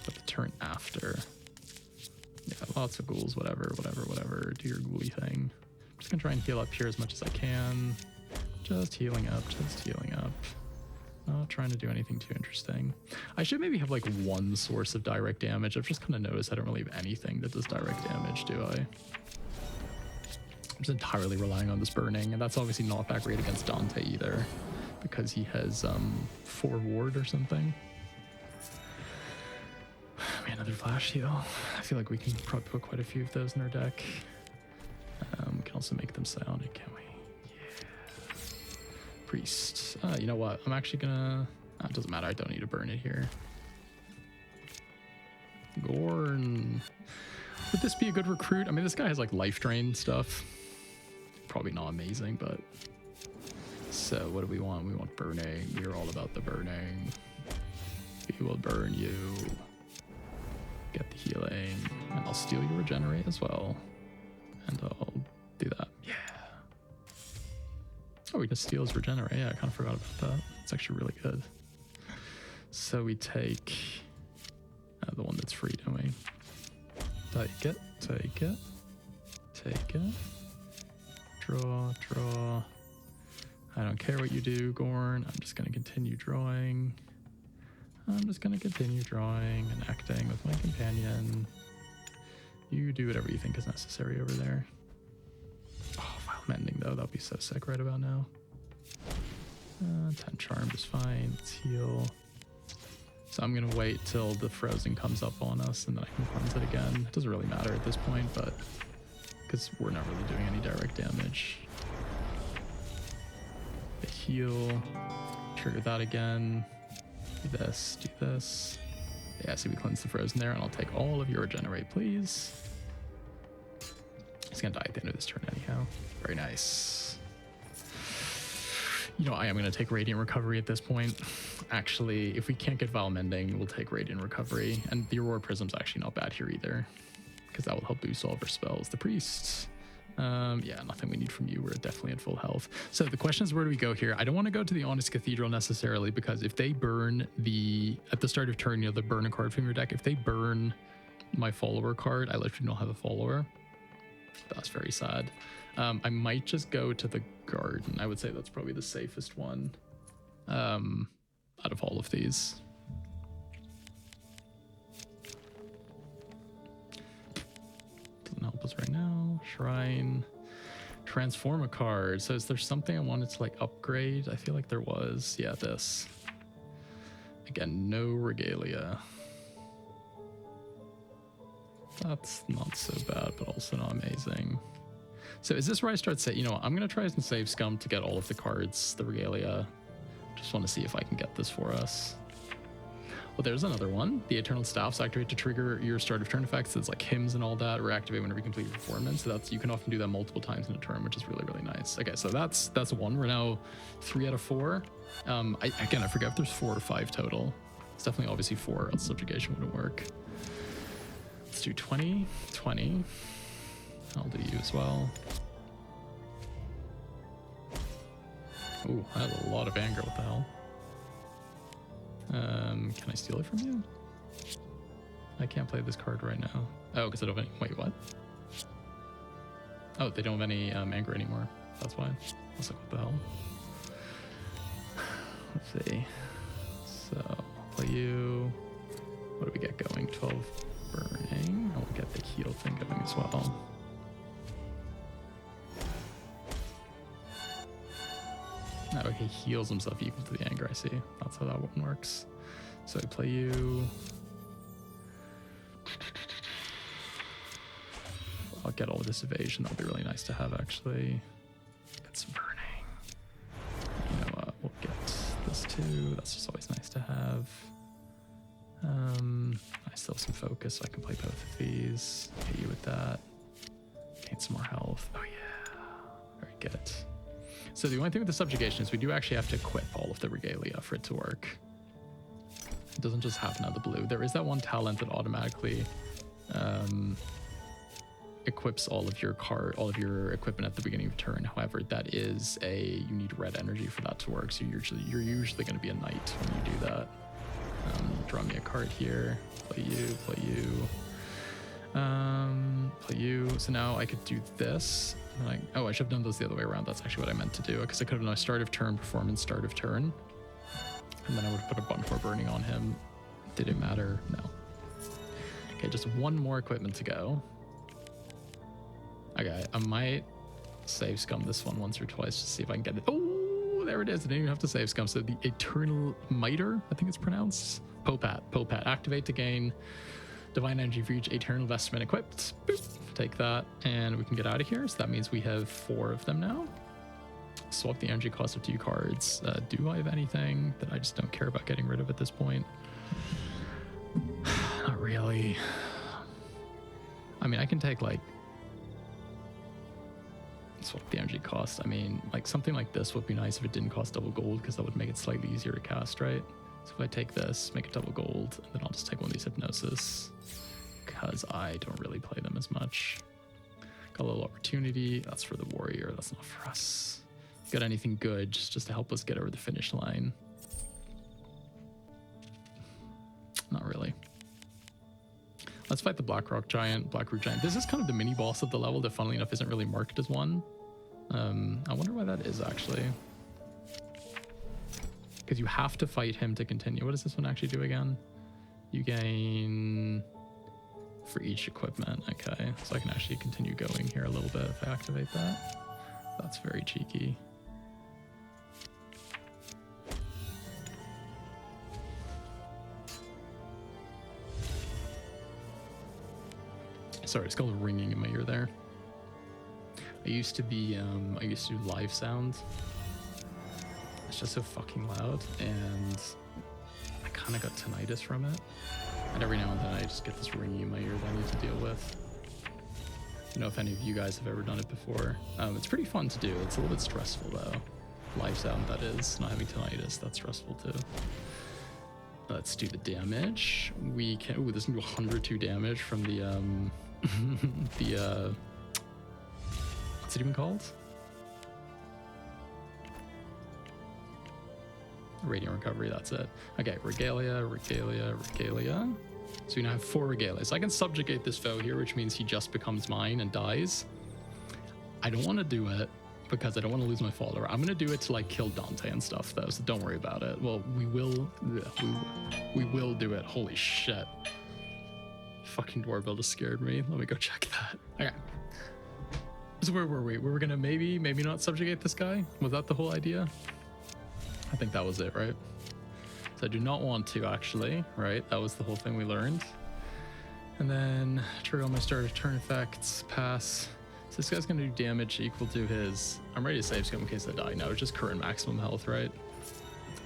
but the turn after. Yeah, lots of ghouls, whatever. Do your ghouly thing. I'm just gonna try and heal up here as much as I can. Just healing up. Not trying to do anything too interesting. I should maybe have like one source of direct damage. I've just kind of noticed I don't really have anything that does direct damage, do I? I'm just entirely relying on this burning, and that's obviously not that great against Dante either, because he has 4 ward or something. Man, another flash heal. I feel like we can probably put quite a few of those in our deck. We can also make them psionic, can we? Yeah. Priest. You know what? I'm actually gonna... it doesn't matter. I don't need to burn it here. Gorn. Would this be a good recruit? I mean, this guy has like life drain stuff. Probably not amazing, but... So what do we want? We want burning. We're all about the burning. We will burn you. Get the healing. And I'll steal your regenerate as well. And I'll do that. Yeah. Oh, we can steal his regenerate. Yeah, I kind of forgot about that. It's actually really good. So we take the one that's free, don't we? Take it. Draw. I don't care what you do, Gorn. I'm just going to continue drawing. And acting with my companion. You do whatever you think is necessary over there. Oh, Vile Mending, though. That would be so sick right about now. 10 Charmed is fine. Let's heal. So I'm going to wait till the Frozen comes up on us, and then I can cleanse it again. It doesn't really matter at this point, but... because we're not really doing any direct damage. The heal. Trigger that again. Do this. Yeah, so we cleanse the Frozen there, and I'll take all of your regenerate, please. He's gonna die at the end of this turn anyhow. Very nice. You know, I am gonna take Radiant Recovery at this point. Actually, if we can't get Vile Mending, we'll take Radiant Recovery. And the Aurora Prism's actually not bad here either, because that will help boost all of our spells. The Priest. Yeah, nothing we need from you. We're definitely at full health. So the question is, where do we go here? I don't want to go to the Honest Cathedral necessarily, because if they burn at the start of turn, you know, the burn a card from your deck, if they burn my follower card, I literally don't have a follower. That's very sad. I might just go to the garden. I would say that's probably the safest one out of all of these. Doesn't help us right now. Shrine. Transform a card. So is there something I wanted to like upgrade? I feel like there was. Yeah, this. Again, no regalia. That's not so bad, but also not amazing. So is this where I start saying, you know what, I'm going to try and save Scum to get all of the cards, the regalia. Just want to see if I can get this for us. Well, there's another one. The Eternal Staffs activate to trigger your start of turn effects. It's like hymns and all that, reactivate whenever you complete your performance. So that's, you can often do that multiple times in a turn, which is really, really nice. Okay, so that's one. We're now 3 out of 4. Again, I forget if there's 4 or 5 total. It's definitely obviously 4, else subjugation wouldn't work. Let's do 20, 20. I'll do you as well. Ooh, I have a lot of anger. What the hell? Can I steal it from you? I can't play this card right now. Oh, because I don't have any. Wait, what? Oh, they don't have any anger anymore. That's why. I was like, what the hell? Let's see. So, I'll play you. What do we get going? 12 burning. I'll get the heal thing going as well. Oh, he heals himself equal to the anger, I see. That's how that one works. So I play you. I'll get all of this evasion. That'll be really nice to have, actually. Get some burning. You know what? We'll get this too. That's just always nice to have. I still have some focus, so I can play both of these. Hit you with that. Gain some more health. Oh yeah. Very good. So the only thing with the subjugation is we do actually have to equip all of the regalia for it to work. It doesn't just happen out of the blue. There is that one talent that automatically equips all of your equipment at the beginning of turn. However, that is you need red energy for that to work. So you're usually going to be a knight when you do that. Draw me a card here. Play you. Play you. So now I could do this. Oh, I should have done those the other way around. That's actually what I meant to do, because I could have done a start of turn performance, start of turn, and then I would have put a bunch more burning on him. Did it matter? No. Okay, just one more equipment to go. Okay, I might save scum this one once or twice to see if I can get it. Oh, there it is. I didn't even have to save scum. So the Eternal Miter, I think it's pronounced. Popat. Activate to gain divine energy for each eternal vestment equipped. Boop. Take that, and we can get out of here. So that means we have 4 of them now. Swap the energy cost of 2 cards. Do I have anything that I just don't care about getting rid of at this point? Not really. I mean, I can take like swap the energy cost. I mean, like something like this would be nice if it didn't cost double gold, because that would make it slightly easier to cast, right? So if I take this, make it double gold, and then I'll just take one of these hypnosis, because I don't really play them as much. Got a little opportunity. That's for the warrior. That's not for us. Got anything good just to help us get over the finish line? Not really. Let's fight the Black Root Giant. This is kind of the mini boss of the level that, funnily enough, isn't really marked as one. I wonder why that is, actually. Because you have to fight him to continue. What does this one actually do again? You gain for each equipment. Okay, so I can actually continue going here a little bit if I activate that. That's very cheeky. Sorry, it's called ringing in my ear there. I used to do live sound. It's just so fucking loud, and I kind of got tinnitus from it. And every now and then I just get this ringing in my ear that I need to deal with. I don't know if any of you guys have ever done it before. It's pretty fun to do. It's a little bit stressful though. Live sound, that is. Not having tinnitus, that's stressful too. Let's do the damage. We can. Ooh, this is 102 damage from the what's it even called? Radiant Recovery, that's it. Okay, Regalia. So we now have 4 Regalia. So I can subjugate this foe here, which means he just becomes mine and dies. I don't want to do it because I don't want to lose my follower. I'm going to do it to like kill Dante and stuff though, so don't worry about it. Well, we will do it. Holy shit. Fucking doorbell just scared me. Let me go check that. Okay. So where were we? We were going to maybe not subjugate this guy? Was that the whole idea? I think that was it, right? So I do not want to, actually, right? That was the whole thing we learned. And then trigger all my start of turn effects, pass. So this guy's gonna do damage equal to his... I'm ready to save scum in case I die. No, it's just current maximum health, right?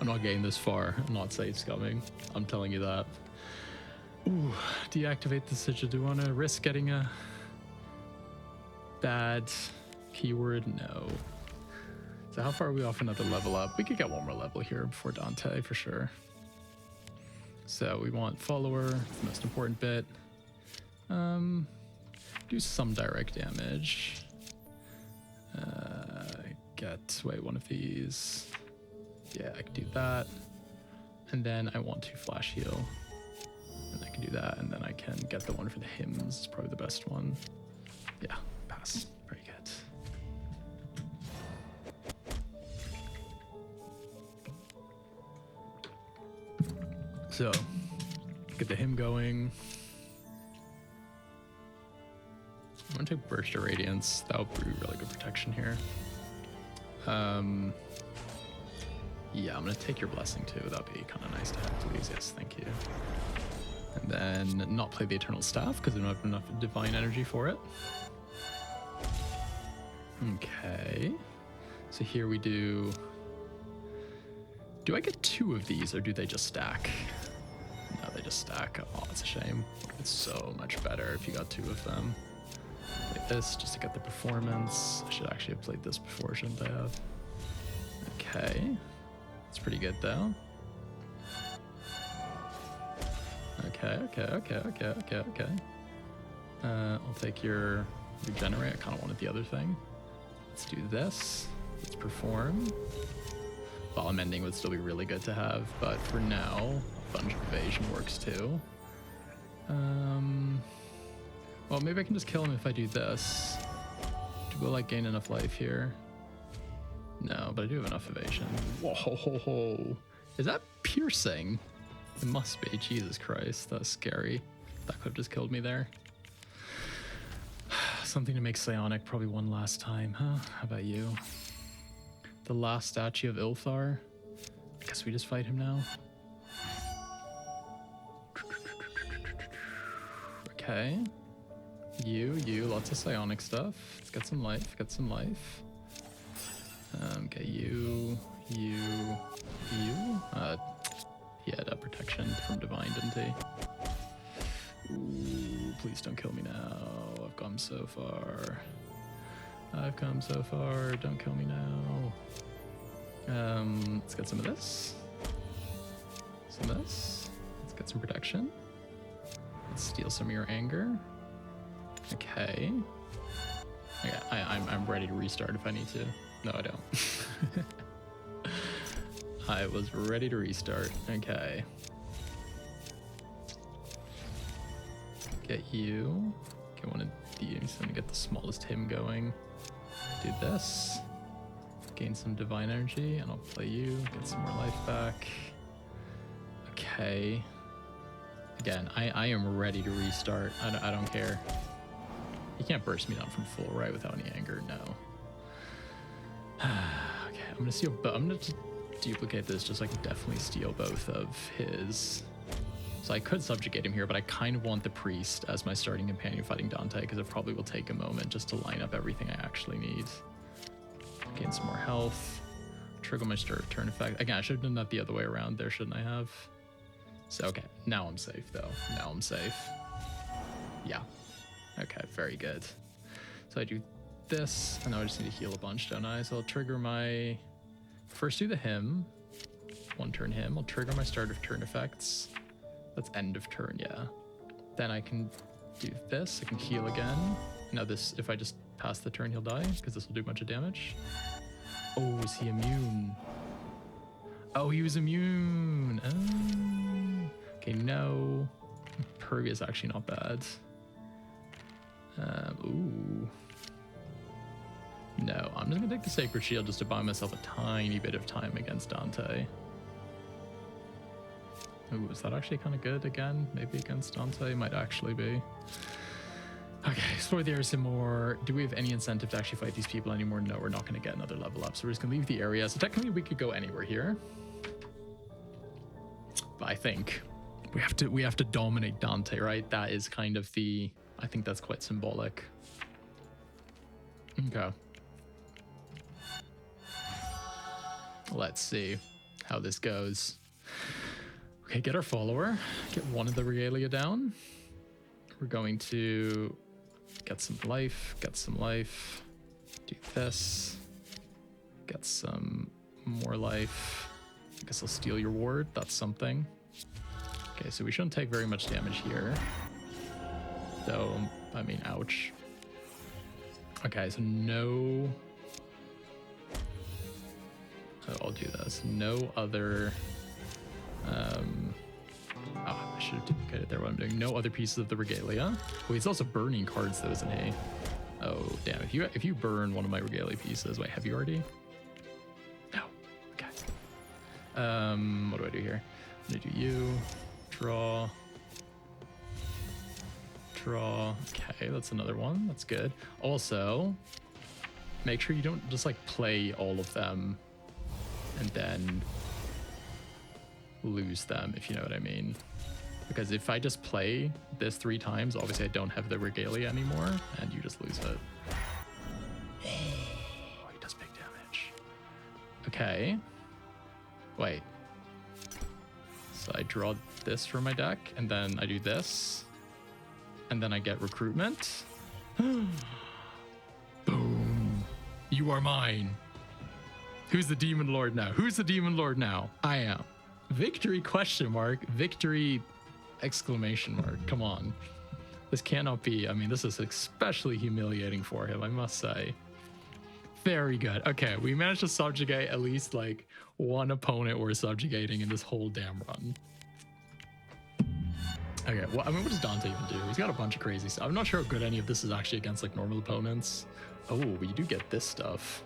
I'm not getting this far. I'm not safe scumming. I'm telling you that. Ooh, deactivate the sigil. Do you want to risk getting a bad keyword? No. So how far are we off another level up? We could get one more level here before Dante for sure. So we want follower, the most important bit. Do some direct damage. Wait, one of these. Yeah, I can do that. And then I want to flash heal. And I can do that, and then I can get the one for the hymns. It's probably the best one. Yeah, pass. Very good. So, get the hymn going. I'm gonna take Burst of Radiance. That'll be really good protection here. Yeah, I'm gonna take your blessing too. That'd be kind of nice to have, please. Yes, thank you. And then not play the Eternal Staff because I don't have enough divine energy for it. Okay. So here we do... Do I get 2 of these or do they just stack? No, they just stack. Oh, it's a shame. It's so much better if you got 2 of them. Play this just to get the performance. I should actually have played this before, shouldn't I have? Okay. It's pretty good though. Okay. I'll take your regenerate. I kind of wanted the other thing. Let's do this. Let's perform. Volume ending would still be really good to have, but for now, a bunch of evasion works too. Well, maybe I can just kill him if I do this. Do I like gain enough life here? No, but I do have enough evasion. Whoa, is that piercing? It must be. Jesus Christ, that's scary. That could have just killed me there. Something to make Psionic probably one last time, huh? How about you? The last statue of Ilthar. I guess we just fight him now. Okay. You, lots of psionic stuff. Let's get some life, Okay, you. He had a protection from divine, didn't he? Ooh, please don't kill me now. I've come so far. Don't kill me now. Let's get some of this. Let's get some protection. Let's steal some of your anger. Okay. I'm ready to restart if I need to. No, I don't. I was ready to restart. Okay. Get you. Get one of these and get the smallest hymn going. Do this. Gain some divine energy, and I'll play you. Get some more life back. Okay. Again, I am ready to restart. I don't care. You can't burst me down from full, right, without any anger? No. Okay, I'm gonna steal. I'm gonna duplicate this just so I can definitely steal both of his. So I could subjugate him here, but I kind of want the priest as my starting companion fighting Dante because it probably will take a moment just to line up everything I actually need. Gain some more health. Trigger my turn effect. Again, I should have done that the other way around there, shouldn't I have? So, okay. Now I'm safe, though. Now I'm safe. Yeah. Okay, very good. So I do this, and now I just need to heal a bunch, don't I? So I'll trigger my... First do the hymn. One turn hymn. I'll trigger my start of turn effects. That's end of turn, yeah. Then I can do this. I can heal again. Now this, if I just pass the turn, he'll die, because this will do a bunch of damage. Oh, is he immune? Oh, he was immune. Oh. Okay, no. Pervious actually not bad. Ooh. No, I'm just gonna take the Sacred Shield just to buy myself a tiny bit of time against Dante. Ooh, is that actually kind of good again? Maybe against Dante might actually be. Okay, explore the area some more. Do we have any incentive to actually fight these people anymore? No, we're not gonna get another level up, so we're just gonna leave the area. So technically we could go anywhere here. But I think we have to dominate Dante, right? That is kind of the... I think that's quite symbolic. Okay. Let's see. how this goes. Okay, get our follower. Get one of the regalia down. We're going to get some life. Get some life. Do this. Get some more life. I guess I'll steal your ward. That's something. Okay, so we shouldn't take very much damage here. Though, I mean, ouch. Okay, so no... Oh, I'll do this. No other... I should have duplicated there what I'm doing. No other pieces of the regalia. Wait, it's also burning cards though, isn't he? Oh, damn. If you burn one of my regalia pieces... Wait, have you already? No. Okay. What do I do here? I'm gonna do you. Draw. Okay, that's another one. That's good. Also, make sure you don't just like play all of them and then lose them, if you know what I mean. Because if I just play this 3 times, obviously I don't have the regalia anymore, and you just lose it. Oh, he does big damage. Okay. Wait. So I draw this from my deck, and then I do this. And then I get recruitment. Boom. You are mine. Who's the demon lord now? Who's the demon lord now? I am. Victory question mark. Victory exclamation mark. Come on. This cannot be. I mean, this is especially humiliating for him, I must say. Very good. Okay, we managed to subjugate at least like one opponent we're subjugating in this whole damn run. Okay, well, I mean, what does Dante even do? He's got a bunch of crazy stuff. I'm not sure how good any of this is actually against, like, normal opponents. Oh, but you do get this stuff.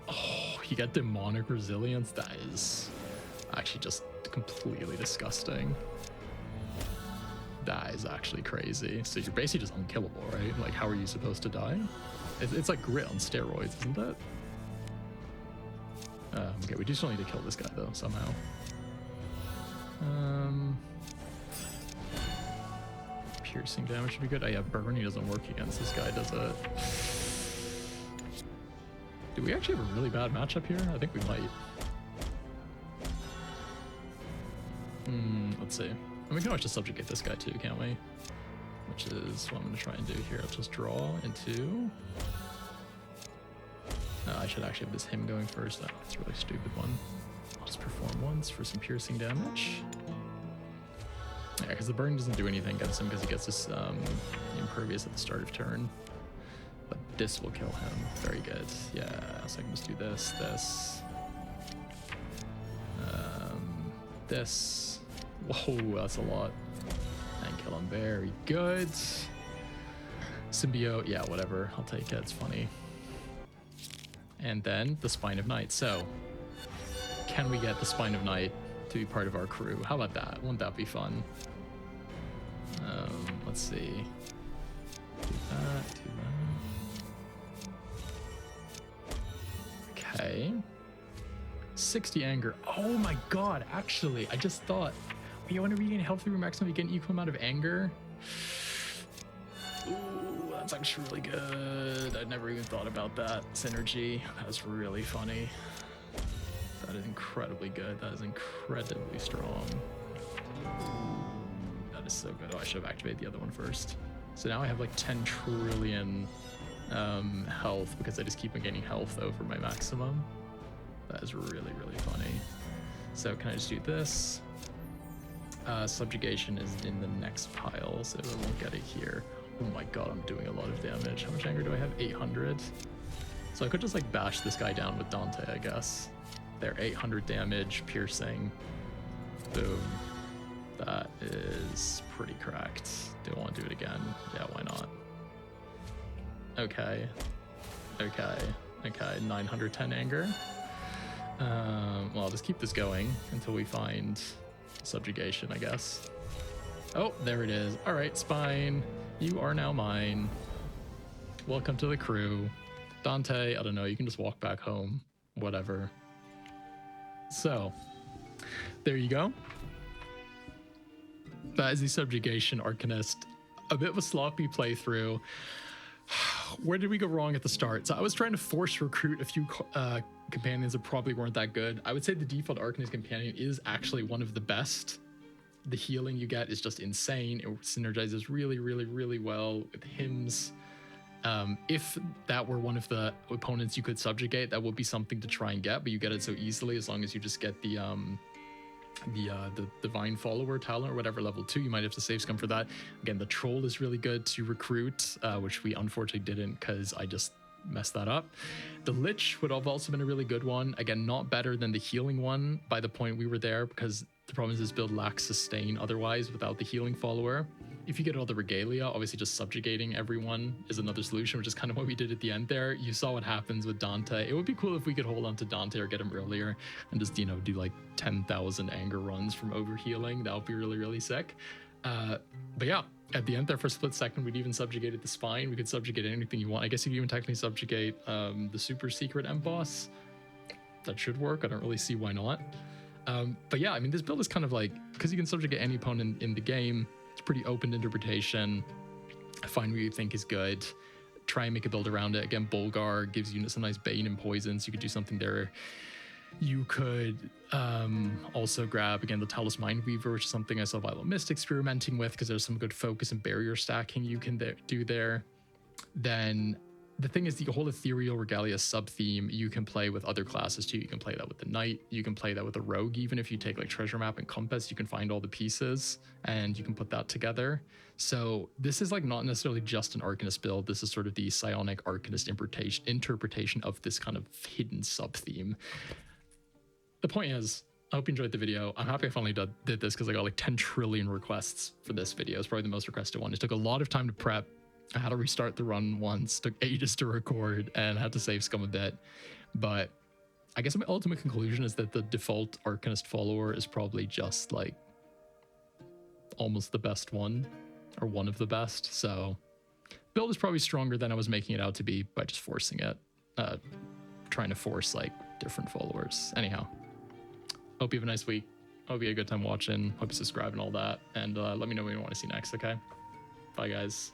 Oh, you get demonic resilience? That is actually just completely disgusting. That is actually crazy. So you're basically just unkillable, right? Like, how are you supposed to die? It's like grit on steroids, isn't it? Okay, we do still need to kill this guy, though, somehow. Piercing damage should be good. Oh yeah, burning doesn't work against this guy, does it? Do we actually have a really bad matchup here? I think we might. Let's see. And we can always just subjugate this guy too, can't we? Which is what I'm going to try and do here. I'll just draw into... I should actually have this him going first. That's a really stupid one. I'll just perform once for some piercing damage. Yeah, because the burn doesn't do anything against him because he gets this impervious at the start of turn. But this will kill him. Very good. Yeah, so I can just do this, this. Whoa, that's a lot. And kill him. Very good. Symbiote, yeah, whatever. I'll take it. It's funny. And then the Spine of Night. So, can we get the Spine of Night to be part of our crew? How about that? Won't that be fun? Let's see. Do that. Okay. 60 anger. Oh my god, actually, I just thought, you want to regain health through maximum, you get an equal amount of anger. Ooh, that's actually really good. I never even thought about that synergy. That's really funny. That is incredibly good. That is incredibly strong. That is so good. Oh, I should have activated the other one first. So now I have like 10 trillion health because I just keep on gaining health over my maximum. That is really, really funny. So can I just do this? Subjugation is in the next pile, so I won't get it here. Oh my god, I'm doing a lot of damage. How much anger do I have? 800. So I could just like bash this guy down with Dante, I guess. There, 800 damage, piercing. Boom. That is pretty cracked. Do I want to do it again? Yeah, why not? Okay. Okay. Okay, 910 anger. Well, I'll just keep this going until we find subjugation, I guess. Oh, there it is. All right, Spine. You are now mine. Welcome to the crew. Dante, I don't know, you can just walk back home. Whatever. So, there you go. That is the Subjugation Arcanist. A bit of a sloppy playthrough. where did we go wrong at the start? So I was trying to force recruit a few companions that probably weren't that good. I would say the default Arcanist companion is actually one of the best. The healing you get is just insane. It synergizes really, really, really well with hymns. If that were one of the opponents you could subjugate, that would be something to try and get, but you get it so easily as long as you just get the divine follower talent or whatever, level 2. You might have to save scum for that. Again, the troll is really good to recruit, which we unfortunately didn't because I just messed that up. The lich would have also been a really good one. Again, not better than the healing one by the point we were there, because the problem is this build lacks sustain otherwise without the healing follower. If you get all the regalia, obviously just subjugating everyone is another solution, which is kind of what we did at the end there. You saw what happens with Dante. It would be cool if we could hold on to Dante or get him earlier and just, you know, do like 10,000 anger runs from overhealing. That would be really, really sick. But yeah, at the end there for a split second, we'd even subjugated the spine. We could subjugate anything you want. I guess you could even technically subjugate the super secret end boss. That should work. I don't really see why not. But yeah, I mean, this build is kind of like, because you can subjugate any opponent in the game, it's pretty open interpretation. Find what you think is good. Try and make a build around it. Again, Bulgar gives you some nice bane and poisons. You could do something there. You could also grab, again, the Talus Mindweaver, which is something I saw Violent Mist experimenting with, because there's some good focus and barrier stacking you can do there. Then the thing is, the whole Ethereal Regalia sub-theme, you can play with other classes too. You can play that with the Knight. You can play that with the Rogue. Even if you take like Treasure Map and Compass, you can find all the pieces and you can put that together. So this is like not necessarily just an Arcanist build. This is sort of the Psionic Arcanist interpretation of this kind of hidden sub-theme. The point is, I hope you enjoyed the video. I'm happy I finally did this because I got like 10 trillion requests for this video. It's probably the most requested one. It took a lot of time to prep. I had to restart the run once, took ages to record, and had to save scum a bit. But I guess my ultimate conclusion is that the default Arcanist follower is probably just like almost the best one, or one of the best. So build is probably stronger than I was making it out to be by just forcing it, trying to force like different followers. Anyhow, hope you have a nice week. Hope you had a good time watching. Hope you subscribe and all that. And let me know what you want to see next, okay? Bye, guys.